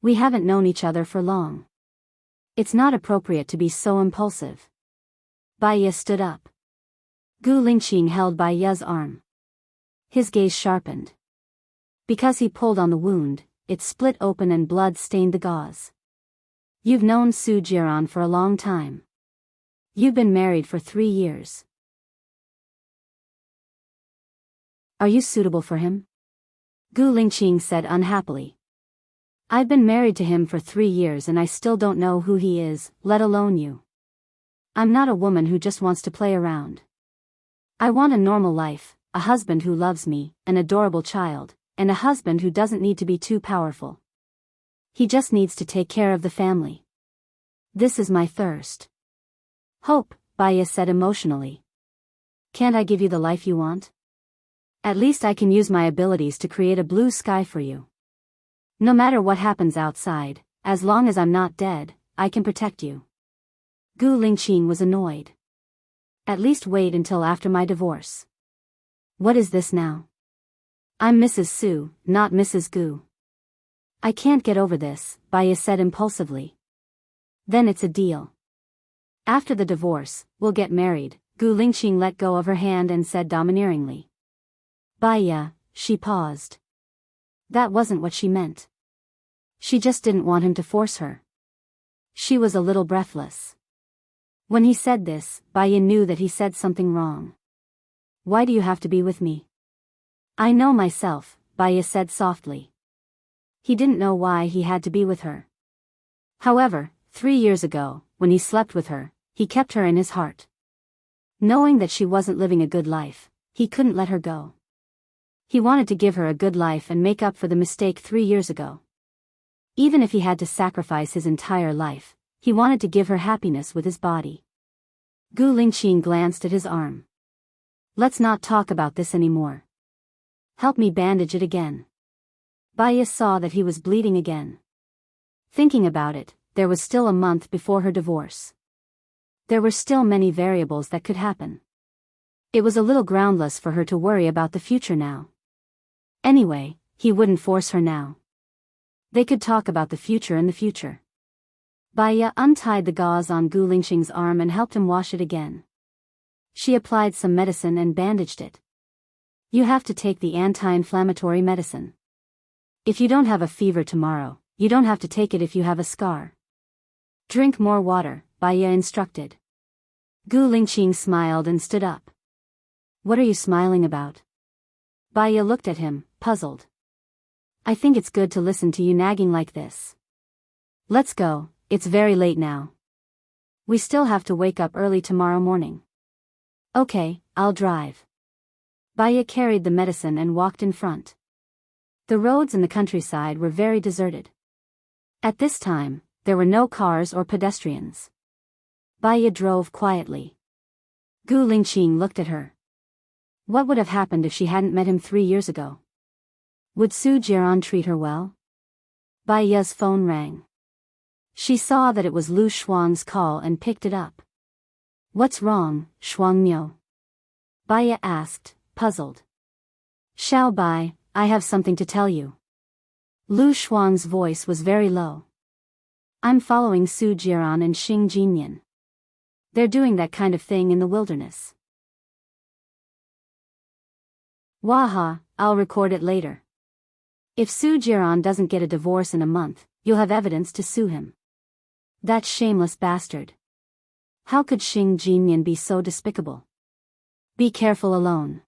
We haven't known each other for long. It's not appropriate to be so impulsive. Bai Ye stood up. Gu Lingqing held Bai Ye's arm. His gaze sharpened. Because he pulled on the wound, it split open and blood stained the gauze. You've known Su Jiran for a long time. You've been married for 3 years. Are you suitable for him? Gu Lingqing said unhappily. I've been married to him for 3 years and I still don't know who he is, let alone you. I'm not a woman who just wants to play around. I want a normal life, a husband who loves me, an adorable child, and a husband who doesn't need to be too powerful. He just needs to take care of the family. This is my thirst. Hope, Bai Ye said emotionally. Can't I give you the life you want? At least I can use my abilities to create a blue sky for you. No matter what happens outside, as long as I'm not dead, I can protect you. Gu Lingqing was annoyed. At least wait until after my divorce. What is this now? I'm Mrs. Su, not Mrs. Gu. I can't get over this, Bai Ye said impulsively. Then it's a deal. After the divorce, we'll get married, Gu Lingqing let go of her hand and said domineeringly. Bai Ye, she paused. That wasn't what she meant. She just didn't want him to force her. She was a little breathless. When he said this, Bai Ye knew that he said something wrong. Why do you have to be with me? I know myself, Bai Ye said softly. He didn't know why he had to be with her. However, 3 years ago, when he slept with her, he kept her in his heart. Knowing that she wasn't living a good life, he couldn't let her go. He wanted to give her a good life and make up for the mistake 3 years ago. Even if he had to sacrifice his entire life, he wanted to give her happiness with his body. Gu Lingqing glanced at his arm. Let's not talk about this anymore. Help me bandage it again. Bai Ye saw that he was bleeding again. Thinking about it, there was still a month before her divorce. There were still many variables that could happen. It was a little groundless for her to worry about the future now. Anyway, he wouldn't force her now. They could talk about the future in the future. Bai Ye untied the gauze on Gu Lingqing's arm and helped him wash it again. She applied some medicine and bandaged it. You have to take the anti-inflammatory medicine. If you don't have a fever tomorrow, you don't have to take it if you have a scar. Drink more water, Bai Ye instructed. Gu Lingqing smiled and stood up. What are you smiling about? Bai Ye looked at him, puzzled. I think it's good to listen to you nagging like this. Let's go, it's very late now. We still have to wake up early tomorrow morning. Okay, I'll drive. Baya carried the medicine and walked in front. The roads in the countryside were very deserted. At this time, there were no cars or pedestrians. Baya drove quietly. Gu Lingqing looked at her. What would have happened if she hadn't met him 3 years ago? Would Su Jiran treat her well? Baya's phone rang. She saw that it was Lu Shuang's call and picked it up. What's wrong, Shuangmiu? Baya asked, puzzled. Xiao Bai, I have something to tell you. Lu Shuang's voice was very low. I'm following Su Jiran and Xing Jinyan. They're doing that kind of thing in the wilderness. Waha, I'll record it later. If Su Jiran doesn't get a divorce in a month, you'll have evidence to sue him. That shameless bastard. How could Xing Jinyan be so despicable? Be careful alone.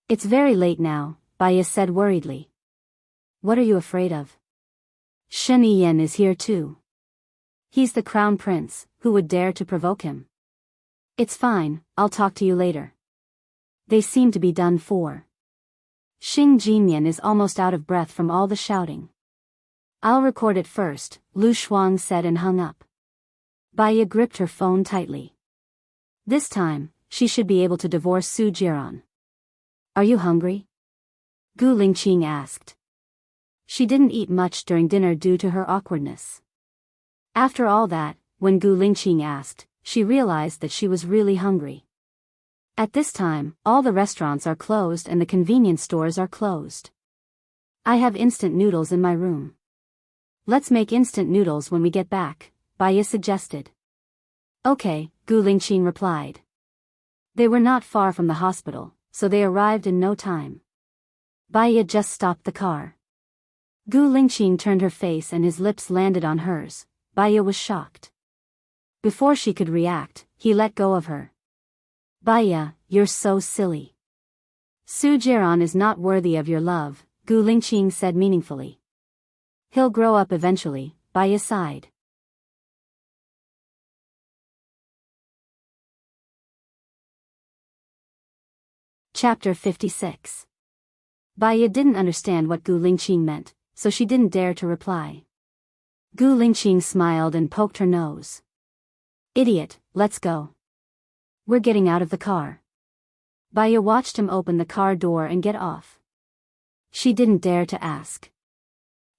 It's very late now, Baya said worriedly. What are you afraid of? Shen Yen is here too. He's the crown prince, who would dare to provoke him? It's fine, I'll talk to you later. They seem to be done for. Xing Jinyan is almost out of breath from all the shouting. I'll record it first, Lu Shuang said and hung up. Baya gripped her phone tightly. This time, she should be able to divorce Su Jiran. Are you hungry? Gu Lingqing asked. She didn't eat much during dinner due to her awkwardness. After all that, when Gu Lingqing asked, she realized that she was really hungry. At this time, all the restaurants are closed and the convenience stores are closed. I have instant noodles in my room. Let's make instant noodles when we get back, Baya suggested. Okay, Gu Lingqing replied. They were not far from the hospital, so they arrived in no time. Baya just stopped the car. Gu Lingqing turned her face and his lips landed on hers. Baya was shocked. Before she could react, he let go of her. Baya, you're so silly. Su Jiran is not worthy of your love, Gu Lingqing said meaningfully. He'll grow up eventually, Baya sighed. Chapter 56. Baya didn't understand what Gu Lingqing meant, so she didn't dare to reply. Gu Lingqing smiled and poked her nose. Idiot, let's go. We're getting out of the car. Baya watched him open the car door and get off. She didn't dare to ask.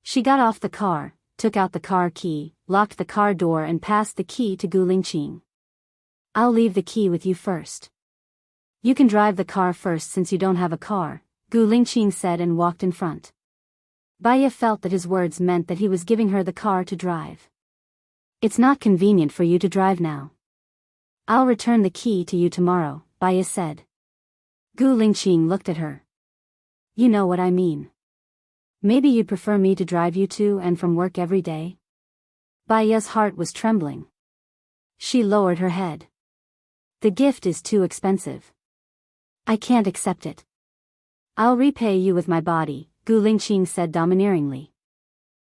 She got off the car, took out the car key, locked the car door and passed the key to Gu Lingqing. I'll leave the key with you first. You can drive the car first since you don't have a car, Gu Lingqing said and walked in front. Baya felt that his words meant that he was giving her the car to drive. It's not convenient for you to drive now. I'll return the key to you tomorrow, Baya said. Gu Lingqing looked at her. You know what I mean. Maybe you'd prefer me to drive you to and from work every day? Baya's heart was trembling. She lowered her head. The gift is too expensive. I can't accept it. I'll repay you with my body, Gu Lingqing said domineeringly.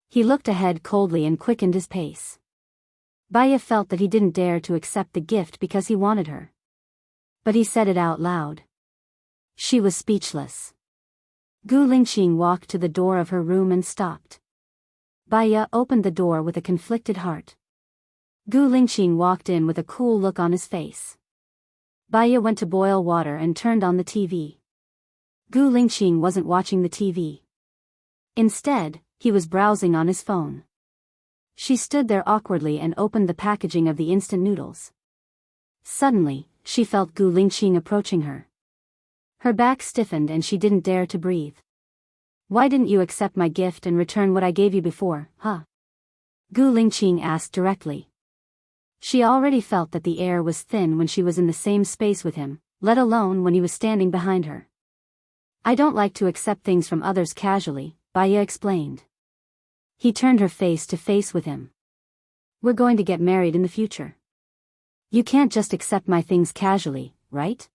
He looked ahead coldly and quickened his pace. Baya felt that he didn't dare to accept the gift because he wanted her. But he said it out loud. She was speechless. Gu Lingqing walked to the door of her room and stopped. Baya opened the door with a conflicted heart. Gu Lingqing walked in with a cool look on his face. Baya went to boil water and turned on the TV. Gu Lingqing wasn't watching the TV. Instead, he was browsing on his phone. She stood there awkwardly and opened the packaging of the instant noodles. Suddenly, she felt Gu Lingqing approaching her. Her back stiffened and she didn't dare to breathe. Why didn't you accept my gift and return what I gave you before, huh? Gu Lingqing asked directly. She already felt that the air was thin when she was in the same space with him, let alone when he was standing behind her. I don't like to accept things from others casually, Baya explained. He turned her face to face with him. We're going to get married in the future. You can't just accept my things casually, right?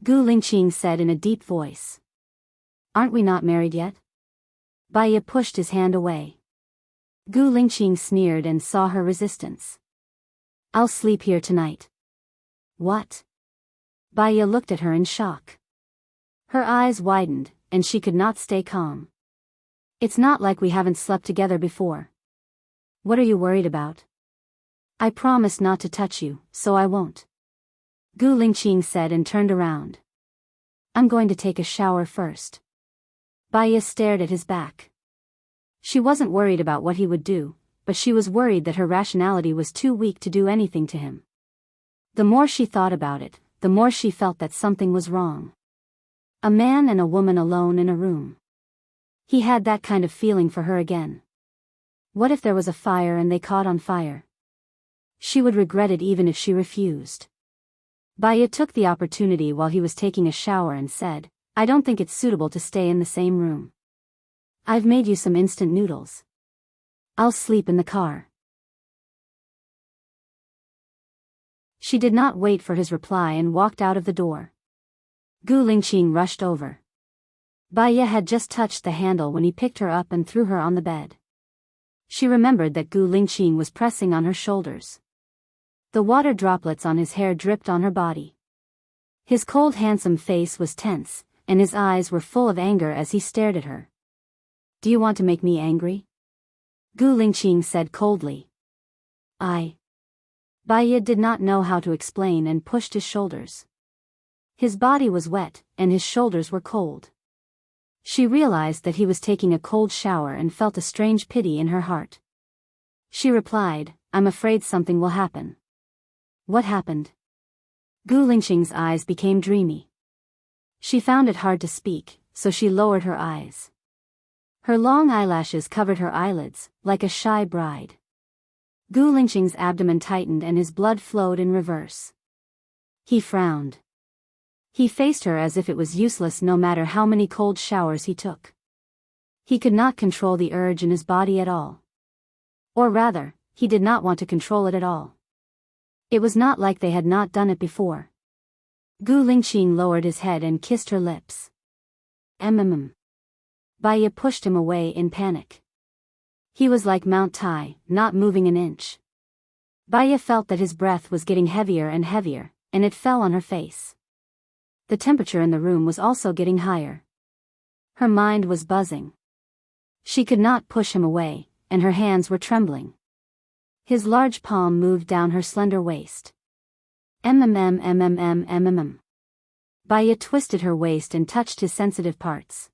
Gu Lingqing said in a deep voice. Aren't we not married yet? Baya pushed his hand away. Gu Lingqing sneered and saw her resistance. I'll sleep here tonight. What? Baya looked at her in shock. Her eyes widened, and she could not stay calm. It's not like we haven't slept together before. What are you worried about? I promised not to touch you, so I won't. Gu Lingqing said and turned around. I'm going to take a shower first. Baya stared at his back. She wasn't worried about what he would do, but she was worried that her rationality was too weak to do anything to him. The more she thought about it, the more she felt that something was wrong. A man and a woman alone in a room. He had that kind of feeling for her again. What if there was a fire and they caught on fire? She would regret it even if she refused. Baya took the opportunity while he was taking a shower and said, I don't think it's suitable to stay in the same room. I've made you some instant noodles. I'll sleep in the car. She did not wait for his reply and walked out of the door. Gu Lingqing rushed over. Baya had just touched the handle when he picked her up and threw her on the bed. She remembered that Gu Lingqing was pressing on her shoulders. The water droplets on his hair dripped on her body. His cold handsome face was tense, and his eyes were full of anger as he stared at her. Do you want to make me angry? Gu Lingqing said coldly. Baya did not know how to explain and pushed his shoulders. His body was wet, and his shoulders were cold. She realized that he was taking a cold shower and felt a strange pity in her heart. She replied, I'm afraid something will happen. What happened? Gu Lingqing's eyes became dreamy. She found it hard to speak, so she lowered her eyes. Her long eyelashes covered her eyelids, like a shy bride. Gu Lingqing's abdomen tightened and his blood flowed in reverse. He frowned. He faced her as if it was useless no matter how many cold showers he took. He could not control the urge in his body at all. Or rather, he did not want to control it at all. It was not like they had not done it before. Gu Lingqing lowered his head and kissed her lips. Baya pushed him away in panic. He was like Mount Tai, not moving an inch. Baya felt that his breath was getting heavier and heavier, and it fell on her face. The temperature in the room was also getting higher. Her mind was buzzing. She could not push him away, and her hands were trembling. His large palm moved down her slender waist. Baya twisted her waist and touched his sensitive parts.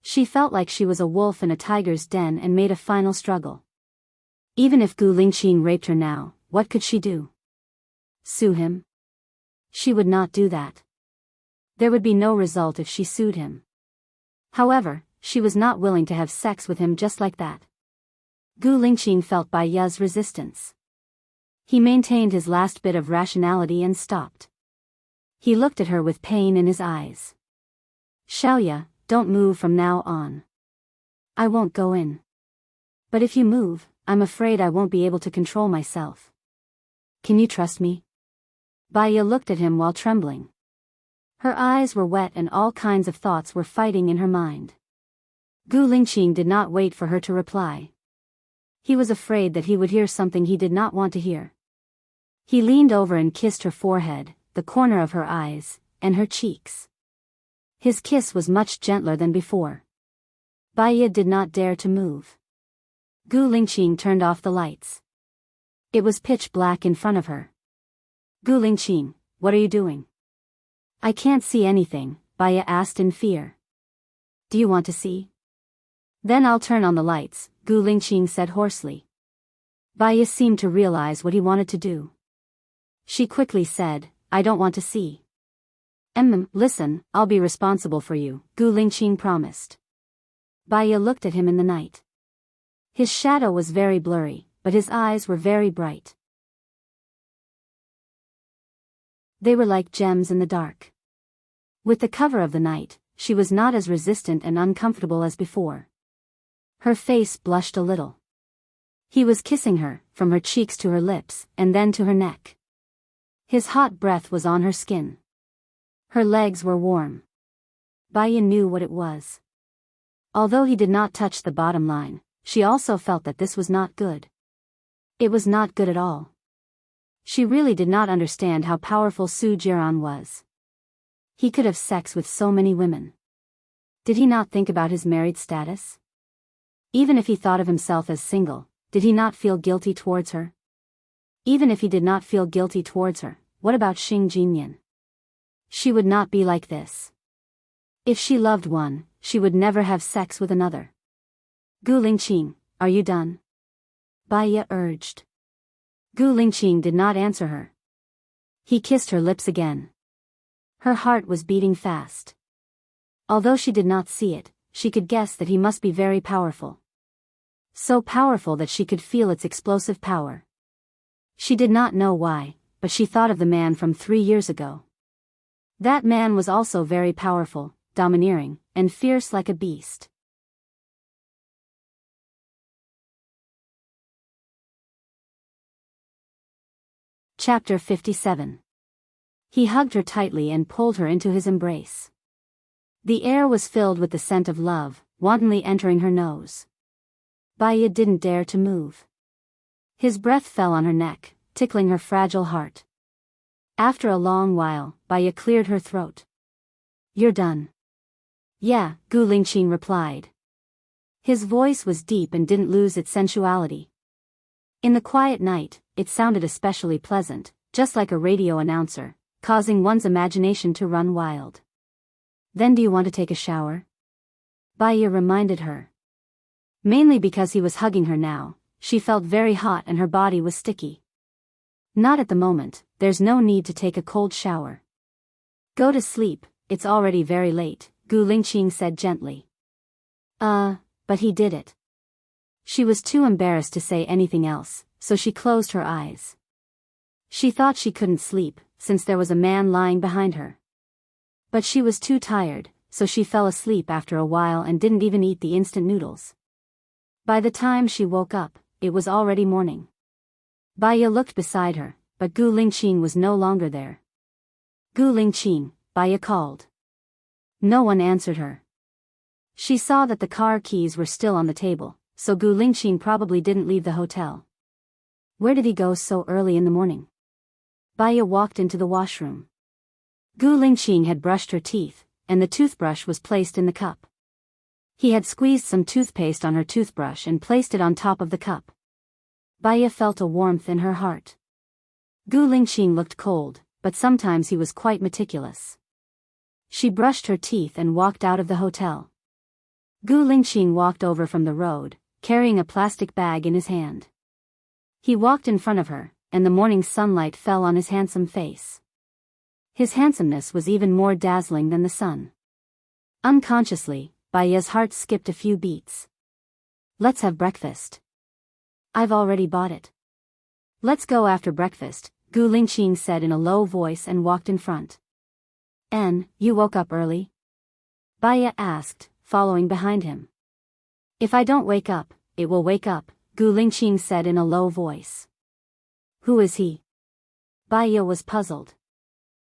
She felt like she was a wolf in a tiger's den and made a final struggle. Even if Gu Lingqing raped her now, what could she do? Sue him? She would not do that. There would be no result if she sued him. However, she was not willing to have sex with him just like that. Gu Lingqing felt Baya's resistance. He maintained his last bit of rationality and stopped. He looked at her with pain in his eyes. Xiaoya, don't move from now on. I won't go in. But if you move, I'm afraid I won't be able to control myself. Can you trust me? Baya looked at him while trembling. Her eyes were wet and all kinds of thoughts were fighting in her mind. Gu Lingqing did not wait for her to reply. He was afraid that he would hear something he did not want to hear. He leaned over and kissed her forehead, the corner of her eyes, and her cheeks. His kiss was much gentler than before. Baya did not dare to move. Gu Lingqing turned off the lights. It was pitch black in front of her. Gu Lingqing, what are you doing? I can't see anything, Baya asked in fear. Do you want to see? Then I'll turn on the lights, Gu Lingqing said hoarsely. Baya seemed to realize what he wanted to do. She quickly said, I don't want to see. Listen, I'll be responsible for you, Gu Lingqing promised. Baya looked at him in the night. His shadow was very blurry, but his eyes were very bright. They were like gems in the dark. With the cover of the night, she was not as resistant and uncomfortable as before. Her face blushed a little. He was kissing her, from her cheeks to her lips, and then to her neck. His hot breath was on her skin. Her legs were warm. Baya knew what it was. Although he did not touch the bottom line, she also felt that this was not good. It was not good at all. She really did not understand how powerful Soo Jiran was. He could have sex with so many women. Did he not think about his married status? Even if he thought of himself as single, did he not feel guilty towards her? Even if he did not feel guilty towards her, what about Xing Jinyan? She would not be like this. If she loved one, she would never have sex with another. Gu Lingqing, are you done? Bai Ye urged. Gu Lingqing did not answer her. He kissed her lips again. Her heart was beating fast. Although she did not see it, she could guess that he must be very powerful. So powerful that she could feel its explosive power. She did not know why, but she thought of the man from 3 years ago. That man was also very powerful, domineering, and fierce like a beast. Chapter 57. He hugged her tightly and pulled her into his embrace. The air was filled with the scent of love, wantonly entering her nose. Bai Ye didn't dare to move. His breath fell on her neck, tickling her fragile heart. After a long while, Bai Ye cleared her throat. You're done. Yeah, Gu Lingqing replied. His voice was deep and didn't lose its sensuality. In the quiet night, it sounded especially pleasant, just like a radio announcer, causing one's imagination to run wild. Then do you want to take a shower? Bai Ye reminded her. Mainly because he was hugging her now, she felt very hot and her body was sticky. Not at the moment, there's no need to take a cold shower. Go to sleep, it's already very late, Gu Lingqing said gently. But he did it. She was too embarrassed to say anything else, so she closed her eyes. She thought she couldn't sleep, since there was a man lying behind her. But she was too tired, so she fell asleep after a while and didn't even eat the instant noodles. By the time she woke up, it was already morning. Bai Ye looked beside her, but Gu Lingqing was no longer there. Gu Lingqing, Bai Ye called. No one answered her. She saw that the car keys were still on the table, so Gu Lingqing probably didn't leave the hotel. Where did he go so early in the morning? Bai Ye walked into the washroom. Gu Lingqing had brushed her teeth, and the toothbrush was placed in the cup. He had squeezed some toothpaste on her toothbrush and placed it on top of the cup. Bai Ye felt a warmth in her heart. Gu Lingqing looked cold, but sometimes he was quite meticulous. She brushed her teeth and walked out of the hotel. Gu Lingqing walked over from the road, carrying a plastic bag in his hand. He walked in front of her, and the morning sunlight fell on his handsome face. His handsomeness was even more dazzling than the sun. Unconsciously, Bai Ye's heart skipped a few beats. Let's have breakfast. I've already bought it. Let's go after breakfast, Gu Lingqing said in a low voice and walked in front. You woke up early? Bai Ye asked, following behind him. If I don't wake up, it will wake up, Gu Lingqing said in a low voice. Who is he? Bai Ye was puzzled.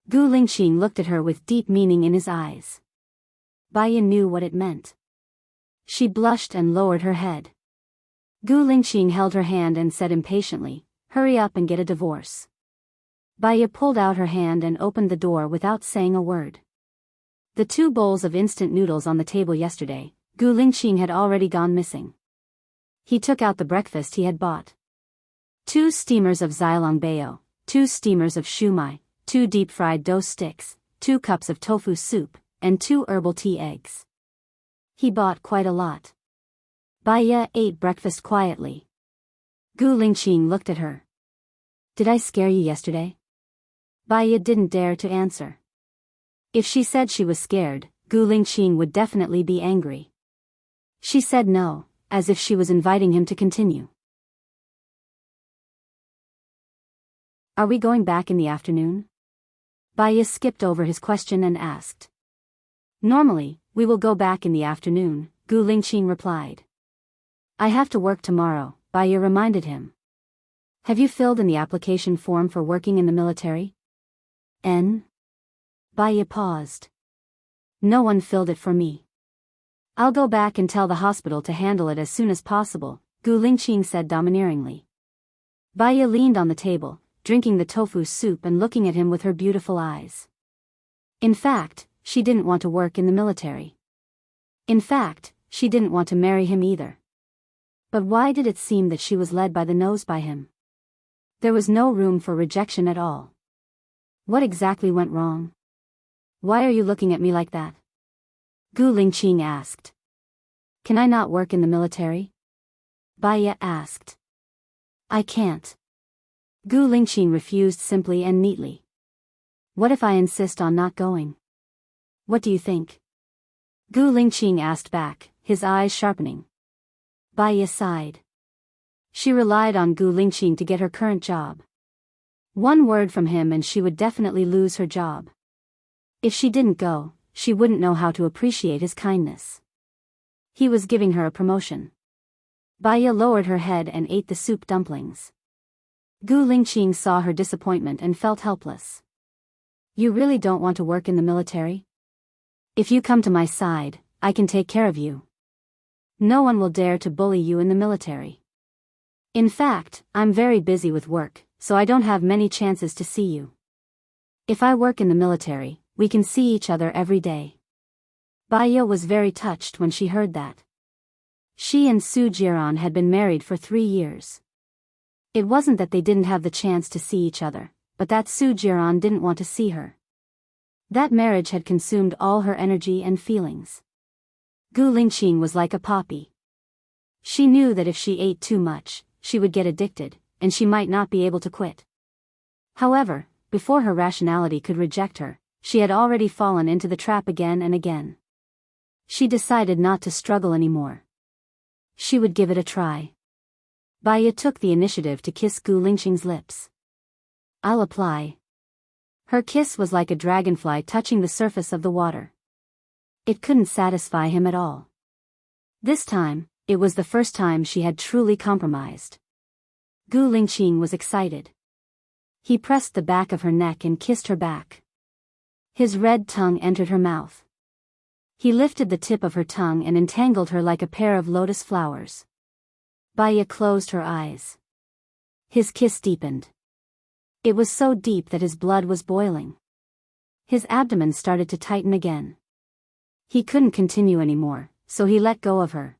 Gu Lingqing looked at her with deep meaning in his eyes. Bai Ye knew what it meant. She blushed and lowered her head. Gu Lingqing held her hand and said impatiently, hurry up and get a divorce. Bai Ye pulled out her hand and opened the door without saying a word. The 2 bowls of instant noodles on the table yesterday, Gu Lingqing had already gone missing. He took out the breakfast he had bought. 2 steamers of xilongbeo, 2 steamers of shumai, 2 deep-fried dough sticks, 2 cups of tofu soup, and 2 herbal tea eggs. He bought quite a lot. Bai Ye ate breakfast quietly. Gu Lingqing looked at her. Did I scare you yesterday? Bai Ye didn't dare to answer. If she said she was scared, Gu Lingqing would definitely be angry. She said no, as if she was inviting him to continue. Are we going back in the afternoon? Bai Ye skipped over his question and asked. Normally, we will go back in the afternoon, Gu Lingqing replied. I have to work tomorrow, Bai Ye reminded him. Have you filled in the application form for working in the military? Bai Ye paused. No one filled it for me. I'll go back and tell the hospital to handle it as soon as possible, Gu Lingqing said domineeringly. Baya leaned on the table, drinking the tofu soup and looking at him with her beautiful eyes. In fact, she didn't want to work in the military. In fact, she didn't want to marry him either. But why did it seem that she was led by the nose by him? There was no room for rejection at all. What exactly went wrong? Why are you looking at me like that? Gu Lingqing asked. Can I not work in the military? Baya asked. I can't. Gu Lingqing refused simply and neatly. What if I insist on not going? What do you think? Gu Lingqing asked back, his eyes sharpening. Baya sighed. She relied on Gu Lingqing to get her current job. One word from him and she would definitely lose her job. If she didn't go, she wouldn't know how to appreciate his kindness. He was giving her a promotion. Baya lowered her head and ate the soup dumplings. Gu Lingqing saw her disappointment and felt helpless. You really don't want to work in the military? If you come to my side, I can take care of you. No one will dare to bully you in the military. In fact, I'm very busy with work, so I don't have many chances to see you. If I work in the military, we can see each other every day. Baya was very touched when she heard that. She and Su Jiran had been married for 3 years. It wasn't that they didn't have the chance to see each other, but that Su Jiran didn't want to see her. That marriage had consumed all her energy and feelings. Gu Lingqing was like a poppy. She knew that if she ate too much, she would get addicted, and she might not be able to quit. However, before her rationality could reject her, she had already fallen into the trap again and again. She decided not to struggle anymore. She would give it a try. Baya took the initiative to kiss Gu Lingqing's lips. I'll apply. Her kiss was like a dragonfly touching the surface of the water. It couldn't satisfy him at all. This time, it was the first time she had truly compromised. Gu Lingqing was excited. He pressed the back of her neck and kissed her back. His red tongue entered her mouth. He lifted the tip of her tongue and entangled her like a pair of lotus flowers. Baya closed her eyes. His kiss deepened. It was so deep that his blood was boiling. His abdomen started to tighten again. He couldn't continue anymore, so he let go of her.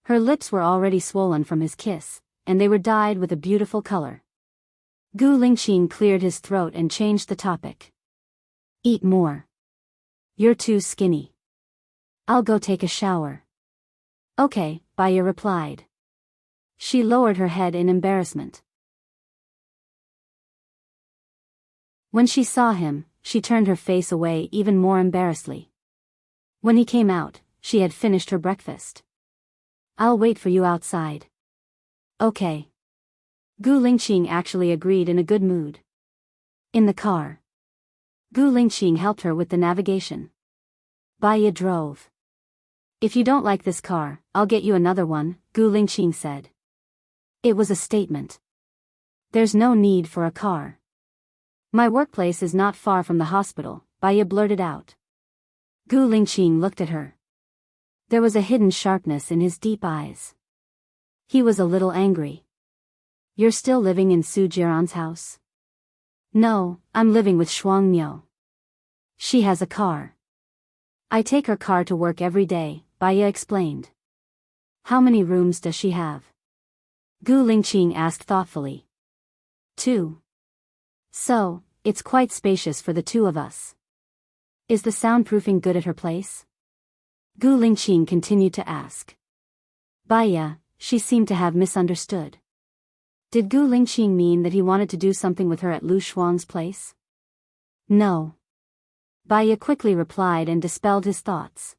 Her lips were already swollen from his kiss, and they were dyed with a beautiful color. Gu Lingqing cleared his throat and changed the topic. Eat more. You're too skinny. I'll go take a shower. Okay, Baya replied. She lowered her head in embarrassment. When she saw him, she turned her face away even more embarrassedly. When he came out, she had finished her breakfast. I'll wait for you outside. Okay. Gu Lingqing actually agreed in a good mood. In the car. Gu Lingqing helped her with the navigation. Baya drove. If you don't like this car, I'll get you another one, Gu Lingqing said. It was a statement. There's no need for a car. My workplace is not far from the hospital, Baya blurted out. Gu Lingqing looked at her. There was a hidden sharpness in his deep eyes. He was a little angry. You're still living in Su Jiran's house? No, I'm living with Shuang Miao. She has a car. I take her car to work every day, Baya explained. How many rooms does she have? Gu Lingqing asked thoughtfully. 2. So, it's quite spacious for the 2 of us. Is the soundproofing good at her place? Gu Lingqing continued to ask. Baya, she seemed to have misunderstood. Did Gu Lingqing mean that he wanted to do something with her at Lu Shuang's place? No. Baya quickly replied and dispelled his thoughts.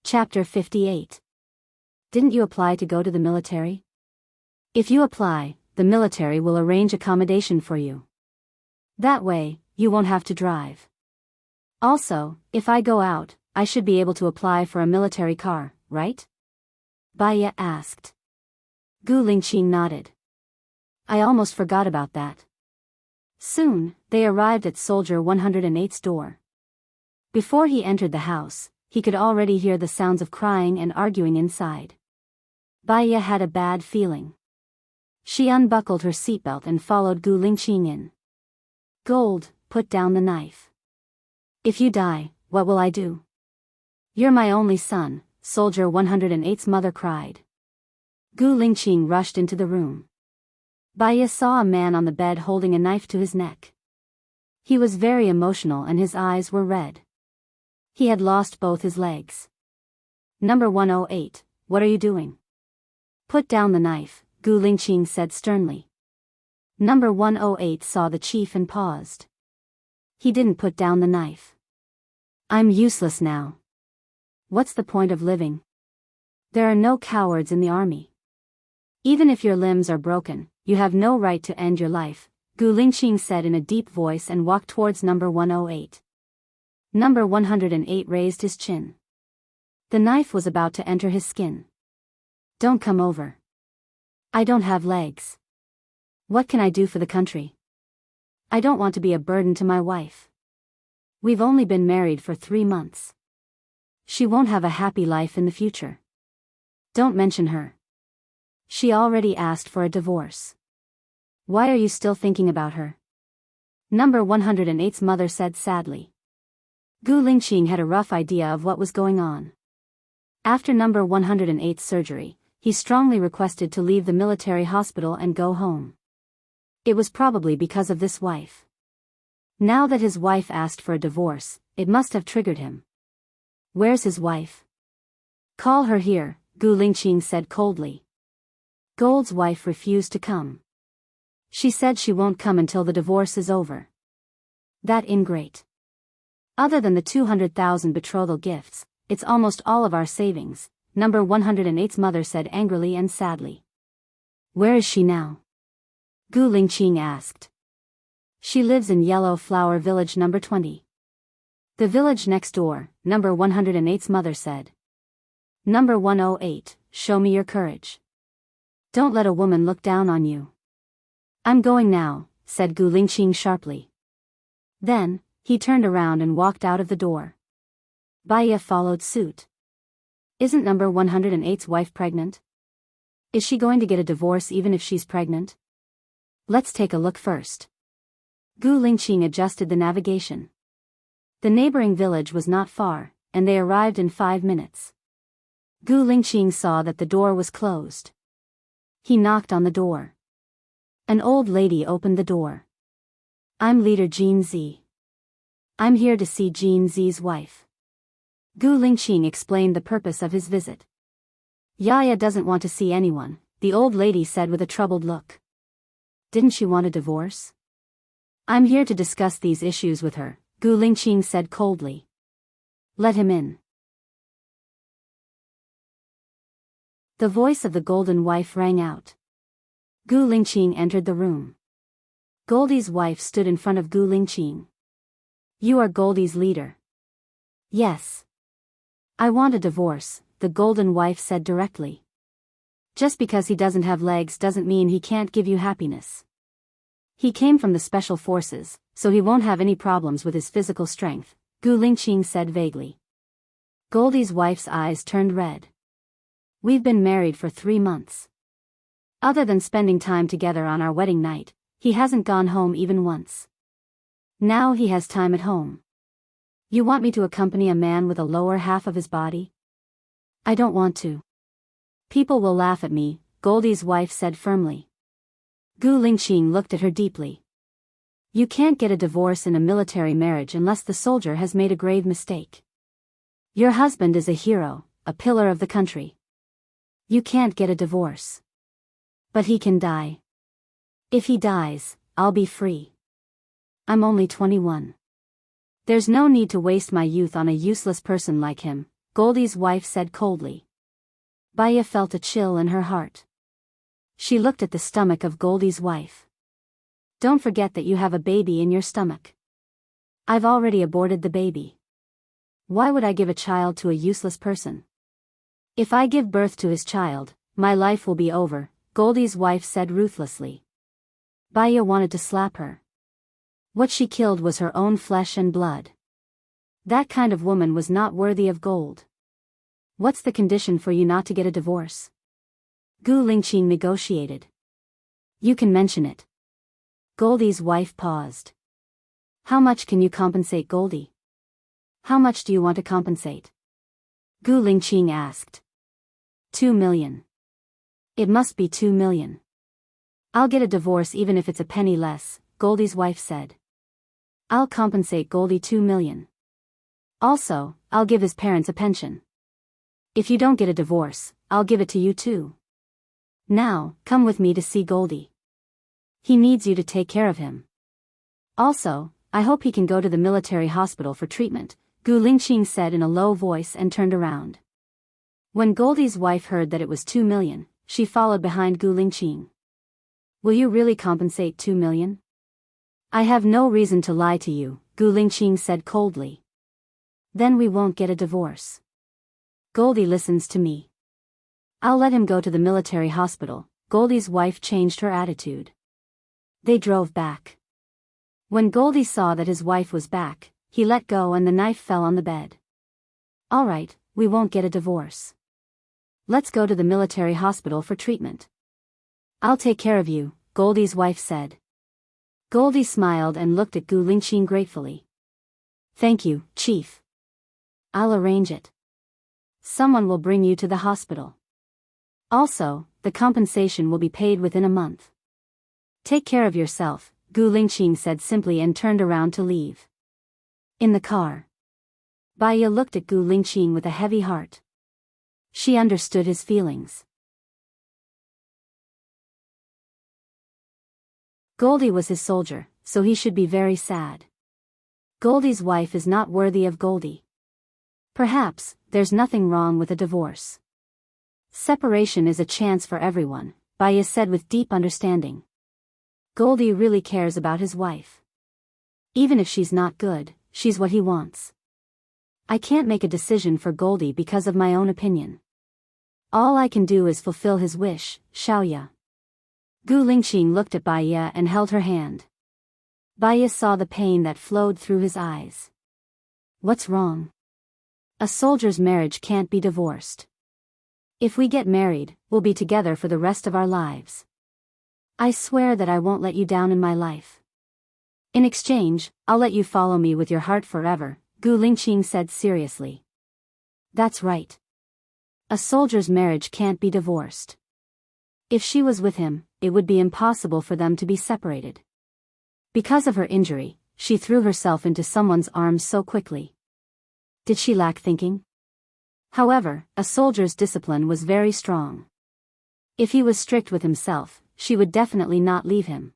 Chapter 58. Didn't you apply to go to the military? If you apply, the military will arrange accommodation for you. That way, you won't have to drive. Also, if I go out, I should be able to apply for a military car, right? Baya asked. Gu Lingqing nodded. I almost forgot about that. Soon, they arrived at Soldier 108's door. Before he entered the house, he could already hear the sounds of crying and arguing inside. Baya had a bad feeling. She unbuckled her seatbelt and followed Gu Lingqing in. Gold, put down the knife. If you die, what will I do? You're my only son, Soldier 108's mother cried. Gu Lingqing rushed into the room. Baya saw a man on the bed holding a knife to his neck. He was very emotional and his eyes were red. He had lost both his legs. Number 108, what are you doing? Put down the knife, Gu Lingqing said sternly. Number 108 saw the chief and paused. He didn't put down the knife. I'm useless now. What's the point of living? There are no cowards in the army. Even if your limbs are broken, you have no right to end your life, Gu Lingqing said in a deep voice and walked towards number 108. Number 108 raised his chin. The knife was about to enter his skin. Don't come over. I don't have legs. What can I do for the country? I don't want to be a burden to my wife. We've only been married for 3 months. She won't have a happy life in the future. Don't mention her. She already asked for a divorce. Why are you still thinking about her? Number 108's mother said sadly. Gu Lingqing had a rough idea of what was going on. After number 108's surgery, he strongly requested to leave the military hospital and go home. It was probably because of this wife. Now that his wife asked for a divorce, it must have triggered him. Where's his wife? Call her here, Gu Lingqing said coldly. Gold's wife refused to come. She said she won't come until the divorce is over. That ingrate. Other than the 200,000 betrothal gifts, it's almost all of our savings, number 108's mother said angrily and sadly. Where is she now? Gu Lingqing asked. She lives in Yellow Flower Village number 20. The village next door, number 108's mother said. Number 108, show me your courage. Don't let a woman look down on you. I'm going now, said Gu Lingqing sharply. Then, he turned around and walked out of the door. Baya followed suit. Isn't number 108's wife pregnant? Is she going to get a divorce even if she's pregnant? Let's take a look first. Gu Lingqing adjusted the navigation. The neighboring village was not far, and they arrived in 5 minutes. Gu Lingqing saw that the door was closed. He knocked on the door. An old lady opened the door. I'm leader Jin Zi. I'm here to see Jin Zi's wife. Gu Lingqing explained the purpose of his visit. Yaya doesn't want to see anyone, the old lady said with a troubled look. Didn't she want a divorce? I'm here to discuss these issues with her, Gu Lingqing said coldly. Let him in. The voice of the golden wife rang out. Gu Lingqing entered the room. Goldie's wife stood in front of Gu Lingqing. You are Goldie's leader. Yes. I want a divorce, the golden wife said directly. Just because he doesn't have legs doesn't mean he can't give you happiness. He came from the special forces, so he won't have any problems with his physical strength, Gu Lingqing said vaguely. Goldie's wife's eyes turned red. We've been married for 3 months. Other than spending time together on our wedding night, he hasn't gone home even once. Now he has time at home. You want me to accompany a man with a lower half of his body? I don't want to. People will laugh at me, Goldie's wife said firmly. Gu Lingqing looked at her deeply. You can't get a divorce in a military marriage unless the soldier has made a grave mistake. Your husband is a hero, a pillar of the country. You can't get a divorce. But he can die. If he dies, I'll be free. I'm only 21. There's no need to waste my youth on a useless person like him, Goldie's wife said coldly. Baya felt a chill in her heart. She looked at the stomach of Goldie's wife. Don't forget that you have a baby in your stomach. I've already aborted the baby. Why would I give a child to a useless person? If I give birth to his child, my life will be over, Goldie's wife said ruthlessly. Baya wanted to slap her. What she killed was her own flesh and blood. That kind of woman was not worthy of gold. What's the condition for you not to get a divorce? Gu Lingqing negotiated. You can mention it. Goldie's wife paused. How much can you compensate Goldie? How much do you want to compensate? Gu Lingqing asked. 2 million. It must be 2 million. I'll get a divorce even if it's a penny less, Goldie's wife said. I'll compensate Goldie 2 million. Also, I'll give his parents a pension. If you don't get a divorce, I'll give it to you too. Now, come with me to see Goldie. He needs you to take care of him. Also, I hope he can go to the military hospital for treatment, Gu Lingqing said in a low voice and turned around. When Goldie's wife heard that it was 2 million, she followed behind Gu Lingqing. Will you really compensate 2 million? I have no reason to lie to you, Gu Lingqing said coldly. Then we won't get a divorce. Goldie listens to me. I'll let him go to the military hospital. Goldie's wife changed her attitude. They drove back. When Goldie saw that his wife was back, he let go and the knife fell on the bed. All right, we won't get a divorce. Let's go to the military hospital for treatment. I'll take care of you, Goldie's wife said. Goldie smiled and looked at Gu Lingqing gratefully. Thank you, Chief. I'll arrange it. Someone will bring you to the hospital. Also, the compensation will be paid within a month. Take care of yourself, Gu Lingqing said simply and turned around to leave. In the car, Baiya looked at Gu Lingqing with a heavy heart. She understood his feelings. Goldie was his soldier, so he should be very sad. Goldie's wife is not worthy of Goldie. Perhaps, there's nothing wrong with a divorce. Separation is a chance for everyone, Baiya said with deep understanding. Goldie really cares about his wife. Even if she's not good, she's what he wants. I can't make a decision for Goldie because of my own opinion. All I can do is fulfill his wish, Xiaoya. Gu Lingqing looked at Baiya and held her hand. Baiya saw the pain that flowed through his eyes. What's wrong? A soldier's marriage can't be divorced. If we get married, we'll be together for the rest of our lives. I swear that I won't let you down in my life. In exchange, I'll let you follow me with your heart forever, Gu Lingqing said seriously. That's right. A soldier's marriage can't be divorced. If she was with him, it would be impossible for them to be separated. Because of her injury, she threw herself into someone's arms so quickly. Did she lack thinking? However, a soldier's discipline was very strong. If he was strict with himself, she would definitely not leave him.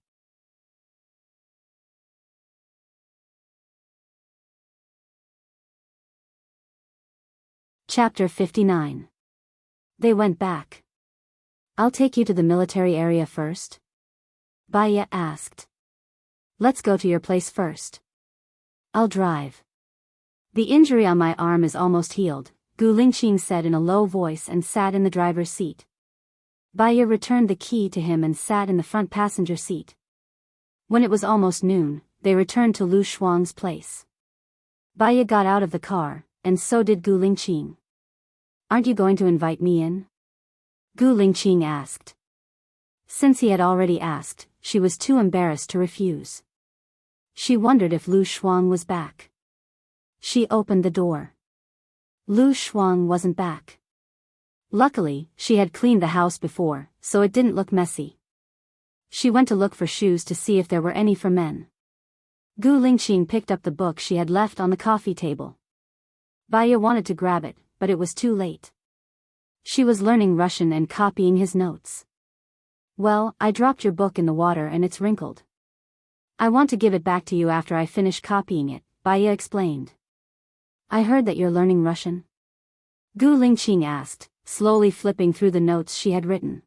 Chapter 59. They went back. I'll take you to the military area first? Baiya asked. Let's go to your place first. I'll drive. The injury on my arm is almost healed, Gu Lingqing said in a low voice and sat in the driver's seat. Baiya returned the key to him and sat in the front passenger seat. When it was almost noon, they returned to Lu Shuang's place. Baiya got out of the car, and so did Gu Lingqing. Aren't you going to invite me in? Gu Lingqing asked. Since he had already asked, she was too embarrassed to refuse. She wondered if Lu Shuang was back. She opened the door. Lu Shuang wasn't back. Luckily, she had cleaned the house before, so it didn't look messy. She went to look for shoes to see if there were any for men. Gu Lingqing picked up the book she had left on the coffee table. Baiya wanted to grab it, but it was too late. She was learning Russian and copying his notes. Well, I dropped your book in the water and it's wrinkled. I want to give it back to you after I finish copying it, Baiya explained. I heard that you're learning Russian? Gu Lingqing asked, slowly flipping through the notes she had written.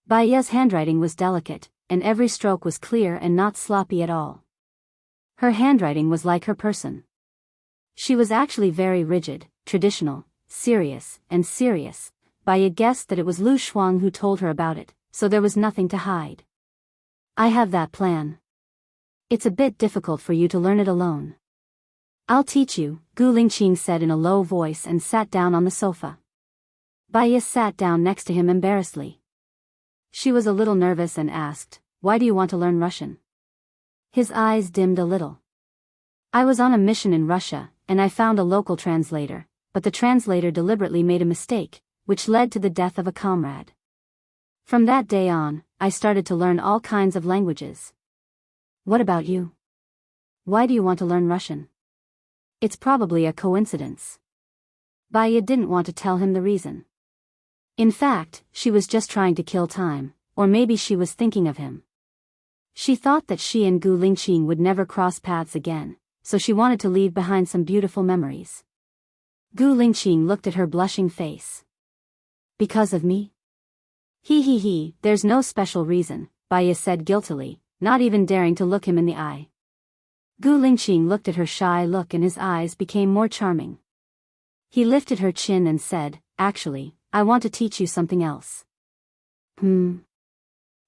Baiya's handwriting was delicate, and every stroke was clear and not sloppy at all. Her handwriting was like her person. She was actually very rigid, traditional, serious. Baiya guessed that it was Lu Shuang who told her about it, so there was nothing to hide. I have that plan. It's a bit difficult for you to learn it alone. I'll teach you, Gu Lingqing said in a low voice and sat down on the sofa. Baiya sat down next to him embarrassedly. She was a little nervous and asked, "Why do you want to learn Russian?" His eyes dimmed a little. "I was on a mission in Russia, and I found a local translator, but the translator deliberately made a mistake, which led to the death of a comrade. From that day on, I started to learn all kinds of languages. What about you? Why do you want to learn Russian?" It's probably a coincidence. Baiya didn't want to tell him the reason. In fact, she was just trying to kill time, or maybe she was thinking of him. She thought that she and Gu Lingqing would never cross paths again, so she wanted to leave behind some beautiful memories. Gu Lingqing looked at her blushing face. "Because of me?" He, there's no special reason," Baiya said guiltily, not even daring to look him in the eye. Gu Lingqing looked at her shy look and his eyes became more charming. He lifted her chin and said, "Actually, I want to teach you something else."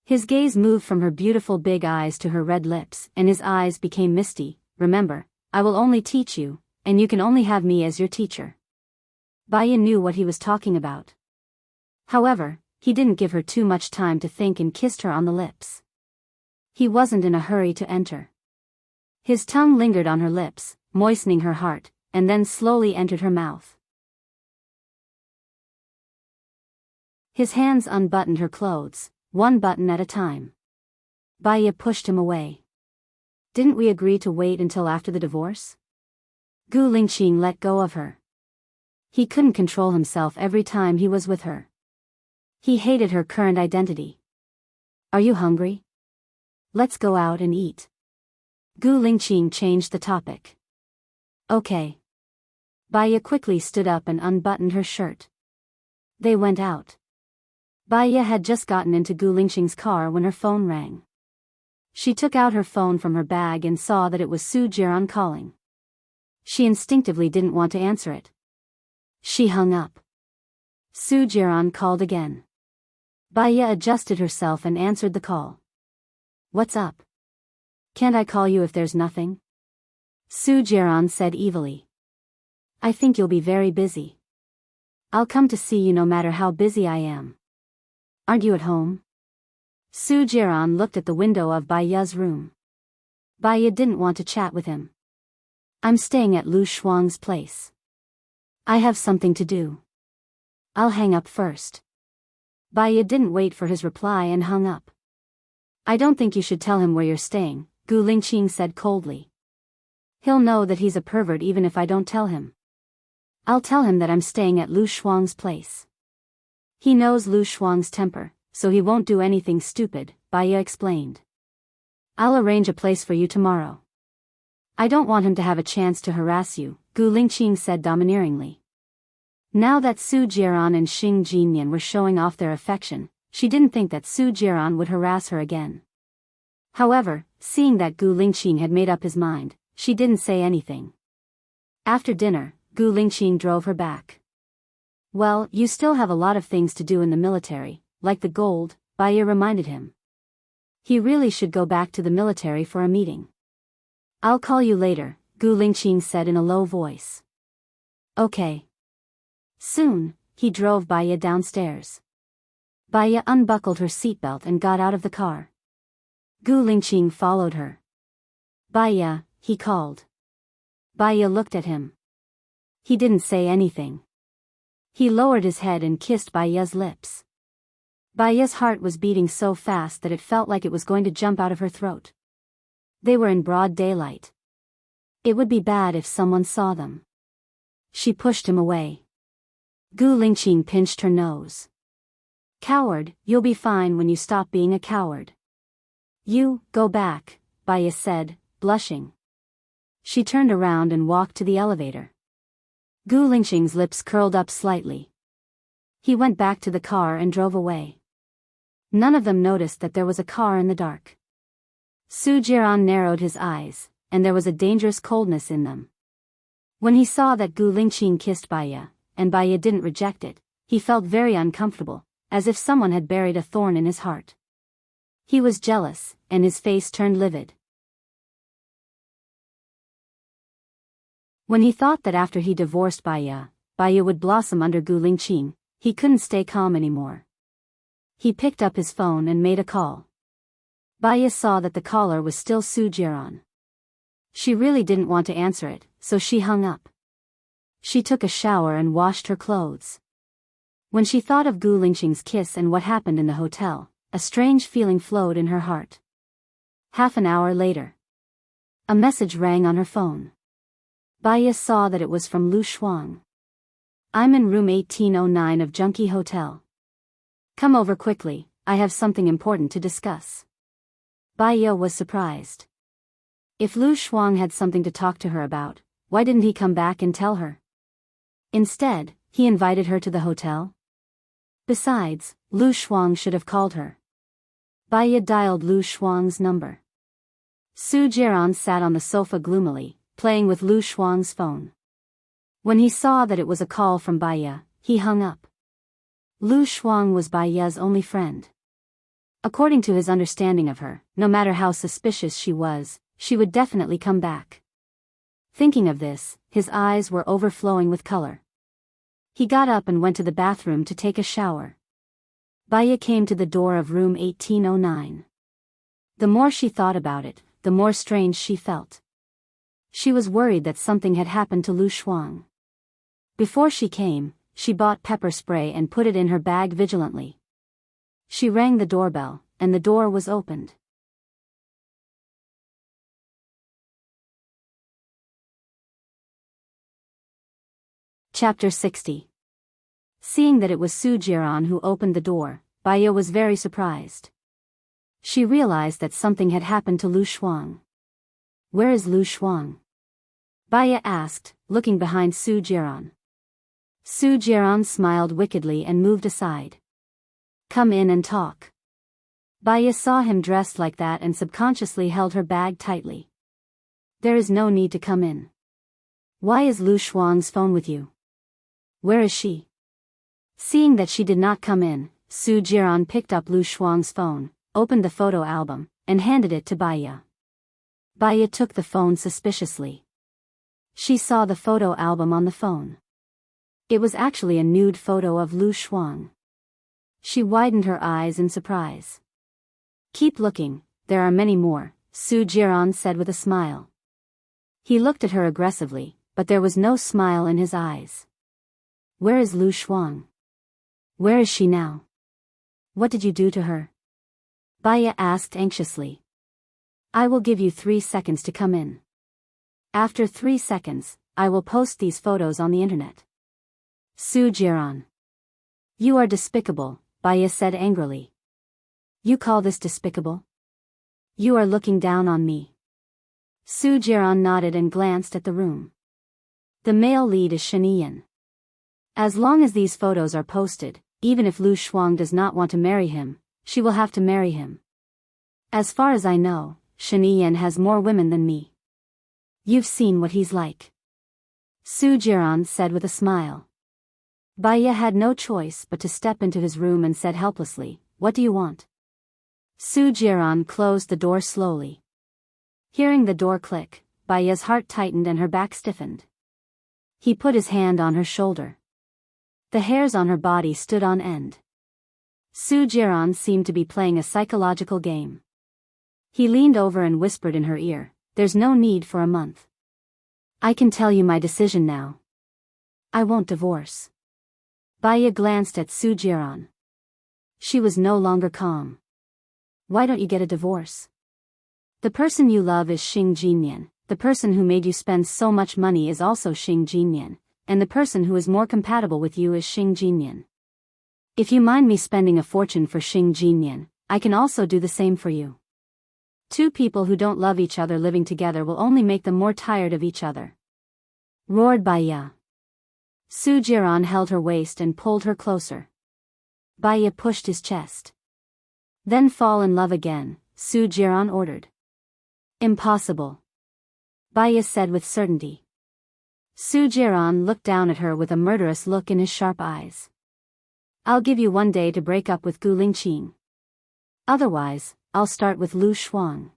His gaze moved from her beautiful big eyes to her red lips and his eyes became misty. "Remember, I will only teach you, and you can only have me as your teacher." Baiya knew what he was talking about. However, he didn't give her too much time to think and kissed her on the lips. He wasn't in a hurry to enter. His tongue lingered on her lips, moistening her heart, and then slowly entered her mouth. His hands unbuttoned her clothes, one button at a time. Baiya pushed him away. "Didn't we agree to wait until after the divorce?" Gu Lingqing let go of her. He couldn't control himself every time he was with her. He hated her current identity. "Are you hungry? Let's go out and eat." Gu Lingqing changed the topic. "Okay." Baiya quickly stood up and unbuttoned her shirt. They went out. Baiya had just gotten into Gu Lingqing's car when her phone rang. She took out her phone from her bag and saw that it was Su Jiran calling. She instinctively didn't want to answer it. She hung up. Su Jiran called again. Baiya adjusted herself and answered the call. "What's up? Can't I call you if there's nothing?" Su Jiran said evilly. "I think you'll be very busy. I'll come to see you no matter how busy I am. Aren't you at home?" Su Jiran looked at the window of Baiya's room. Baiya didn't want to chat with him. "I'm staying at Lu Shuang's place. I have something to do. I'll hang up first." Baiya didn't wait for his reply and hung up. "I don't think you should tell him where you're staying," Gu Lingqing said coldly. "He'll know that he's a pervert even if I don't tell him. I'll tell him that I'm staying at Lu Shuang's place. He knows Lu Shuang's temper, so he won't do anything stupid," Baiya explained. "I'll arrange a place for you tomorrow." "I don't want him to have a chance to harass you," Gu Lingqing said domineeringly. Now that Su Jiran and Xing Jinyan were showing off their affection, she didn't think that Su Jiran would harass her again. However, seeing that Gu Lingqing had made up his mind, she didn't say anything. After dinner, Gu Lingqing drove her back. "Well, you still have a lot of things to do in the military, like the gold," Baiya reminded him. He really should go back to the military for a meeting. "I'll call you later," Gu Lingqing said in a low voice. "Okay." Soon, he drove Baiya downstairs. Baiya unbuckled her seatbelt and got out of the car. Gu Lingqing followed her. "Baiya," he called. Baiya looked at him. He didn't say anything. He lowered his head and kissed Baiya's lips. Baiya's heart was beating so fast that it felt like it was going to jump out of her throat. They were in broad daylight. It would be bad if someone saw them. She pushed him away. Gu Lingqing pinched her nose. "Coward, you'll be fine when you stop being a coward." "You, go back," Baiya said, blushing. She turned around and walked to the elevator. Gu Lingqing's lips curled up slightly. He went back to the car and drove away. None of them noticed that there was a car in the dark. Su Jiran narrowed his eyes, and there was a dangerous coldness in them. When he saw that Gu Lingqing kissed Baiya, and Baiya didn't reject it, he felt very uncomfortable, as if someone had buried a thorn in his heart. He was jealous, and his face turned livid. When he thought that after he divorced Baya would blossom under Gu Lingqing, he couldn't stay calm anymore. He picked up his phone and made a call. Baya saw that the caller was still Su Jiran. She really didn't want to answer it, so she hung up. She took a shower and washed her clothes. When she thought of Gu Lingqing's kiss and what happened in the hotel, a strange feeling flowed in her heart. Half an hour later, a message rang on her phone. Baya saw that it was from Lu Shuang. "I'm in room 1809 of Junkie Hotel. Come over quickly, I have something important to discuss." Baya was surprised. If Lu Shuang had something to talk to her about, why didn't he come back and tell her? Instead, he invited her to the hotel. Besides, Lu Shuang should have called her. Baya dialed Lu Shuang's number. Su Jiran sat on the sofa gloomily, playing with Lu Shuang's phone. When he saw that it was a call from Baya, he hung up. Lu Shuang was Baya's only friend. According to his understanding of her, no matter how suspicious she would definitely come back. Thinking of this, his eyes were overflowing with color. He got up and went to the bathroom to take a shower. Baya came to the door of room 1809. The more she thought about it, the more strange she felt. She was worried that something had happened to Lu Shuang. Before she came, she bought pepper spray and put it in her bag vigilantly. She rang the doorbell, and the door was opened. Chapter 60. Seeing that it was Su Jiran who opened the door, Baya was very surprised. She realized that something had happened to Lu Shuang. "Where is Lu Shuang?" Baya asked, looking behind Su Jiran. Su Jiran smiled wickedly and moved aside. "Come in and talk." Baya saw him dressed like that and subconsciously held her bag tightly. "There is no need to come in. Why is Lu Shuang's phone with you? Where is she?" Seeing that she did not come in, Su Jiran picked up Lu Shuang's phone, opened the photo album, and handed it to Baya. Baya took the phone suspiciously. She saw the photo album on the phone. It was actually a nude photo of Lu Shuang. She widened her eyes in surprise. "Keep looking, there are many more," Su Jiran said with a smile. He looked at her aggressively, but there was no smile in his eyes. "Where is Lu Shuang? Where is she now? What did you do to her?" Baya asked anxiously. "I will give you 3 seconds to come in. After 3 seconds, I will post these photos on the internet." Su Jiran. "You are despicable," Baya said angrily. "You call this despicable? You are looking down on me." Su Jiran nodded and glanced at the room. The male lead is Shiniyan. As long as these photos are posted, even if Lu Shuang does not want to marry him, she will have to marry him. As far as I know, Shiniyan has more women than me. You've seen what he's like. Su Jiran said with a smile. Baya had no choice but to step into his room and said helplessly, "What do you want?" Su Jiran closed the door slowly. Hearing the door click, Baya's heart tightened and her back stiffened. He put his hand on her shoulder. The hairs on her body stood on end. Su Jiran seemed to be playing a psychological game. He leaned over and whispered in her ear, "There's no need for a month. I can tell you my decision now. I won't divorce." Baya glanced at Su Jiran. She was no longer calm. "Why don't you get a divorce? The person you love is Xing Jinyan, the person who made you spend so much money is also Xing Jinyan, and the person who is more compatible with you is Xing Jinyan. If you mind me spending a fortune for Xing Jinyan, I can also do the same for you. Two people who don't love each other living together will only make them more tired of each other," roared Baya. Su Jiran held her waist and pulled her closer. Baya pushed his chest. "Then fall in love again," Su Jiran ordered. "Impossible," Baya said with certainty. Su Jiran looked down at her with a murderous look in his sharp eyes. "I'll give you 1 day to break up with Gu Lingqing. Otherwise, I'll start with Lu Shuang."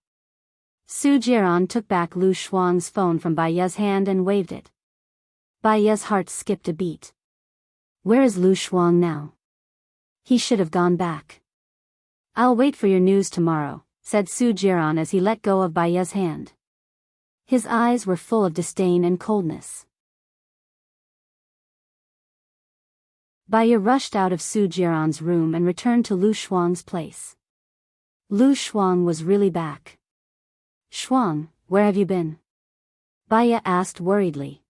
Su Jiran took back Lu Shuang's phone from Baya's hand and waved it. Bai Ye's heart skipped a beat. Where is Lu Shuang now? He should have gone back. I'll wait for your news tomorrow, said Su Jiran as he let go of Bai Ye's hand. His eyes were full of disdain and coldness. Bai Ye rushed out of Su Jiran's room and returned to Lu Shuang's place. Lu Shuang was really back. Shuang, where have you been? Bai Ye asked worriedly.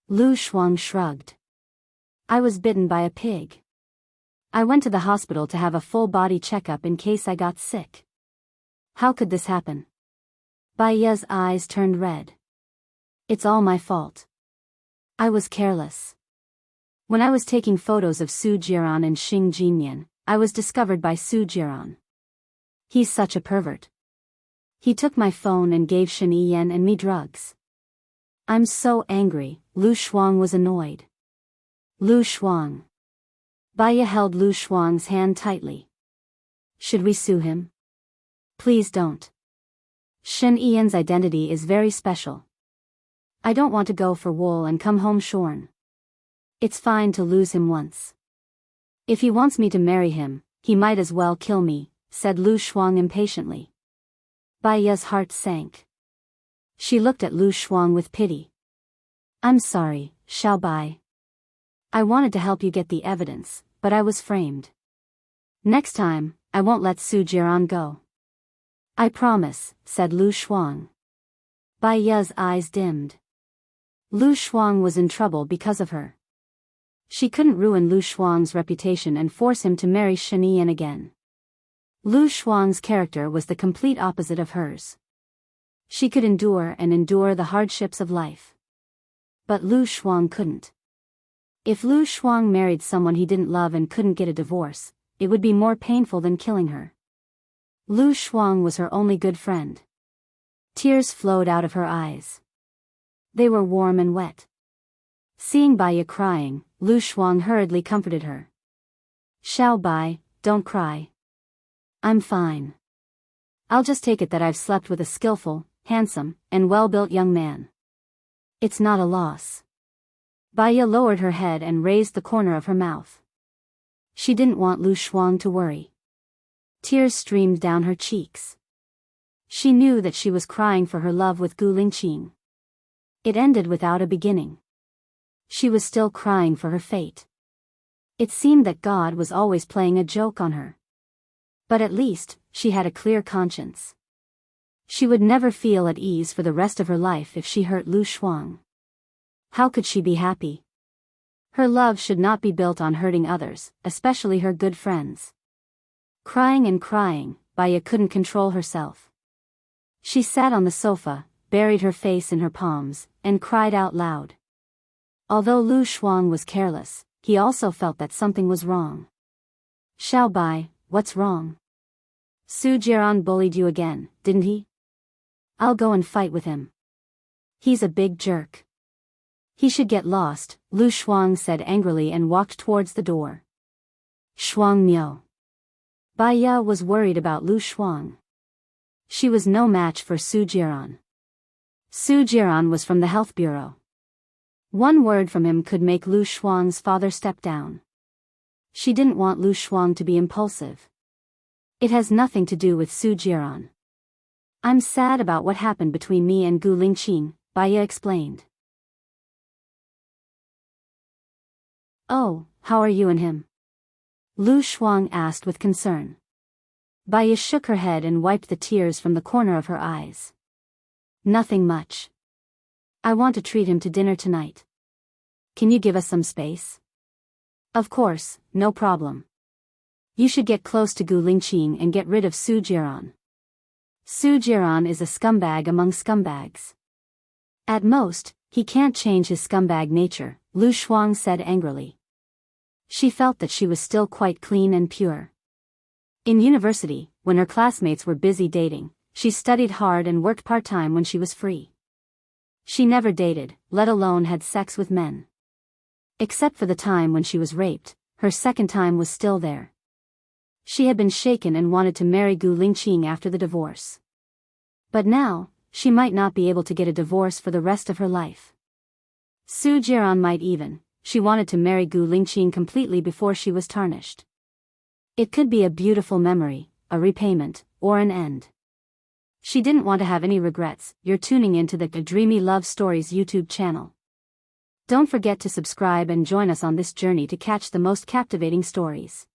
Lu Shuang shrugged. I was bitten by a pig. I went to the hospital to have a full body checkup in case I got sick. How could this happen? Bai Ye's eyes turned red. It's all my fault. I was careless. When I was taking photos of Su Jiran and Xing Jinyan, I was discovered by Su Jiran. He's such a pervert. He took my phone and gave Shen Yan and me drugs. I'm so angry. Lu Shuang was annoyed. Lu Shuang. Bai Ye held Lu Shuang's hand tightly. Should we sue him? Please don't. Shen Yan's identity is very special. I don't want to go for wool and come home shorn. It's fine to lose him once. If he wants me to marry him, he might as well kill me, said Lu Shuang impatiently. Bai Ye's heart sank. She looked at Lu Shuang with pity. I'm sorry, Xiao Bai. I wanted to help you get the evidence, but I was framed. Next time, I won't let Su Jiran go. I promise, said Lu Shuang. Bai Ye's eyes dimmed. Lu Shuang was in trouble because of her. She couldn't ruin Lu Shuang's reputation and force him to marry Shen Yan again. Lu Shuang's character was the complete opposite of hers. She could endure the hardships of life. But Lu Shuang couldn't. If Lu Shuang married someone he didn't love and couldn't get a divorce, it would be more painful than killing her. Lu Shuang was her only good friend. Tears flowed out of her eyes. They were warm and wet. Seeing Bai Ye crying, Lu Shuang hurriedly comforted her. Xiao Bai, don't cry. I'm fine. I'll just take it that I've slept with a skillful, handsome, and well-built young man. It's not a loss. Bai Ye lowered her head and raised the corner of her mouth. She didn't want Lu Shuang to worry. Tears streamed down her cheeks. She knew that she was crying for her love with Gu Lingqing. It ended without a beginning. She was still crying for her fate. It seemed that God was always playing a joke on her. But at least, she had a clear conscience. She would never feel at ease for the rest of her life if she hurt Lu Shuang. How could she be happy? Her love should not be built on hurting others, especially her good friends. Crying and crying, Bai Ye couldn't control herself. She sat on the sofa, buried her face in her palms, and cried out loud. Although Lu Shuang was careless, he also felt that something was wrong. Xiao Bai, what's wrong? Su Jiran bullied you again, didn't he? I'll go and fight with him. He's a big jerk. He should get lost, Lu Shuang said angrily and walked towards the door. Shuang Miao. Bai Ye was worried about Lu Shuang. She was no match for Su Jiran. Su Jiran was from the health bureau. One word from him could make Lu Shuang's father step down. She didn't want Lu Shuang to be impulsive. It has nothing to do with Su Jiran. I'm sad about what happened between me and Gu Lingqing, Bai Ye explained. Oh, how are you and him? Lu Shuang asked with concern. Bai Ye shook her head and wiped the tears from the corner of her eyes. Nothing much. I want to treat him to dinner tonight. Can you give us some space? Of course, no problem. You should get close to Gu Lingqing and get rid of Su Jiran. Su Jiran is a scumbag among scumbags. At most, he can't change his scumbag nature, Lu Shuang said angrily. She felt that she was still quite clean and pure. In university, when her classmates were busy dating, she studied hard and worked part-time when she was free. She never dated, let alone had sex with men. Except for the time when she was raped, her second time was still there. She had been shaken and wanted to marry Gu Lingqing after the divorce. But now, she might not be able to get a divorce for the rest of her life. Su Jiran might even, she wanted to marry Gu Lingqing completely before she was tarnished. It could be a beautiful memory, a repayment, or an end. She didn't want to have any regrets. You're tuning into the Dreamy Love Stories YouTube channel. Don't forget to subscribe and join us on this journey to catch the most captivating stories.